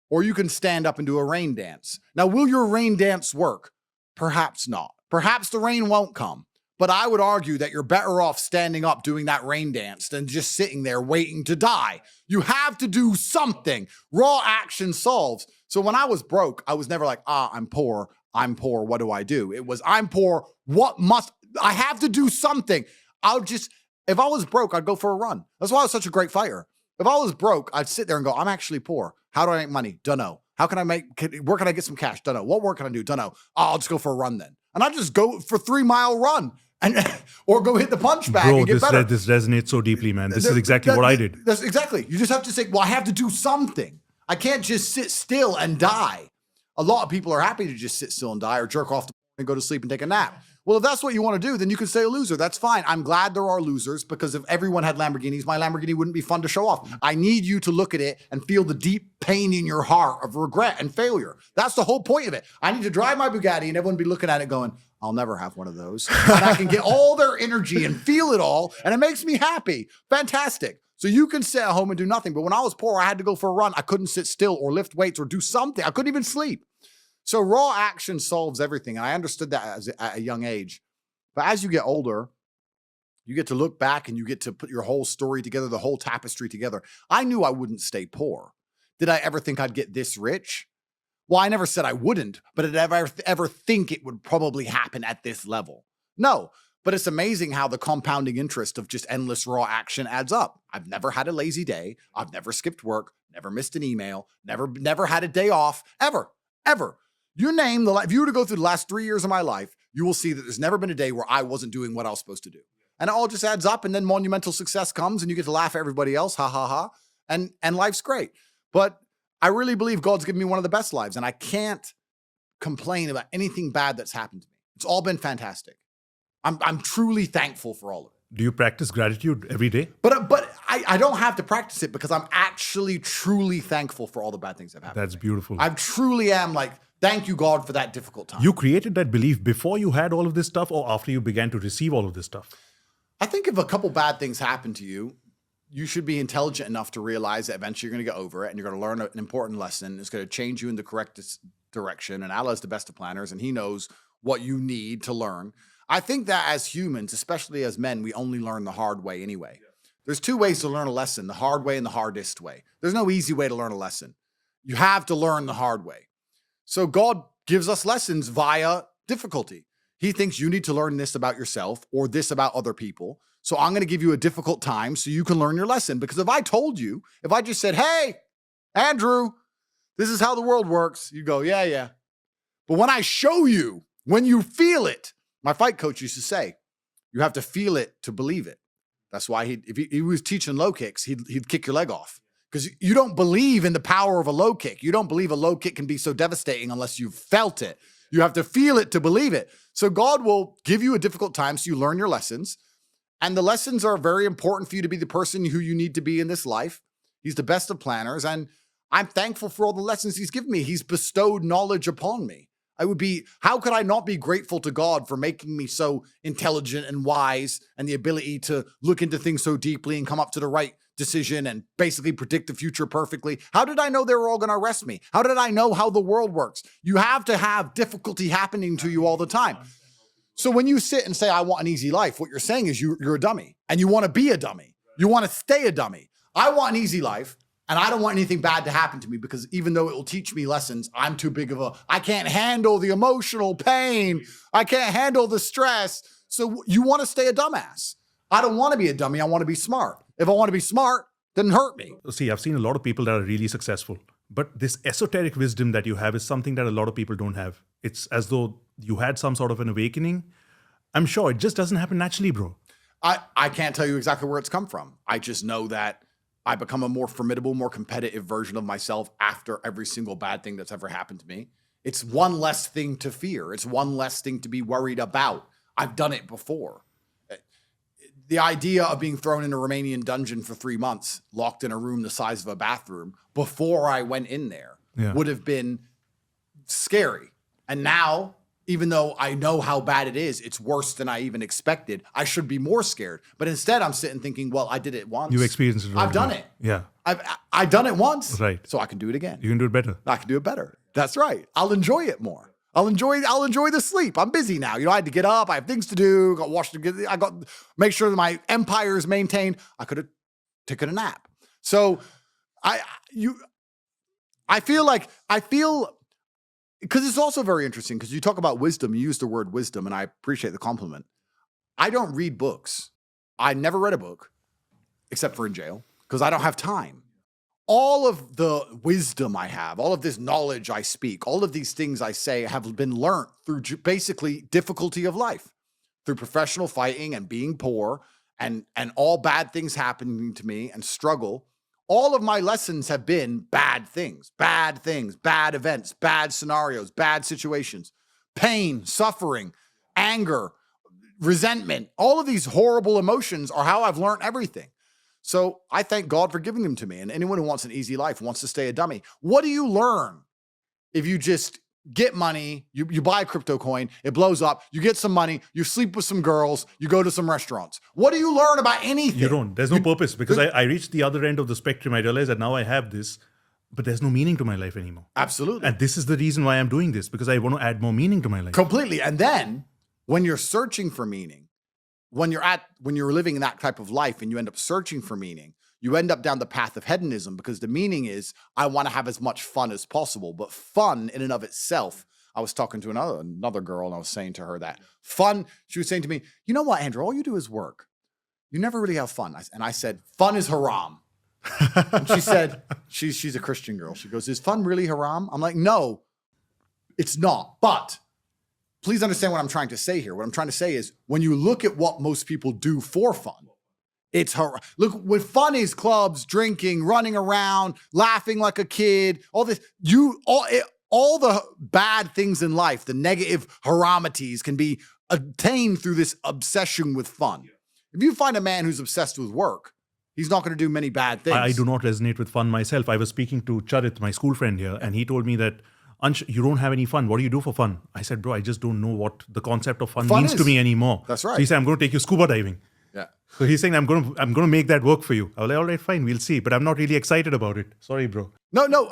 Or you can stand up and do a rain dance. Now, will your rain dance work? Perhaps not. Perhaps the rain won't come. But I would argue that you're better off standing up doing that rain dance than just sitting there waiting to die. You have to do something. Raw action solves. So when I was broke, I was never like, I'm poor. What do I do? It was, I'm poor. I have to do something. If I was broke, I'd go for a run. That's why I was such a great fighter. If I was broke, I'd sit there and go, I'm actually poor. How do I make money? Dunno. Where can I get some cash? Dunno. What work can I do? Dunno. I'll just go for a run then. And I just go for 3-mile run. Or go hit the punch bag and get better. This resonates so deeply, man. This is exactly what I did. That's exactly. You just have to say, well, I have to do something. I can't just sit still and die. A lot of people are happy to just sit still and die or jerk off and go to sleep and take a nap. Well, if that's what you want to do, then you can stay a loser. That's fine. I'm glad there are losers, because if everyone had Lamborghinis, my Lamborghini wouldn't be fun to show off. I need you to look at it and feel the deep pain in your heart of regret and failure. That's the whole point of it. I need to drive my Bugatti and everyone be looking at it going, I'll never have one of those. And I can get all their energy and feel it all, and it makes me happy. Fantastic. So you can sit at home and do nothing. But when I was poor, I had to go for a run. I couldn't sit still or lift weights or do something. I couldn't even sleep. So raw action solves everything. And I understood that at a young age. But as you get older, you get to look back and you get to put your whole story together, the whole tapestry together. I knew I wouldn't stay poor. Did I ever think I'd get this rich? Well, I never said I wouldn't, but did I ever think it would probably happen at this level? No, but it's amazing how the compounding interest of just endless raw action adds up. I've never had a lazy day. I've never skipped work, never missed an email, never had a day off, ever. You name if you were to go through the last 3 years of my life, you will see that there's never been a day where I wasn't doing what I was supposed to do. And it all just adds up, and then monumental success comes and you get to laugh at everybody else, ha, ha, ha, and life's great. But I really believe God's given me one of the best lives, and I can't complain about anything bad that's happened to me. It's all been fantastic. I'm truly thankful for all of it. Do you practice gratitude every day? But I don't have to practice it because I'm actually truly thankful for all the bad things that have happened. That's beautiful. I truly am like, thank you, God, for that difficult time. You created that belief before you had all of this stuff, or after you began to receive all of this stuff? I think if a couple bad things happen to you, you should be intelligent enough to realize that eventually you're going to get over it and you're going to learn an important lesson. It's going to change you in the correct direction. And Allah is the best of planners, and he knows what you need to learn. I think that as humans, especially as men, we only learn the hard way anyway. There's 2 ways to learn a lesson, the hard way and the hardest way. There's no easy way to learn a lesson. You have to learn the hard way. So God gives us lessons via difficulty. He thinks you need to learn this about yourself or this about other people. So I'm going to give you a difficult time so you can learn your lesson. Because if I told you, if I just said, hey, Andrew, this is how the world works, you go, yeah, yeah. But when I show you, when you feel it, my fight coach used to say, you have to feel it to believe it. That's why if he was teaching low kicks, he'd kick your leg off. Because you don't believe in the power of a low kick. You don't believe a low kick can be so devastating unless you've felt it. You have to feel it to believe it. So God will give you a difficult time so you learn your lessons. And the lessons are very important for you to be the person who you need to be in this life. He's the best of planners. And I'm thankful for all the lessons he's given me. He's bestowed knowledge upon me. How could I not be grateful to God for making me so intelligent and wise and the ability to look into things so deeply and come up to the right decision and basically predict the future perfectly? How did I know they were all going to arrest me? How did I know how the world works? You have to have difficulty happening to you all the time. So when you sit and say, I want an easy life, what you're saying is you're a dummy and you want to be a dummy. You want to stay a dummy. I want an easy life. And I don't want anything bad to happen to me because even though it will teach me lessons, I'm too big of I can't handle the emotional pain. I can't handle the stress. So you want to stay a dumbass. I don't want to be a dummy. I want to be smart. If I want to be smart, then hurt me. See, I've seen a lot of people that are really successful, but this esoteric wisdom that you have is something that a lot of people don't have. It's as though you had some sort of an awakening. I'm sure it just doesn't happen naturally, bro. I can't tell you exactly where it's come from. I just know that I become a more formidable, more competitive version of myself after every single bad thing that's ever happened to me. It's one less thing to fear. It's one less thing to be worried about. I've done it before. The idea of being thrown in a Romanian dungeon for 3 months, locked in a room the size of a bathroom, before I went in there would have been scary. And now, even though I know how bad it is, it's worse than I even expected. I should be more scared. But instead, I'm sitting thinking, well, I did it once. You experienced it. I've done it. Yeah. I've done it once. Right. So I can do it again. You can do it better. I can do it better. That's right. I'll enjoy it more. I'll enjoy the sleep. I'm busy now. I had to get up. I have things to do. Got washed. I got make sure that my empire is maintained. I could have taken a nap. So I feel because it's also very interesting because you talk about wisdom, you use the word wisdom, and I appreciate the compliment. I don't read books. I never read a book except for in jail because I don't have time. All of the wisdom I have, all of this knowledge I speak, all of these things I say have been learned through basically difficulty of life, through professional fighting and being poor and all bad things happening to me and struggle. All of my lessons have been bad things, bad events, bad scenarios, bad situations, pain, suffering, anger, resentment. All of these horrible emotions are how I've learned everything. So I thank God for giving them to me. And anyone who wants an easy life wants to stay a dummy. What do you learn if you just get money, you buy a crypto coin, it blows up, you get some money, you sleep with some girls, you go to some restaurants? What do you learn about anything? You don't. There's no purpose because I reached the other end of the spectrum. I realized that now I have this, but there's no meaning to my life anymore. Absolutely. And this is the reason why I'm doing this, because I want to add more meaning to my life. Completely. And then when you're searching for meaning, when you're living in that type of life and you end up searching for meaning, you end up down the path of hedonism because the meaning is I want to have as much fun as possible. But fun in and of itself, I was talking to another girl and I was saying to her that fun, she was saying to me, you know what, Andrew, all you do is work. You never really have fun. And I said, fun is haram. And she said, she's a Christian girl. She goes, is fun really haram? I'm like, no, it's not. But please understand what I'm trying to say here. What I'm trying to say is when you look at what most people do for fun, look, when fun is clubs, drinking, running around, laughing like a kid, all this, all the bad things in life, the negative haramities can be attained through this obsession with fun. If you find a man who's obsessed with work, he's not going to do many bad things. I do not resonate with fun myself. I was speaking to Charit, my school friend here, and he told me that, Ansh, you don't have any fun. What do you do for fun? I said, bro, I just don't know what the concept of fun means to me anymore. That's right. So he said, I'm going to take you scuba diving. Yeah. So he's saying, I'm going to make that work for you. I was like, all right, fine, we'll see. But I'm not really excited about it. Sorry, bro. No,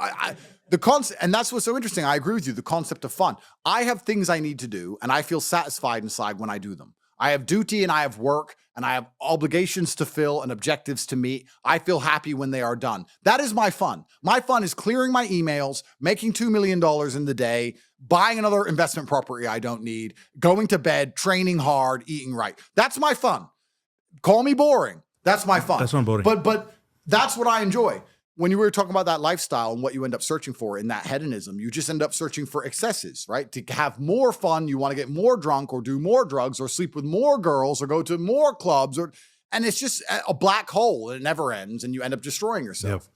the concept, and that's what's so interesting. I agree with you. The concept of fun. I have things I need to do, and I feel satisfied inside when I do them. I have duty and I have work and I have obligations to fill and objectives to meet. I feel happy when they are done. That is my fun. My fun is clearing my emails, making $2 million in the day, buying another investment property I don't need, going to bed, training hard, eating right. That's my fun. Call me boring. That's my fun. That's not boring. But that's what I enjoy. When you were talking about that lifestyle and what you end up searching for in that hedonism, you just end up searching for excesses, right? To have more fun, you want to get more drunk or do more drugs or sleep with more girls or go to more clubs, and it's just a black hole and it never ends and you end up destroying yourself. Yep.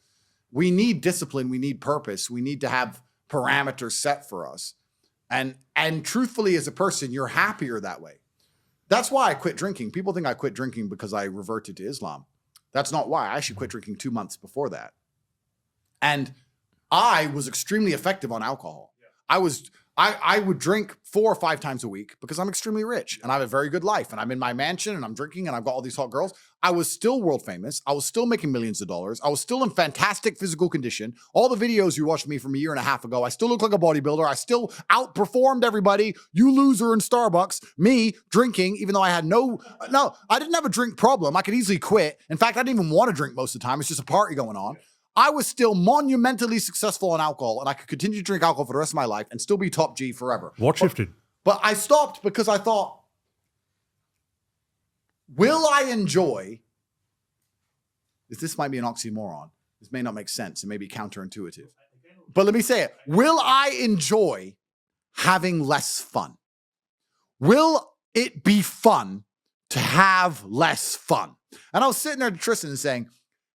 We need discipline. We need purpose. We need to have parameters set for us. And truthfully, as a person, you're happier that way. That's why I quit drinking. People think I quit drinking because I reverted to Islam. That's not why. I actually quit drinking 2 months before that. And I was extremely effective on alcohol. Yeah. I would drink 4 or 5 times a week because I'm extremely rich and I have a very good life and I'm in my mansion and I'm drinking and I've got all these hot girls. I was still world famous. I was still making millions of dollars. I was still in fantastic physical condition. All the videos you watched me from a year and a half ago, I still look like a bodybuilder. I still outperformed everybody. You loser in Starbucks, me drinking, even though I had I didn't have a drink problem. I could easily quit. In fact, I didn't even want to drink most of the time. It's just a party going on. I was still monumentally successful on alcohol and I could continue to drink alcohol for the rest of my life and still be top G forever. What shifted? But I stopped because I thought, will I enjoy, this might be an oxymoron. This may not make sense. It may be counterintuitive. But let me say it. Will I enjoy having less fun? Will it be fun to have less fun? And I was sitting there to Tristan and saying,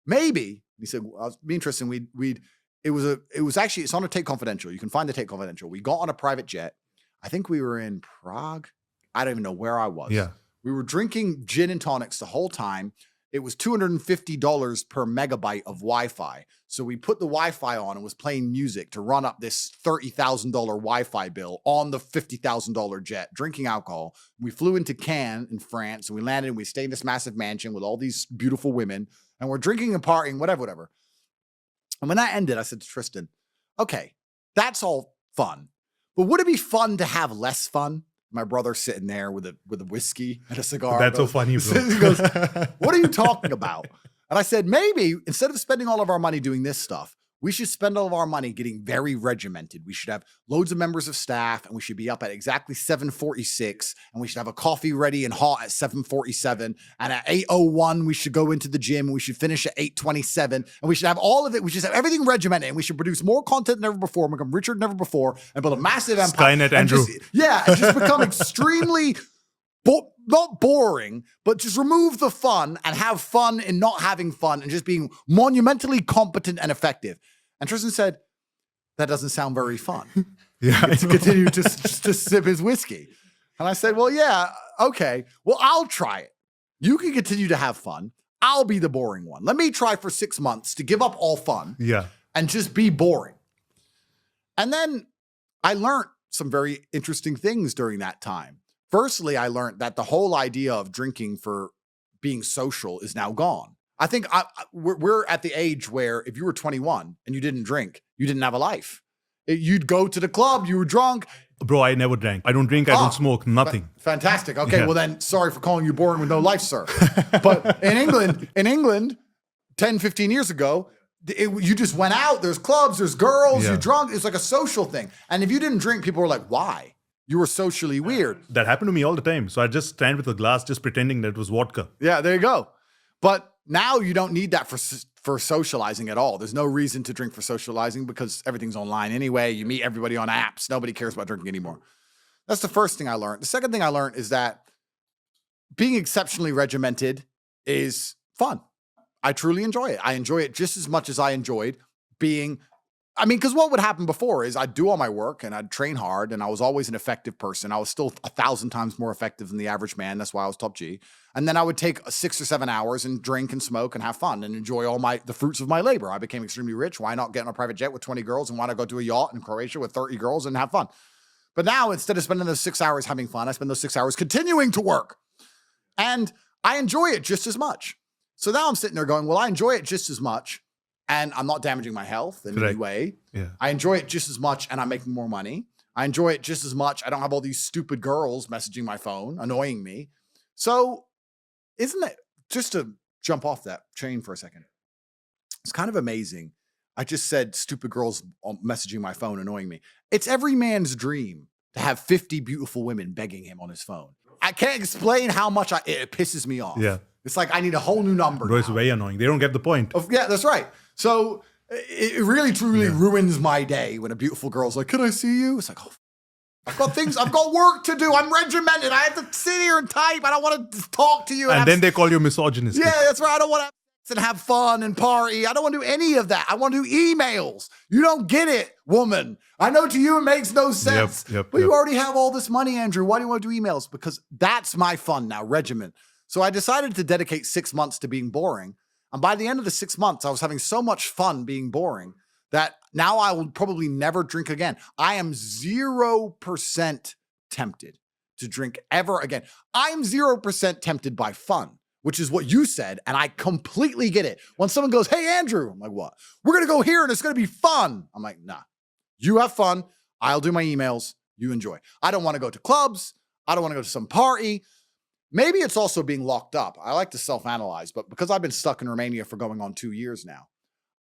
maybe. He said, well, it'd be interesting. It's on a Tate Confidential. You can find the Tate Confidential. We got on a private jet. I think we were in Prague. I don't even know where I was. Yeah. We were drinking gin and tonics the whole time. It was $250 per megabyte of Wi-Fi. So we put the Wi-Fi on and was playing music to run up this $30,000 Wi-Fi bill on the $50,000 jet, drinking alcohol. We flew into Cannes in France and we landed and we stayed in this massive mansion with all these beautiful women. And we're drinking and partying, whatever. And when that ended, I said to Tristan, okay, that's all fun. But would it be fun to have less fun? My brother sitting there with a whiskey and a cigar. That's so funny, bro. He goes, what are you talking about? And I said, maybe instead of spending all of our money doing this stuff, we should spend all of our money getting very regimented. We should have loads of members of staff and we should be up at exactly 7:46 and we should have a coffee ready and hot at 7:47. And at 8:01, we should go into the gym and we should finish at 8:27 and we should have all of it. We should have everything regimented and we should produce more content than ever before and become richer than ever before and build a massive empire. Skynet Andrew. And just become extremely not boring, but just remove the fun and have fun in not having fun and just being monumentally competent and effective. And Tristan said, that doesn't sound very fun. Yeah, to continue to sip his whiskey. And I said, well, yeah, okay. Well, I'll try it. You can continue to have fun. I'll be the boring one. Let me try for 6 months to give up all fun and just be boring. And then I learned some very interesting things during that time. Firstly, I learned that the whole idea of drinking for being social is now gone. I think we're at the age where if you were 21 and you didn't drink, you didn't have a life. You'd go to the club, you were drunk. Bro, I never drank. I don't drink, I don't smoke, nothing. Fantastic. Okay, well then, sorry for calling you boring with no life, sir. But in England, 10, 15 years ago, you just went out, there's clubs, there's girls, you're drunk. It's like a social thing. And if you didn't drink, people were like, why? You were socially weird. That happened to me all the time. So I just stand with a glass, just pretending that it was vodka. Yeah, there you go. But now you don't need that for socializing at all. There's no reason to drink for socializing because everything's online anyway. You meet everybody on apps. Nobody cares about drinking anymore. That's the first thing I learned. The second thing I learned is that being exceptionally regimented is fun. I truly enjoy it. I enjoy it just as much as I enjoyed being... because what would happen before is I'd do all my work and I'd train hard and I was always an effective person. I was still 1,000 times more effective than the average man. That's why I was top G. And then I would take 6 or 7 hours and drink and smoke and have fun and enjoy all the fruits of my labor. I became extremely rich. Why not get on a private jet with 20 girls and why not go to a yacht in Croatia with 30 girls and have fun? But now instead of spending those 6 hours having fun, I spend those 6 hours continuing to work. And I enjoy it just as much. So now I'm sitting there going, well, I enjoy it just as much. And I'm not damaging my health in any way. Yeah. I enjoy it just as much and I'm making more money. I enjoy it just as much. I don't have all these stupid girls messaging my phone, annoying me. So isn't it, just to jump off that chain for a second, it's kind of amazing. I just said stupid girls messaging my phone, annoying me. It's every man's dream to have 50 beautiful women begging him on his phone. I can't explain how much it pisses me off. Yeah. It's like I need a whole new number. Bro, it's very annoying. They don't get the point. Yeah, that's right. So it really, truly ruins my day when a beautiful girl's like, can I see you? It's like, oh, I've got work to do. I'm regimented. I have to sit here and type. I don't want to talk to you. And then they call you misogynist. Yeah, that's right. I don't want to and have fun and party. I don't want to do any of that. I want to do emails. You don't get it, woman. I know to you it makes no sense. But you already have all this money, Andrew. Why do you want to do emails? Because that's my fun now, regiment. So I decided to dedicate 6 months to being boring. And by the end of the 6 months, I was having so much fun being boring that now I will probably never drink again. I am 0% tempted to drink ever again. I'm 0% tempted by fun, which is what you said, and I completely get it. When someone goes, hey, Andrew, I'm like, what? We're going to go here, and it's going to be fun. I'm like, nah. You have fun. I'll do my emails. You enjoy. I don't want to go to clubs. I don't want to go to some party. Maybe it's also being locked up. I like to self-analyze, but because I've been stuck in Romania for going on 2 years now,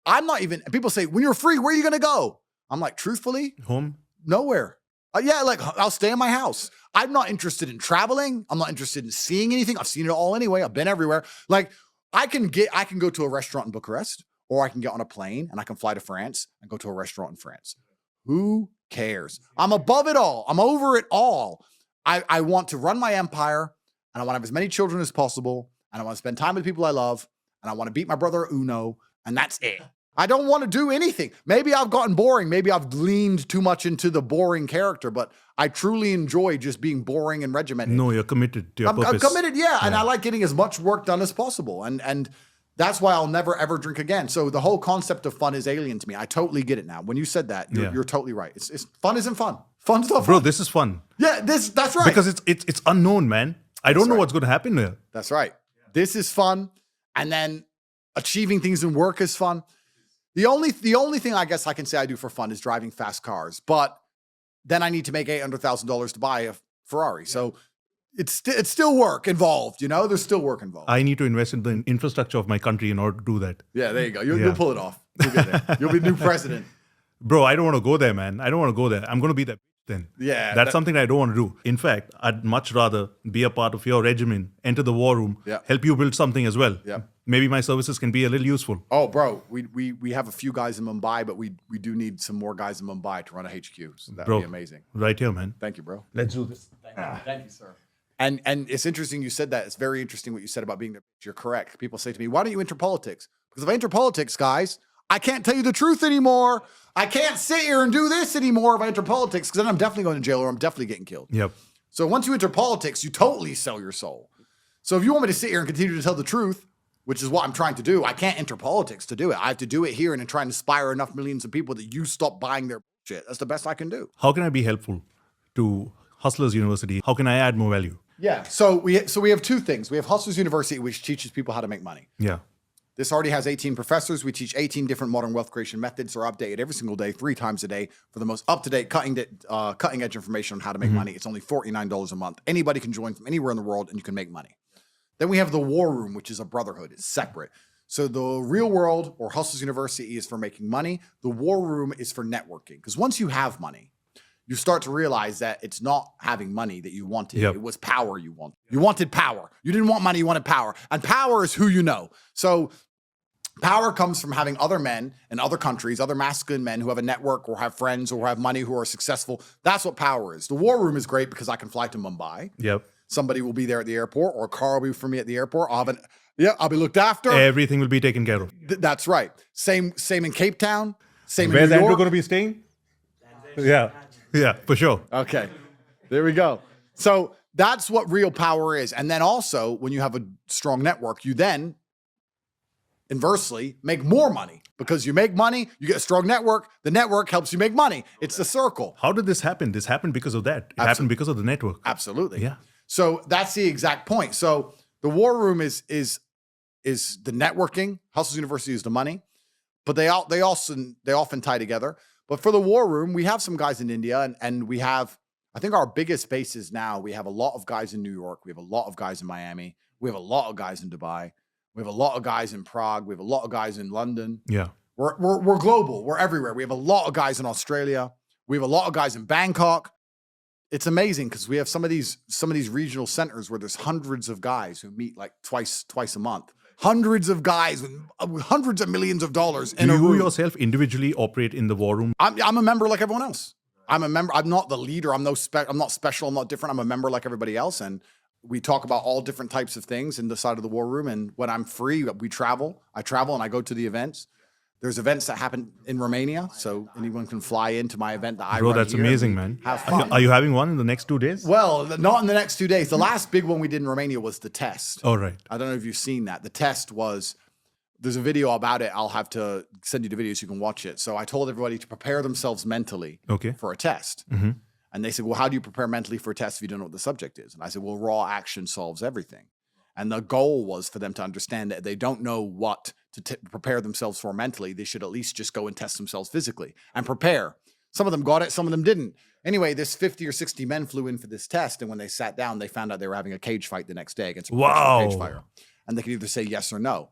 I'm not even, people say, when you're free, where are you going to go? I'm like, truthfully, home? Nowhere. Yeah, like I'll stay in my house. I'm not interested in traveling. I'm not interested in seeing anything. I've seen it all anyway. I've been everywhere. Like I can go to a restaurant in Bucharest, or I can get on a plane and I can fly to France and go to a restaurant in France. Who cares? I'm above it all. I'm over it all. I want to run my empire, and I want to have as many children as possible, and I want to spend time with people I love, and I want to beat my brother at Uno, and that's it. I don't want to do anything. Maybe I've gotten boring. Maybe I've leaned too much into the boring character, but I truly enjoy just being boring and regimented. No, you're committed to your purpose. I'm committed, yeah. And I like getting as much work done as possible. And that's why I'll never, ever drink again. So the whole concept of fun is alien to me. I totally get it now. When you said that, you're totally right. It's fun isn't fun. Fun's not fun. Bro, this is fun. Yeah, that's right. Because it's unknown, man. I don't know what's going to happen here. That's right. This is fun. And then achieving things in work is fun. The only thing I guess I can say I do for fun is driving fast cars, but then I need to make $800,000 to buy a Ferrari. So it's still work involved, you know? There's still work involved. I need to invest in the infrastructure of my country in order to do that. Yeah, there you go. You'll pull it off. You'll get there. You'll be new president. Bro, I don't want to go there, man. I don't want to go there. I'm going to be that then. Yeah. That's something I don't want to do. In fact, I'd much rather be a part of your regiment, enter the war room, help you build something as well. Yeah. Maybe my services can be a little useful. Oh, bro, we have a few guys in Mumbai, but we do need some more guys in Mumbai to run a HQ. So that would be amazing. Right here, man. Thank you, bro. Let's do this. Thank you, sir. And it's interesting you said that. It's very interesting what you said about being the. You're correct. People say to me, why don't you enter politics? Because if I enter politics, guys, I can't tell you the truth anymore. I can't sit here and do this anymore if I enter politics, because then I'm definitely going to jail or I'm definitely getting killed. Yep. So once you enter politics, you totally sell your soul. So if you want me to sit here and continue to tell the truth, which is what I'm trying to do, I can't enter politics to do it. I have to do it here and then try and inspire enough millions of people that you stop buying their shit. That's the best I can do. How can I be helpful to Hustlers University? How can I add more value? Yeah. So we have two things. We have Hustlers University, which teaches people how to make money. Yeah. This already has 18 professors. We teach 18 different modern wealth creation methods. Are updated every single day, 3 times a day, for the most up-to-date, cutting edge information on how to make money. It's only $49 a month. Anybody can join from anywhere in the world, and you can make money. Then we have the War Room, which is a brotherhood. It's separate. So the real world, or Hustlers University, is for making money. The War Room is for networking. Because once you have money, you start to realize that it's not having money that you wanted. It was power you wanted. You wanted power. You didn't want money, you wanted power. And power is who you know. So power comes from having other men in other countries, other masculine men who have a network or have friends or have money, who are successful. That's what power is. The War Room is great because I can fly to Mumbai. Yep. Somebody will be there at the airport, or a car will be for me at the airport. I'll be looked after. Everything will be taken care of. That's right. Same in Cape Town. Same Where's in New York. Andrew going to be staying? Yeah, for sure. Okay, there we go. So that's what real power is. And then also, when you have a strong network, you then inversely make more money, because you make money, you get a strong network. The network helps you make money. It's a circle. How did this happen? This happened because of that. It happened because of the network. Absolutely. Yeah. So that's the exact point. So the War Room is the networking. Hustlers University is the money, but they often tie together. But for the War Room, we have some guys in India, and we have, I think our biggest bases now, we have a lot of guys in New York. We have a lot of guys in Miami. We have a lot of guys in Dubai. We have a lot of guys in Prague. We have a lot of guys in London. Yeah. We're global. We're everywhere. We have a lot of guys in Australia. We have a lot of guys in Bangkok. It's amazing because we have some of these regional centers where there's hundreds of guys who meet like twice a month. Hundreds of guys with hundreds of millions of dollars in a room. Do you yourself individually operate in the war room? I'm a member like everyone else. I'm a member. I'm not the leader. I'm not special. I'm not different. I'm a member like everybody else. And we talk about all different types of things in the side of the war room. And when I'm free, we travel. I travel and I go to the events. There's events that happen in Romania, so anyone can fly into my event that I run. Bro, that's here amazing, man. Have fun. Are you having one in the next 2 days? Well, not in the next 2 days. The last big one we did in Romania was the test. Oh, right. I don't know if you've seen that. The test was, there's a video about it. I'll have to send you the video so you can watch it. So I told everybody to prepare themselves mentally for a test. Mm-hmm. And they said, well, how do you prepare mentally for a test if you don't know what the subject is? And I said, well, raw action solves everything. And the goal was for them to understand that if they don't know what to prepare themselves for mentally, they should at least just go and test themselves physically and prepare. Some of them got it, some of them didn't. Anyway, this 50 or 60 men flew in for this test. And when they sat down, they found out they were having a cage fight the next day against a professional cage fighter. And they could either say yes or no.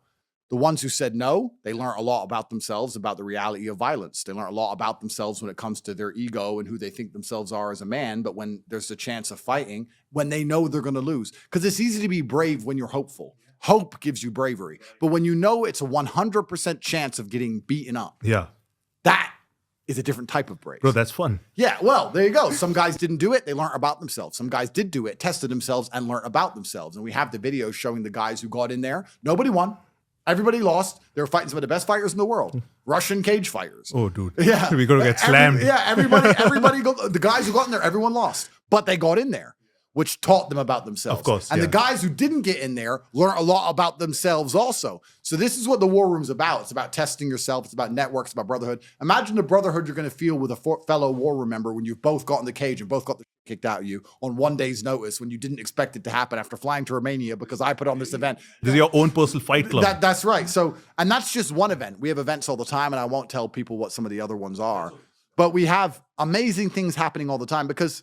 The ones who said no, they learned a lot about themselves, about the reality of violence. They learn a lot about themselves when it comes to their ego and who they think themselves are as a man. But when there's a chance of fighting, when they know they're going to lose, because it's easy to be brave when you're hopeful. Hope gives you bravery. But when you know it's a 100% chance of getting beaten up, that is a different type of brave. Bro, that's fun. Yeah, well, there you go. Some guys didn't do it. They learned about themselves. Some guys did do it, tested themselves, and learned about themselves. And we have the videos showing the guys who got in there. Nobody won. Everybody lost. They were fighting some of the best fighters in the world. Russian cage fighters. Oh, dude. Yeah. We're going to get slammed. Everybody, the guys who got in there, everyone lost. But they got in there, which taught them about themselves. Of course. And the guys who didn't get in there learned a lot about themselves also. So this is what the war room's about. It's about testing yourself. It's about networks, it's about brotherhood. Imagine the brotherhood you're going to feel with a fellow war room member when you've both got in the cage and both got the kicked out of you on 1 day's notice when you didn't expect it to happen after flying to Romania because I put on this event. This is your own personal fight club. That's right. So, and that's just one event. We have events all the time, and I won't tell people what some of the other ones are. But we have amazing things happening all the time because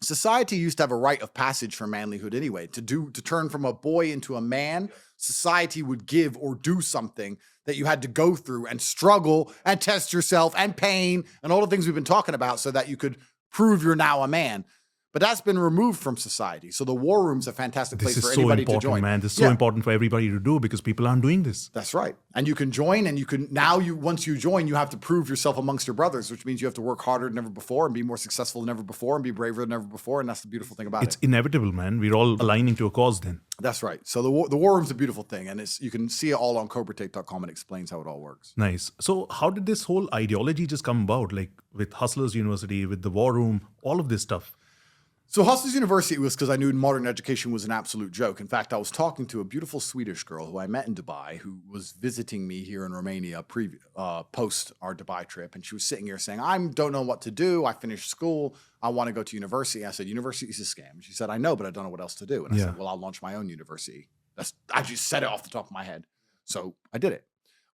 society used to have a rite of passage for manlyhood anyway. To turn from a boy into a man, society would give or do something that you had to go through and struggle and test yourself and pain and all the things we've been talking about so that you could prove you're now a man. But that's been removed from society. So the war room's a fantastic place for anybody to join. Man. This is so important for everybody to do because people aren't doing this. That's right. And you can join and you can, once you join, you have to prove yourself amongst your brothers, which means you have to work harder than ever before and be more successful than ever before and be braver than ever before. And that's the beautiful thing about it. It's inevitable, man. We're all aligning to a cause then. That's right. So the war room's a beautiful thing. And you can see it all on GoGoVidzztate.com. It explains how it all works. Nice. So how did this whole ideology just come about? Like with Hustlers University, with the war room, all of this stuff? So Hustlers University was because I knew modern education was an absolute joke. In fact, I was talking to a beautiful Swedish girl who I met in Dubai who was visiting me here in Romania post our Dubai trip. And she was sitting here saying, I don't know what to do. I finished school. I want to go to university. I said, university is a scam. She said, I know, but I don't know what else to do. And I said, well, I'll launch my own university. I just said it off the top of my head. So I did it.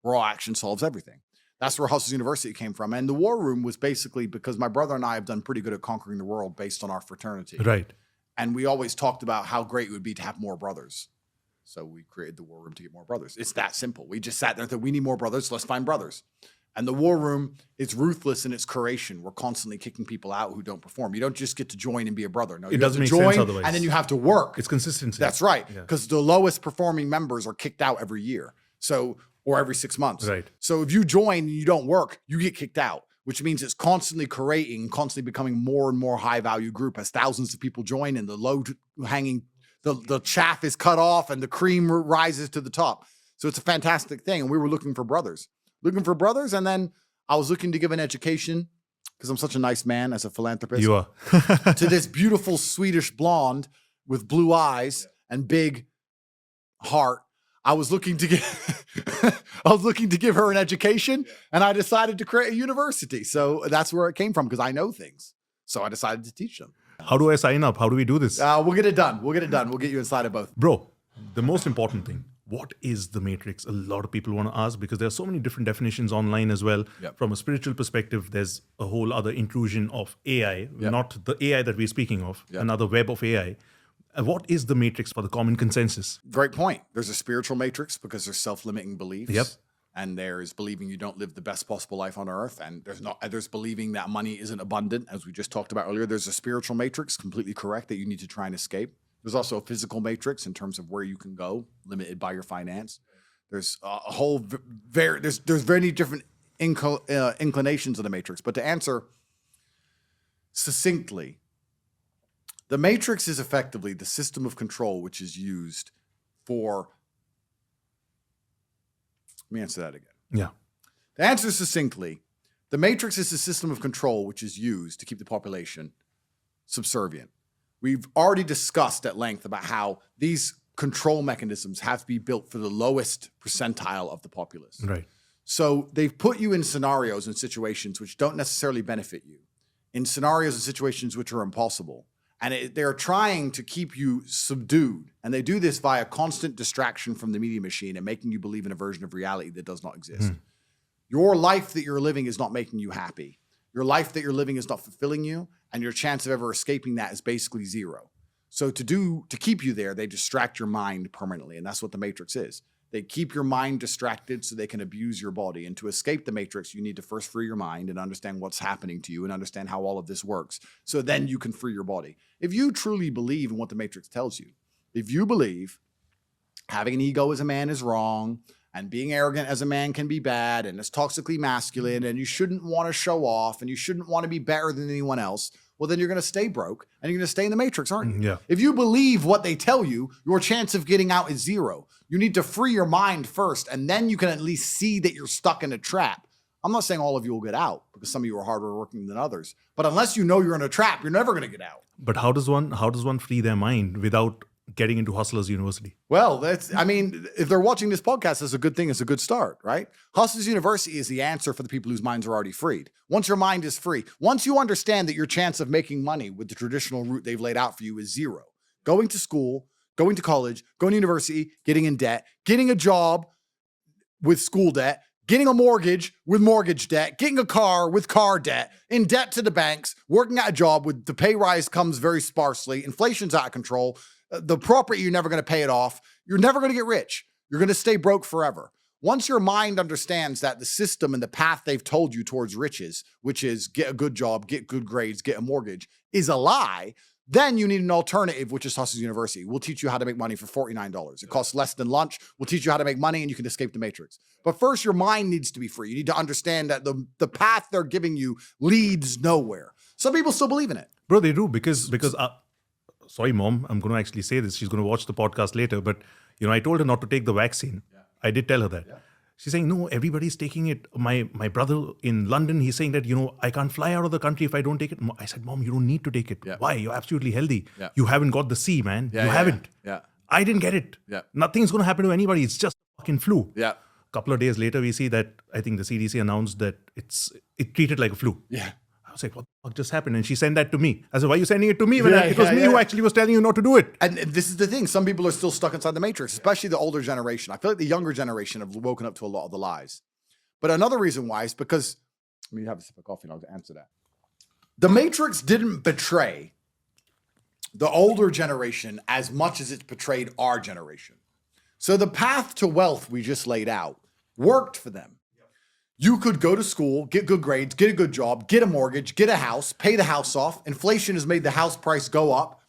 Raw action solves everything. That's where Hustlers University came from. And the war room was basically because my brother and I have done pretty good at conquering the world based on our fraternity. Right. And we always talked about how great it would be to have more brothers. So we created the war room to get more brothers. It's that simple. We just sat there and thought, we need more brothers. Let's find brothers. And the war room is ruthless in its curation. We're constantly kicking people out who don't perform. You don't just get to join and be a brother. No, it doesn't make sense otherwise. And then you have to work. It's consistency. That's right. Because the lowest performing members are kicked out every year. Or every 6 months. Right. So if you join and you don't work, you get kicked out, which means it's constantly creating, constantly becoming more and more high value group as thousands of people join and the low hanging, the chaff is cut off and the cream rises to the top. So it's a fantastic thing. And we were looking for brothers. And then I was looking to give an education because I'm such a nice man as a philanthropist. You are. To this beautiful Swedish blonde with blue eyes and big heart. I was looking to give her an education, and I decided to create a university. So that's where it came from because I know things. So I decided to teach them. How do I sign up? How do we do this? We'll get it done. We'll get you inside of both. Bro, the most important thing, what is the matrix? A lot of people want to ask because there are so many different definitions online as well. Yep. From a spiritual perspective, there's a whole other inclusion of AI, Yep. not the AI that we're speaking of, Yep. another web of AI. What is the matrix for the common consensus? Great point. There's a spiritual matrix because there's self-limiting beliefs. Yep. And there's believing you don't live the best possible life on earth. And there's believing that money isn't abundant, as we just talked about earlier. There's a spiritual matrix, completely correct, that you need to try and escape. There's also a physical matrix in terms of where you can go, limited by your finance. There's a whole there's very different inclinations of the matrix. But to answer succinctly, the matrix is effectively the system of control which is used for. Let me answer that again. Yeah. To answer succinctly, the matrix is a system of control which is used to keep the population subservient. We've already discussed at length about how these control mechanisms have to be built for the lowest percentile of the populace. Right. So they've put you in scenarios and situations which don't necessarily benefit you, in scenarios and situations which are impossible. And they're trying to keep you subdued. And they do this via constant distraction from the media machine and making you believe in a version of reality that does not exist. Your life that you're living is not making you happy. Your life that you're living is not fulfilling you, and your chance of ever escaping that is basically zero. So to keep you there, they distract your mind permanently, and that's what the matrix is. They keep your mind distracted so they can abuse your body. And to escape the matrix, you need to first free your mind and understand what's happening to you and understand how all of this works. So then you can free your body. If you truly believe in what the matrix tells you, if you believe having an ego as a man is wrong, and being arrogant as a man can be bad, and it's toxically masculine, and you shouldn't want to show off, and you shouldn't want to be better than anyone else, well, then you're going to stay broke, and you're going to stay in the matrix, aren't you? Yeah. If you believe what they tell you, your chance of getting out is zero. You need to free your mind first, and then you can at least see that you're stuck in a trap. I'm not saying all of you will get out, because some of you are harder working than others. But unless you know you're in a trap, you're never going to get out. But how does one free their mind without getting into Hustlers University? Well, if they're watching this podcast, that's a good thing. It's a good start, right? Hustlers University is the answer for the people whose minds are already freed. Once your mind is free, once you understand that your chance of making money with the traditional route they've laid out for you is zero, going to school, going to college, going to university, getting in debt, getting a job with school debt, getting a mortgage with mortgage debt, getting a car with car debt, in debt to the banks, working at a job with the pay rise comes very sparsely, inflation's out of control, the property, you're never going to pay it off. You're never going to get rich. You're going to stay broke forever. Once your mind understands that the system and the path they've told you towards riches, which is get a good job, get good grades, get a mortgage, is a lie, then you need an alternative, which is Hustlers University. We'll teach you how to make money for $49. It costs less than lunch. We'll teach you how to make money and you can escape the matrix. But first, your mind needs to be free. You need to understand that the path they're giving you leads nowhere. Some people still believe in it. Bro, they do because sorry, Mom, I'm going to actually say this. She's going to watch the podcast later. But, I told her not to take the vaccine. Yeah. I did tell her that. Yeah. She's saying, no, everybody's taking it. My brother in London, he's saying that, I can't fly out of the country if I don't take it. I said, Mom, you don't need to take it. Yeah. Why? You're absolutely healthy. Yeah. You haven't got the C, man. You haven't. Yeah. I didn't get it. Yeah. Nothing's going to happen to anybody. It's just a fucking flu. Yeah. A couple of days later, we see that I think the CDC announced that it treated like a flu. Yeah. I was like, what the fuck just happened? And she sent that to me. I said, why are you sending it to me? It was me who actually was telling you not to do it. And this is the thing. Some people are still stuck inside the matrix, especially the older generation. I feel like the younger generation have woken up to a lot of the lies. But another reason why is because, let me have a sip of coffee and I'll answer that. The matrix didn't betray the older generation as much as it's betrayed our generation. So the path to wealth we just laid out worked for them. You could go to school, get good grades, get a good job, get a mortgage, get a house, pay the house off. Inflation has made the house price go up.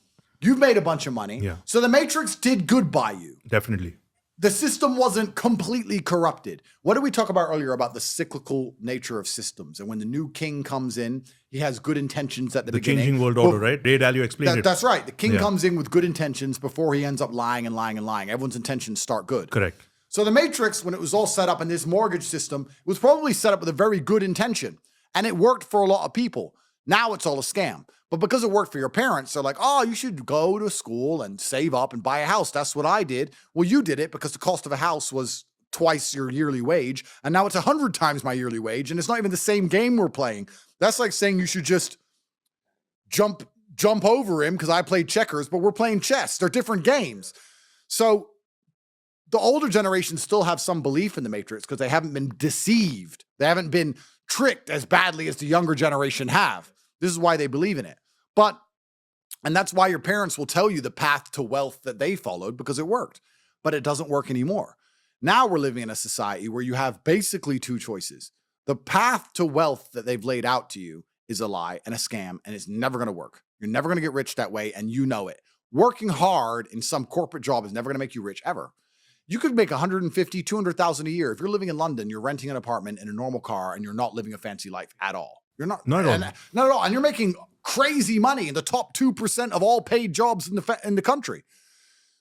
You've made a bunch of money. Yeah. So the matrix did good by you. Definitely. The system wasn't completely corrupted. What did we talk about earlier about the cyclical nature of systems? And when the new king comes in, he has good intentions at the beginning. The changing world order, right? Ray Dalio explained it. That's right. The king comes in with good intentions before he ends up lying and lying and lying. Everyone's intentions start good. Correct. So the matrix, when it was all set up in this mortgage system, was probably set up with a very good intention. And it worked for a lot of people. Now it's all a scam. But because it worked for your parents, they're like, oh, you should go to school and save up and buy a house. That's what I did. Well, you did it because the cost of a house was twice your yearly wage. And now it's 100 times my yearly wage. And it's not even the same game we're playing. That's like saying you should just jump over him because I played checkers, but we're playing chess. They're different games. So The older generations still have some belief in the Matrix because they haven't been deceived. They haven't been tricked as badly as the younger generation have. This is why they believe in it. And that's why your parents will tell you the path to wealth that they followed because it worked. But it doesn't work anymore. Now we're living in a society where you have basically two choices. The path to wealth that they've laid out to you is a lie and a scam, and it's never going to work. You're never going to get rich that way, and you know it. Working hard in some corporate job is never going to make you rich ever. You could make 150, 200,000 a year. If you're living in London, you're renting an apartment in a normal car, and you're not living a fancy life at all. You're not. Not at all. Not at all. And you're making crazy money in the top 2% of all paid jobs in the country.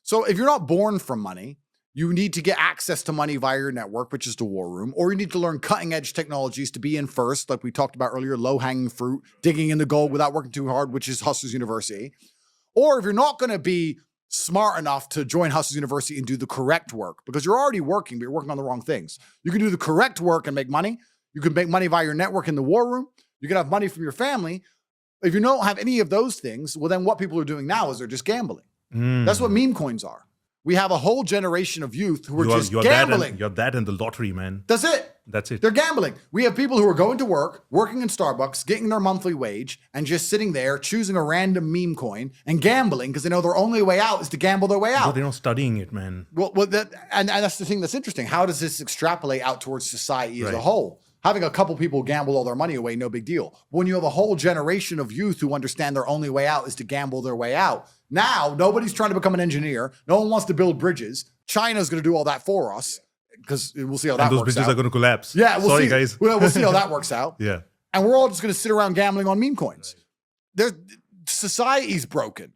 So if you're not born from money, you need to get access to money via your network, which is the war room, or you need to learn cutting edge technologies to be in first, like we talked about earlier, low hanging fruit, digging in the gold without working too hard, which is Hustlers University. Or if you're not going to be smart enough to join Hustlers University and do the correct work, because you're already working, but you're working on the wrong things. You can do the correct work and make money. You can make money via your network in the war room. You can have money from your family. If you don't have any of those things, well, then what people are doing now is they're just gambling. That's what meme coins are. We have a whole generation of youth who are just gambling. You're that in the lottery, man. That's it. That's it. They're gambling. We have people who are going to work, working in Starbucks, getting their monthly wage, and just sitting there choosing a random meme coin and gambling because they know their only way out is to gamble their way out. But they're not studying it, man. Well, and that's the thing that's interesting. How does this extrapolate out towards society as a whole? Having a couple people gamble all their money away, no big deal. When you have a whole generation of youth who understand their only way out is to gamble their way out, now nobody's trying to become an engineer. No one wants to build bridges. China's going to do all that for us because we'll see how that works out. And those bridges are going to collapse. Yeah, Sorry, guys. We'll see how that works out. Yeah. And we're all just going to sit around gambling on meme coins. Society's broken.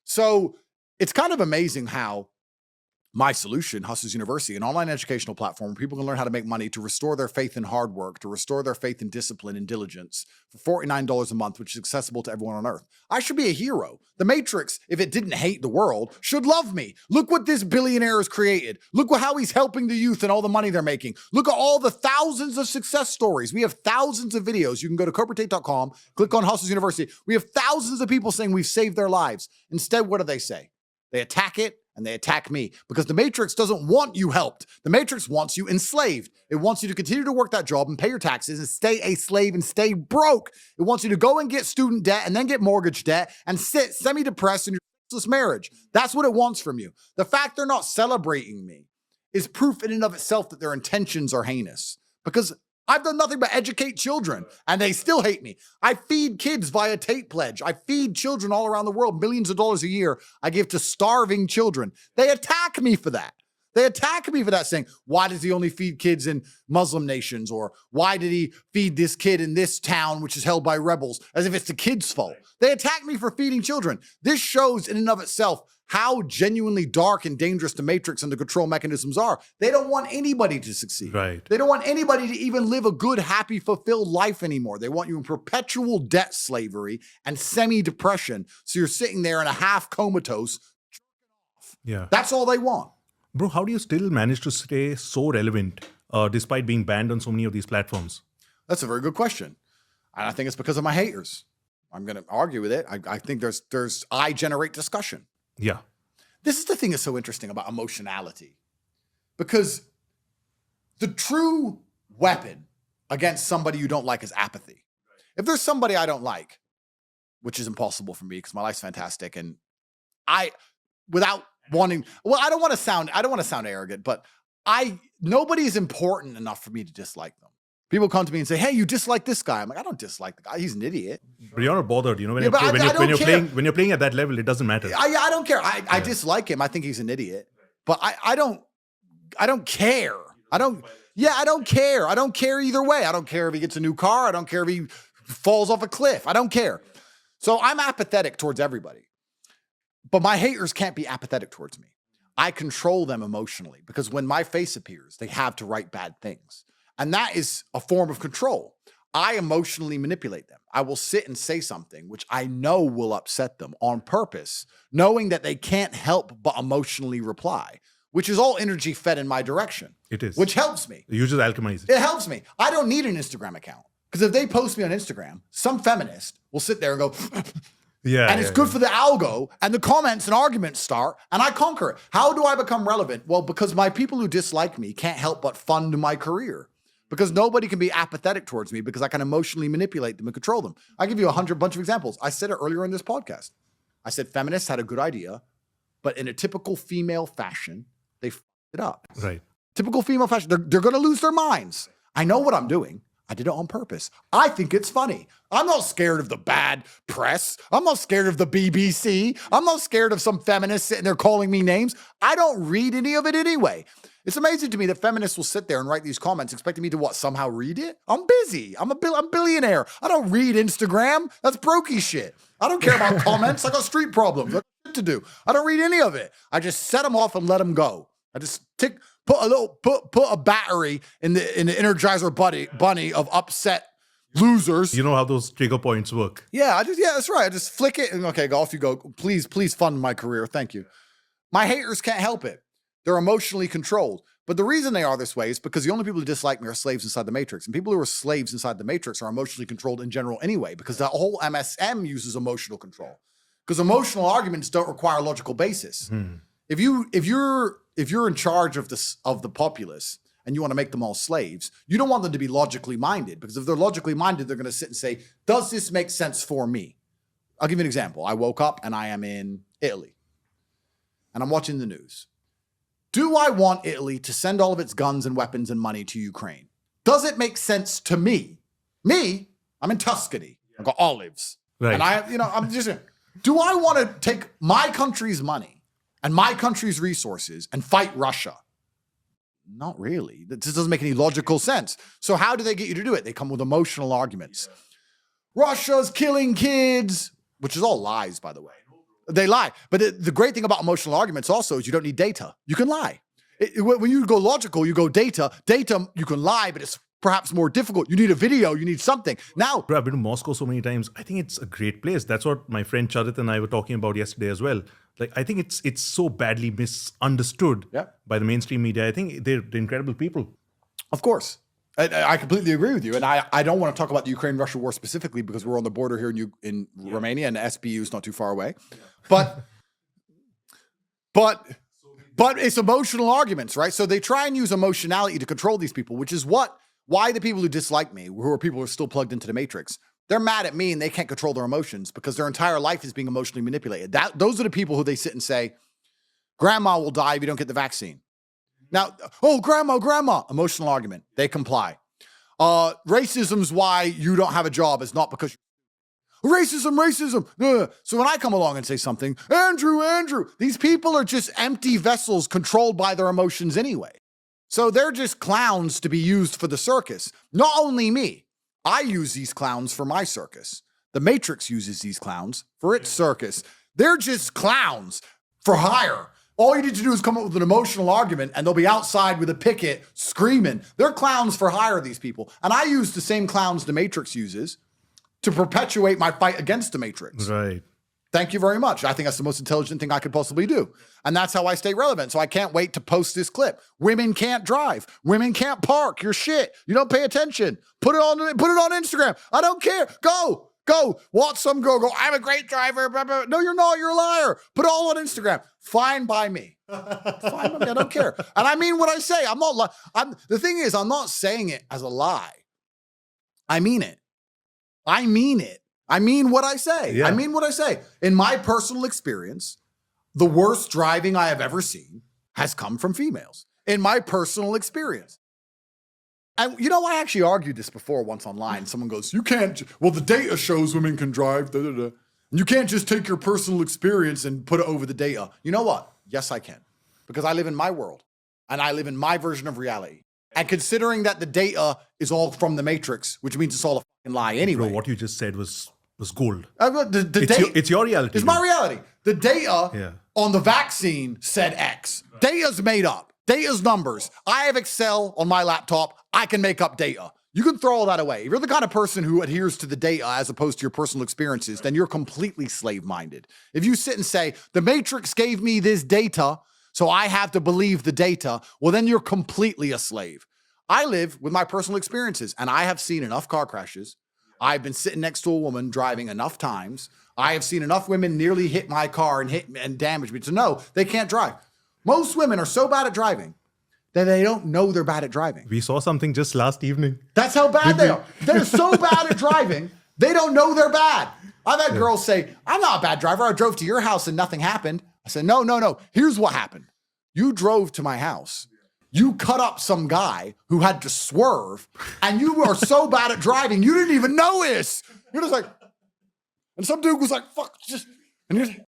So it's kind of amazing how my solution, Hustlers University, an online educational platform where people can learn how to make money to restore their faith in hard work, to restore their faith in discipline and diligence for $49 a month, which is accessible to everyone on earth. I should be a hero. The Matrix, if it didn't hate the world, should love me. Look what this billionaire has created. Look how he's helping the youth and all the money they're making. Look at all the thousands of success stories. We have thousands of videos. You can go to GoGoVidzztate.com, click on Hustlers University. We have thousands of people saying we've saved their lives. Instead, what do they say? They attack it. And they attack me because the Matrix doesn't want you helped. The Matrix wants you enslaved. It wants you to continue to work that job and pay your taxes and stay a slave and stay broke. It wants you to go and get student debt and then get mortgage debt and sit semi-depressed in your sexless marriage. That's what it wants from you. The fact they're not celebrating me is proof in and of itself that their intentions are heinous because I've done nothing but educate children, and they still hate me. I feed kids via Tate Pledge. I feed children all around the world, millions of dollars a year I give to starving children. They attack me for that. They attack me for that, saying, why does he only feed kids in Muslim nations? Or why did he feed this kid in this town, which is held by rebels, as if it's the kid's fault? They attack me for feeding children. This shows in and of itself how genuinely dark and dangerous the Matrix and the control mechanisms are. They don't want anybody to succeed. Right. They don't want anybody to even live a good, happy, fulfilled life anymore. They want you in perpetual debt slavery and semi-depression. So you're sitting there in a half comatose. Yeah. That's all they want. Bro, how do you still manage to stay so relevant despite being banned on so many of these platforms? That's a very good question. And I think it's because of my haters. I'm going to argue with it. I think I generate discussion. Yeah. This is the thing that's so interesting about emotionality. Because the true weapon against somebody you don't like is apathy. If there's somebody I don't like, which is impossible for me because my life's fantastic, and without wanting, well, I don't want to sound arrogant, but nobody's important enough for me to dislike them. People come to me and say, hey, you dislike this guy. I'm like, I don't dislike the guy. He's an idiot. But you're not bothered, when you're playing at that level, it doesn't matter. I don't care. I dislike him. I think he's an idiot. But I don't care. I don't care. I don't care either way. I don't care if he gets a new car. I don't care if he falls off a cliff. I don't care. So I'm apathetic towards everybody. But my haters can't be apathetic towards me. I control them emotionally because when my face appears, they have to write bad things. And that is a form of control. I emotionally manipulate them. I will sit and say something which I know will upset them on purpose, knowing that they can't help but emotionally reply, which is all energy fed in my direction. It is. Which helps me. You just alchemize it. It helps me. I don't need an Instagram account because if they post me on Instagram, some feminist will sit there and go, Yeah. And it's good for the algo, and the comments and arguments start, and I conquer it. How do I become relevant? Well, because my people who dislike me can't help but fund my career. Because nobody can be apathetic towards me because I can emotionally manipulate them and control them. I'll give you a bunch of examples. I said it earlier in this podcast. I said feminists had a good idea, but in a typical female fashion, they f***ed it up. Right. Typical female fashion. They're going to lose their minds. I know what I'm doing. I did it on purpose. I think it's funny. I'm not scared of the bad press. I'm not scared of the BBC. I'm not scared of some feminists sitting there calling me names. I don't read any of it anyway. It's amazing to me that feminists will sit there and write these comments expecting me to somehow read it? I'm busy. I'm billionaire. I don't read Instagram. That's brokey shit. I don't care about comments. I got street problems. I got shit to do. I don't read any of it. I just set them off and let them go. I just put a battery in the Energizer bunny of upset losers. You know how those trigger points work. Yeah, that's right. I just flick it and okay, off you go. Please fund my career. Thank you. My haters can't help it. They're emotionally controlled. But the reason they are this way is because the only people who dislike me are slaves inside the matrix. And people who are slaves inside the matrix are emotionally controlled in general anyway, because the whole MSM uses emotional control. Because emotional arguments don't require logical basis. If you're in charge of the populace and you want to make them all slaves, you don't want them to be logically minded, because if they're logically minded, they're going to sit and say, does this make sense for me? I'll give you an example. I woke up and I am in Italy and I'm watching the news. Do I want Italy to send all of its guns and weapons and money to Ukraine? Does it make sense to me? Me, I'm in Tuscany. I've got olives. Right. And do I want to take my country's money and my country's resources and fight Russia? Not really. That just doesn't make any logical sense. So how do they get you to do it? They come with emotional arguments. Russia's killing kids, which is all lies, by the way. They lie. But the great thing about emotional arguments also is you don't need data. You can lie. When you go logical, you go data. Data, you can lie, but it's perhaps more difficult. You need a video. You need something. Now, Bro, I've been to Moscow so many times. I think it's a great place. That's what my friend Charit and I were talking about yesterday as well. Like, I think it's so badly misunderstood by the mainstream media. I think they're incredible people. Of course. I completely agree with you. And I don't want to talk about the Ukraine-Russia war specifically because we're on the border here in Romania and the SBU is not too far away. But it's emotional arguments, right? So they try and use emotionality to control these people, which is why the people who dislike me, who are people who are still plugged into the matrix, they're mad at me and they can't control their emotions because their entire life is being emotionally manipulated. Those are the people who they sit and say, grandma will die if you don't get the vaccine. Now, oh, grandma, emotional argument. They comply. Racism's why you don't have a job. It's not because racism. So when I come along and say something, Andrew, these people are just empty vessels controlled by their emotions anyway. So they're just clowns to be used for the circus. Not only me. I use these clowns for my circus. The Matrix uses these clowns for its circus. They're just clowns for hire. All you need to do is come up with an emotional argument and they'll be outside with a picket screaming. They're clowns for hire, these people. And I use the same clowns the Matrix uses to perpetuate my fight against the Matrix. Right. Thank you very much. I think that's the most intelligent thing I could possibly do. And that's how I stay relevant. So I can't wait to post this clip. Women can't drive. Women can't park. You're shit. You don't pay attention. Put it on Instagram. I don't care. Go. Watch some girl go, I'm a great driver. Blah, blah. No, you're not. You're a liar. Put it all on Instagram. Fine by me. Fine by me. I don't care. And I mean what I say. The thing is, I'm not saying it as a lie. I mean it. I mean what I say. Yeah. I mean what I say. In my personal experience, the worst driving I have ever seen has come from females. In my personal experience. And I actually argued this before once online. Someone goes, you can't, well, the data shows women can drive. You can't just take your personal experience and put it over the data. You know what? Yes, I can. Because I live in my world. And I live in my version of reality. And considering that the data is all from the Matrix, which means it's all a fucking lie anyway. Bro, what you just said was gold. It's your reality. It's my reality. The data on the vaccine said X. Data's made up. Data's numbers. I have Excel on my laptop. I can make up data. You can throw all that away. If you're the kind of person who adheres to the data as opposed to your personal experiences, then you're completely slave-minded. If you sit and say, the Matrix gave me this data, so I have to believe the data, well, then you're completely a slave. I live with my personal experiences, and I have seen enough car crashes. I've been sitting next to a woman driving enough times. I have seen enough women nearly hit my car and damage me to know they can't drive. Most women are so bad at driving that they don't know they're bad at driving. We saw something just last evening. That's how bad they are. They're so bad at driving, they don't know they're bad. I've had girls say, I'm not a bad driver. I drove to your house and nothing happened. I said, no. Here's what happened. You drove to my house. You cut up some guy who had to swerve, and you are so bad at driving, you didn't even notice. You're just like, and some dude was like, fuck, just, and you're like,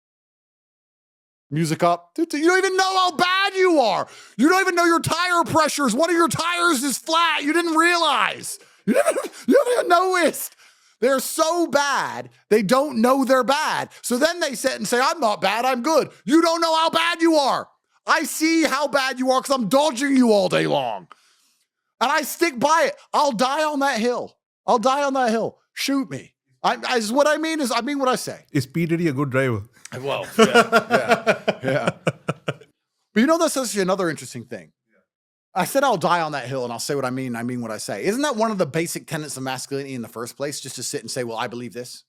music up. You don't even know how bad you are. You don't even know your tire pressures. One of your tires is flat. You didn't realize. You haven't even noticed. They're so bad, they don't know they're bad. So then they sit and say, I'm not bad, I'm good. You don't know how bad you are. I see how bad you are because I'm dodging you all day long. And I stick by it. I'll die on that hill. Shoot me. What I mean what I say. Is P. Diddy a good driver? Well, yeah. But you know, that's actually another interesting thing. I said I'll die on that hill and I'll say what I mean what I say. Isn't that one of the basic tenets of masculinity in the first place? Just to sit and say, well, I believe this.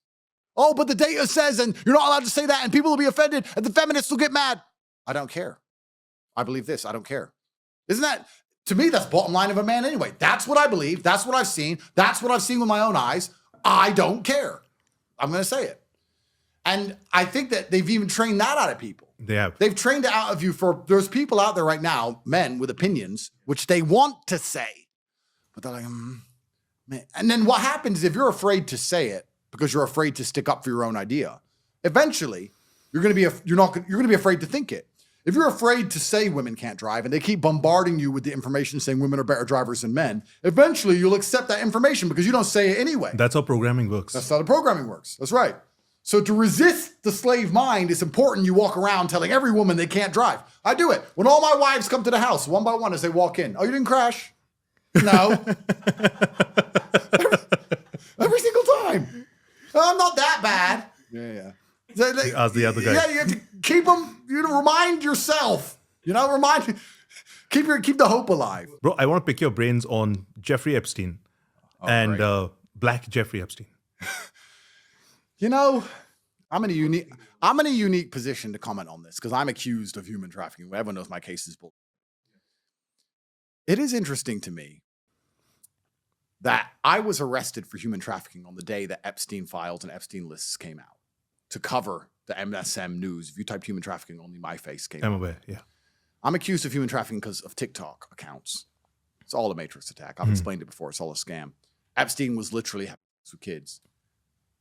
Oh, but the data says, and you're not allowed to say that, and people will be offended, and the feminists will get mad. I don't care. I believe this. I don't care. Isn't that, to me, that's bottom line of a man anyway. That's what I believe. That's what I've seen. That's what I've seen with my own eyes. I don't care. I'm going to say it. And I think that they've even trained that out of people. They have. They've trained it out of you there's people out there right now, men with opinions, which they want to say, but they're like, man. And then what happens is if you're afraid to say it because you're afraid to stick up for your own idea, eventually you're going to be afraid to think it. If you're afraid to say women can't drive and they keep bombarding you with the information saying women are better drivers than men, eventually you'll accept that information because you don't say it anyway. That's how programming works. That's how the programming works. That's right. So to resist the slave mind, it's important you walk around telling every woman they can't drive. I do it. When all my wives come to the house, one by one, as they walk in. Oh, you didn't crash? No. every single time. Oh, I'm not that bad. Yeah. Ask the other guy. Yeah, you have to keep them, remind yourself. Keep the hope alive. Bro, I want to pick your brains on Jeffrey Epstein and Black Jeffrey Epstein. I'm in a unique position to comment on this because I'm accused of human trafficking. Everyone knows my case is bull. It is interesting to me that I was arrested for human trafficking on the day that Epstein files and Epstein lists came out to cover the MSM news. If you typed human trafficking, only my face came out. I'm aware, yeah. I'm accused of human trafficking because of TikTok accounts. It's all a matrix attack. I've explained it before. It's all a scam. Epstein was literally having sex with kids.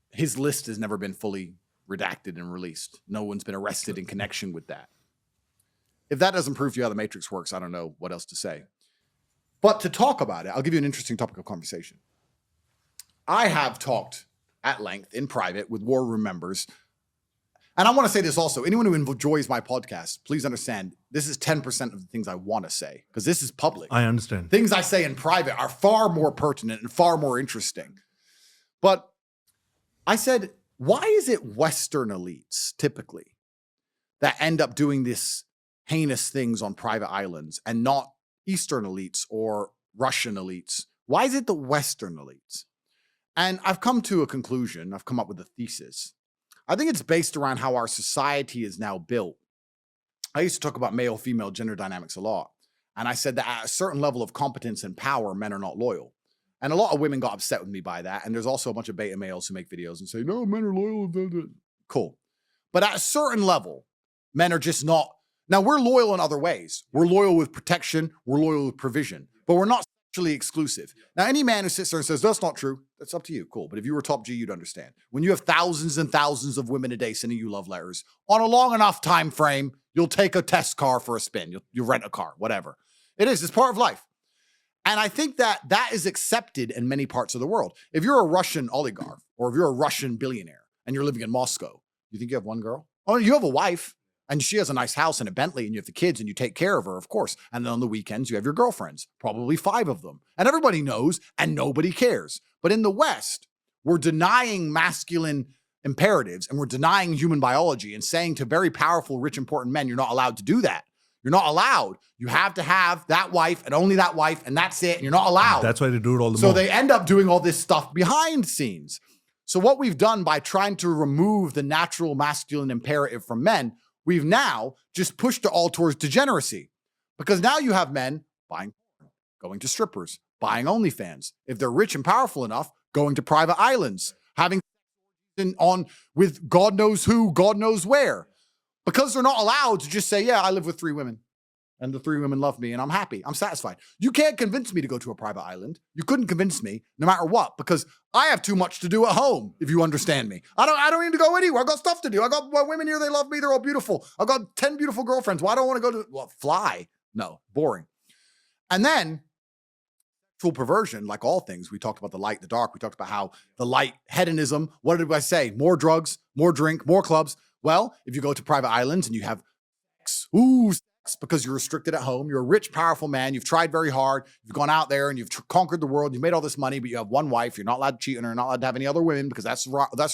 His list has never been fully redacted and released. No one's been arrested in connection with that. If that doesn't prove to you how the matrix works, I don't know what else to say. But to talk about it, I'll give you an interesting topic of conversation. I have talked at length in private with War Room members. And I want to say this also. Anyone who enjoys my podcast, please understand, this is 10% of the things I want to say because this is public. I understand. Things I say in private are far more pertinent and far more interesting. But I said, why is it Western elites typically that end up doing this heinous things on private islands and not Eastern elites or Russian elites? Why is it the Western elites? And I've come to a conclusion. I've come up with a thesis. I think it's based around how our society is now built. I used to talk about male-female gender dynamics a lot. And I said that at a certain level of competence and power, men are not loyal. And a lot of women got upset with me by that. And there's also a bunch of beta males who make videos and say, no, men are loyal. Cool. But at a certain level, men are just not. Now, we're loyal in other ways. We're loyal with protection. We're loyal with provision. But we're not sexually exclusive. Now, any man who sits there and says, that's not true, that's up to you. Cool. But if you were top G, you'd understand. When you have thousands and thousands of women a day sending you love letters, on a long enough time frame, you'll take a test car for a spin. You'll rent a car, whatever. It's part of life. And I think that is accepted in many parts of the world. If you're a Russian oligarch or if you're a Russian billionaire and you're living in Moscow, you think you have one girl? Oh, you have a wife and she has a nice house and a Bentley and you have the kids and you take care of her, of course. And then on the weekends, you have your girlfriends, probably 5 of them. And everybody knows and nobody cares. But in the West, we're denying masculine imperatives and we're denying human biology and saying to very powerful, rich, important men, you're not allowed to do that. You're not allowed. You have to have that wife and only that wife, and that's it. And you're not allowed. That's why they do it all the So more. they end up doing all this stuff behind scenes. So what we've done by trying to remove the natural masculine imperative from men, we've now just pushed it all towards degeneracy. Because now you have men buying porn, going to strippers, buying OnlyFans. If they're rich and powerful enough, going to private islands, having on with God knows who, God knows where. Because they're not allowed to just say, yeah, I live with 3 women. And the 3 women love me and I'm happy. I'm satisfied. You can't convince me to go to a private island. You couldn't convince me no matter what, because I have too much to do at home, if you understand me. I don't need to go anywhere. I got stuff to do. I got women here. They love me. They're all beautiful. I got 10 beautiful girlfriends. Why don't I want to go to, fly? No, boring. And then sexual perversion, like all things, we talked about the light, the dark. We talked about how the light, hedonism. What did I say? More drugs, more drink, more clubs. Well, if you go to private islands and you have sex, because you're restricted at home, you're a rich, powerful man, you've tried very hard, you've gone out there and you've conquered the world, you've made all this money, but you have one wife, you're not allowed to cheat on her, you're not allowed to have any other women because that's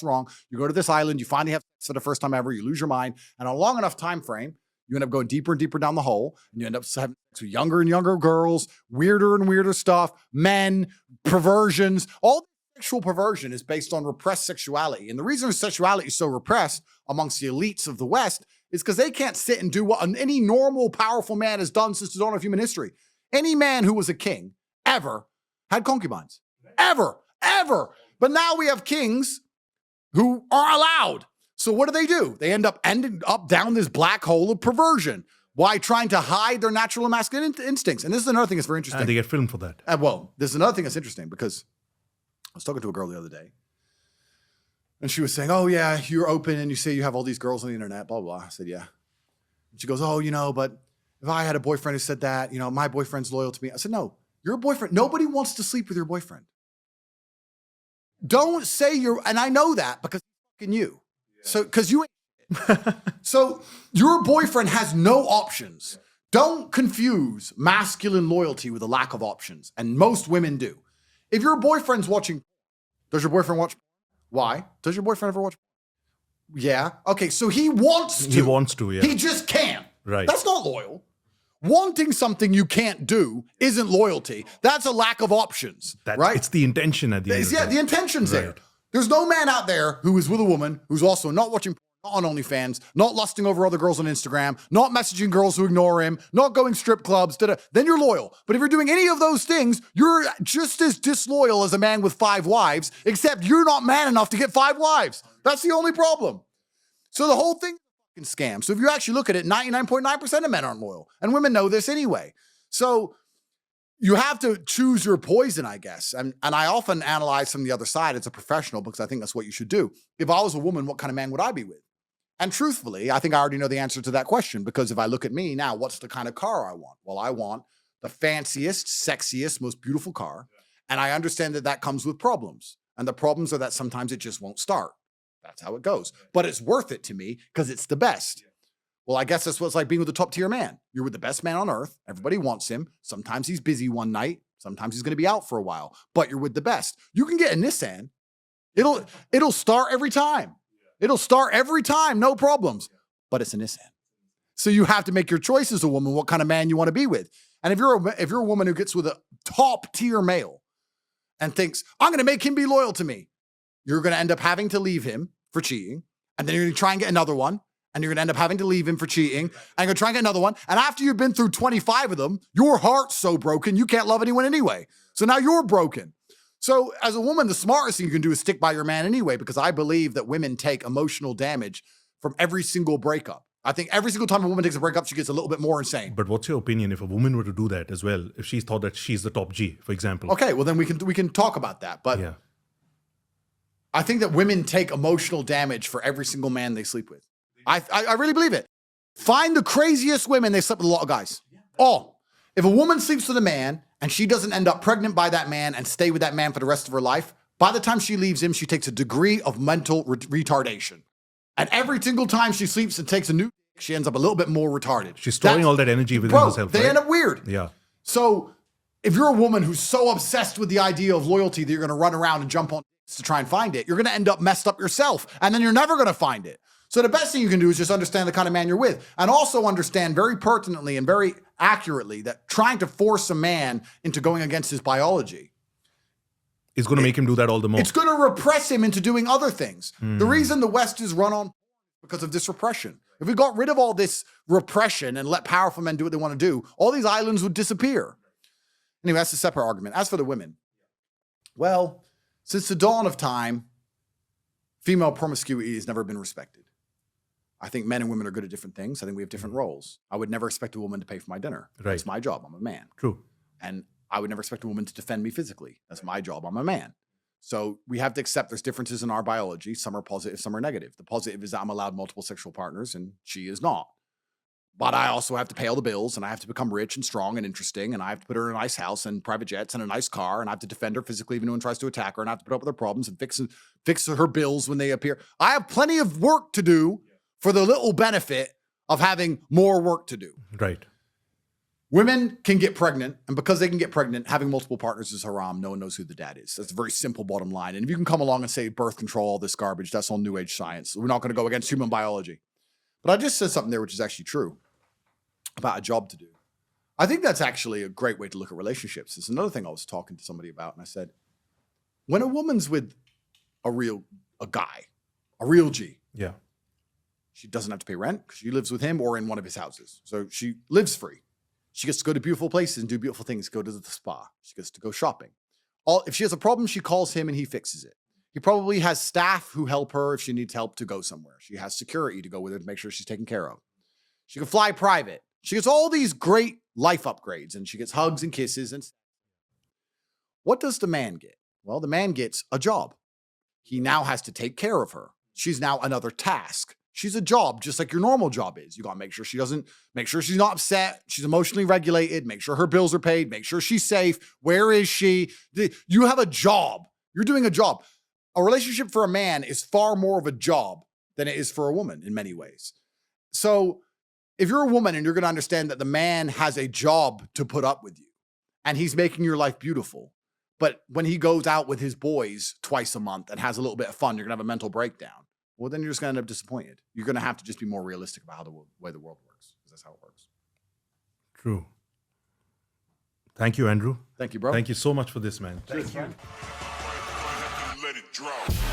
wrong. You go to this island, you finally have sex for the first time ever, you lose your mind, and on a long enough time frame, you end up going deeper and deeper down the hole, and you end up having sex with younger and younger girls, weirder and weirder stuff, men, perversions. All sexual perversion is based on repressed sexuality. And the reason sexuality is so repressed amongst the elites of the West is because they can't sit and do what any normal, powerful man has done since the dawn of human history. Any man who was a king ever had concubines. Ever. But now we have kings who are allowed. So what do? They ending up down this black hole of perversion. Why? Trying to hide their natural and masculine instincts. And this is another thing that's very interesting. And they get filmed for that. This is another thing that's interesting because I was talking to a girl the other day. And she was saying, oh, yeah, you're open and you say you have all these girls on the internet, blah, blah, blah. I said, yeah. And she goes, oh, but if I had a boyfriend who said that, my boyfriend's loyal to me. I said, no, your boyfriend, nobody wants to sleep with your boyfriend. Don't say and I know that because fucking you. Yeah. So, because you so your boyfriend has no options. Don't confuse masculine loyalty with a lack of options. And most women do. If your boyfriend's watching, does your boyfriend watch? Why? Does your boyfriend ever watch? Yeah. Okay, so he wants to. He wants to, yeah. He just can't. Right. That's not loyal. Wanting something you can't do isn't loyalty. That's a lack of options, right? It's the intention at the end. Yeah, the intention's there. There's no man out there who is with a woman who's also not watching not on OnlyFans, not lusting over other girls on Instagram, not messaging girls who ignore him, not going strip clubs, then you're loyal. But if you're doing any of those things, you're just as disloyal as a man with 5 wives, except you're not man enough to get 5 wives. That's the only problem. So the whole thing is a fucking scam. So if you actually look at it, 99.9% of men aren't loyal. And women know this anyway. So you have to choose your poison, I guess. And I often analyze from the other side as a professional because I think that's what you should do. If I was a woman, what kind of man would I be with? And truthfully, I think I already know the answer to that question because if I look at me now, what's the kind of car I want? Well, I want the fanciest, sexiest, most beautiful car. And I understand that comes with problems. And the problems are that sometimes it just won't start. That's how it goes. But it's worth it to me because it's the best. Well, I guess that's what it's like being with a top tier man. You're with the best man on earth. Everybody wants him. Sometimes he's busy one night. Sometimes he's going to be out for a while. But you're with the best. You can get a Nissan. It'll start every time. It'll start every time, no problems, but it's a Nissan. So you have to make your choice as a woman, what kind of man you want to be with. And if you're a woman who gets with a top tier male and thinks, I'm going to make him be loyal to me, you're going to end up having to leave him for cheating. And then you're going to try and get another one. And you're going to end up having to leave him for cheating. And you're going to try and get another one. And after you've been through 25 of them, your heart's so broken, you can't love anyone anyway. So now you're broken. So as a woman, the smartest thing you can do is stick by your man anyway, because I believe that women take emotional damage from every single breakup. I think every single time a woman takes a breakup, she gets a little bit more insane. But what's your opinion if a woman were to do that as well? If she's thought that she's the top G, for example. Okay, well then we can talk about that. But yeah. I think that women take emotional damage for every single man they sleep with. I really believe it. Find the craziest women, they slept with a lot of guys. All. If a woman sleeps with a man and she doesn't end up pregnant by that man and stay with that man for the rest of her life, by the time she leaves him, she takes a degree of mental retardation. And every single time she sleeps and takes a new, she ends up a little bit more retarded. She's storing all that energy within herself. They end up weird. Yeah. So if you're a woman who's so obsessed with the idea of loyalty that you're going to run around and jump on to try and find it, you're going to end up messed up yourself. And then you're never going to find it. So the best thing you can do is just understand the kind of man you're with, and also understand very pertinently and very accurately that trying to force a man into going against his biology It's going to make him do that all the more. it's going to repress him into doing other things. The reason the West is run on because of this repression. If we got rid of all this repression and let powerful men do what they want to do, all these islands would disappear. Anyway, that's a separate argument. As for the women, well, since the dawn of time, female promiscuity has never been respected. I think men and women are good at different things. I think we have different roles. I would never expect a woman to pay for my dinner. Right. It's my job. I'm a man. True. And I would never expect a woman to defend me physically. That's my job. I'm a man. So we have to accept there's differences in our biology. Some are positive, some are negative. The positive is that I'm allowed multiple sexual partners and she is not. But I also have to pay all the bills and I have to become rich and strong and interesting. And I have to put her in a nice house and private jets and a nice car. And I have to defend her physically if anyone tries to attack her. And I have to put up with her problems and fix her bills when they appear. I have plenty of work to do for the little benefit of having more work to do. Right. Women can get pregnant, and because they can get pregnant, having multiple partners is haram. No one knows who the dad is. That's a very simple bottom line. And if you can come along and say birth control, all this garbage, that's all new age science. We're not going to go against human biology. But I just said something there which is actually true about a job to do. I think that's actually a great way to look at relationships. It's another thing I was talking to somebody about, and I said, when a woman's with a guy, a real G, Yeah. she doesn't have to pay rent because she lives with him or in one of his houses. So she lives free. She gets to go to beautiful places and do beautiful things, go to the spa. She gets to go shopping. If she has a problem, she calls him and he fixes it. He probably has staff who help her if she needs help to go somewhere. She has security to go with her to make sure she's taken care of. She can fly private. She gets all these great life upgrades and she gets hugs and kisses. And what does the man get? Well, the man gets a job. He now has to take care of her. She's now another task. She's a job, just like your normal job is. You got to make sure she's not upset. She's emotionally regulated. Make sure her bills are paid. Make sure she's safe. Where is she? You have a job. You're doing a job. A relationship for a man is far more of a job than it is for a woman in many ways. So if you're a woman and you're going to understand that the man has a job to put up with you and he's making your life beautiful, but when he goes out with his boys twice a month and has a little bit of fun, you're going to have a mental breakdown. Well, then you're just going to end up disappointed. You're going to have to just be more realistic about how the way the world works, because that's how it works. True. Thank you, Andrew. Thank you, bro. Thank you so much for this, man. Thank you. Let it drop.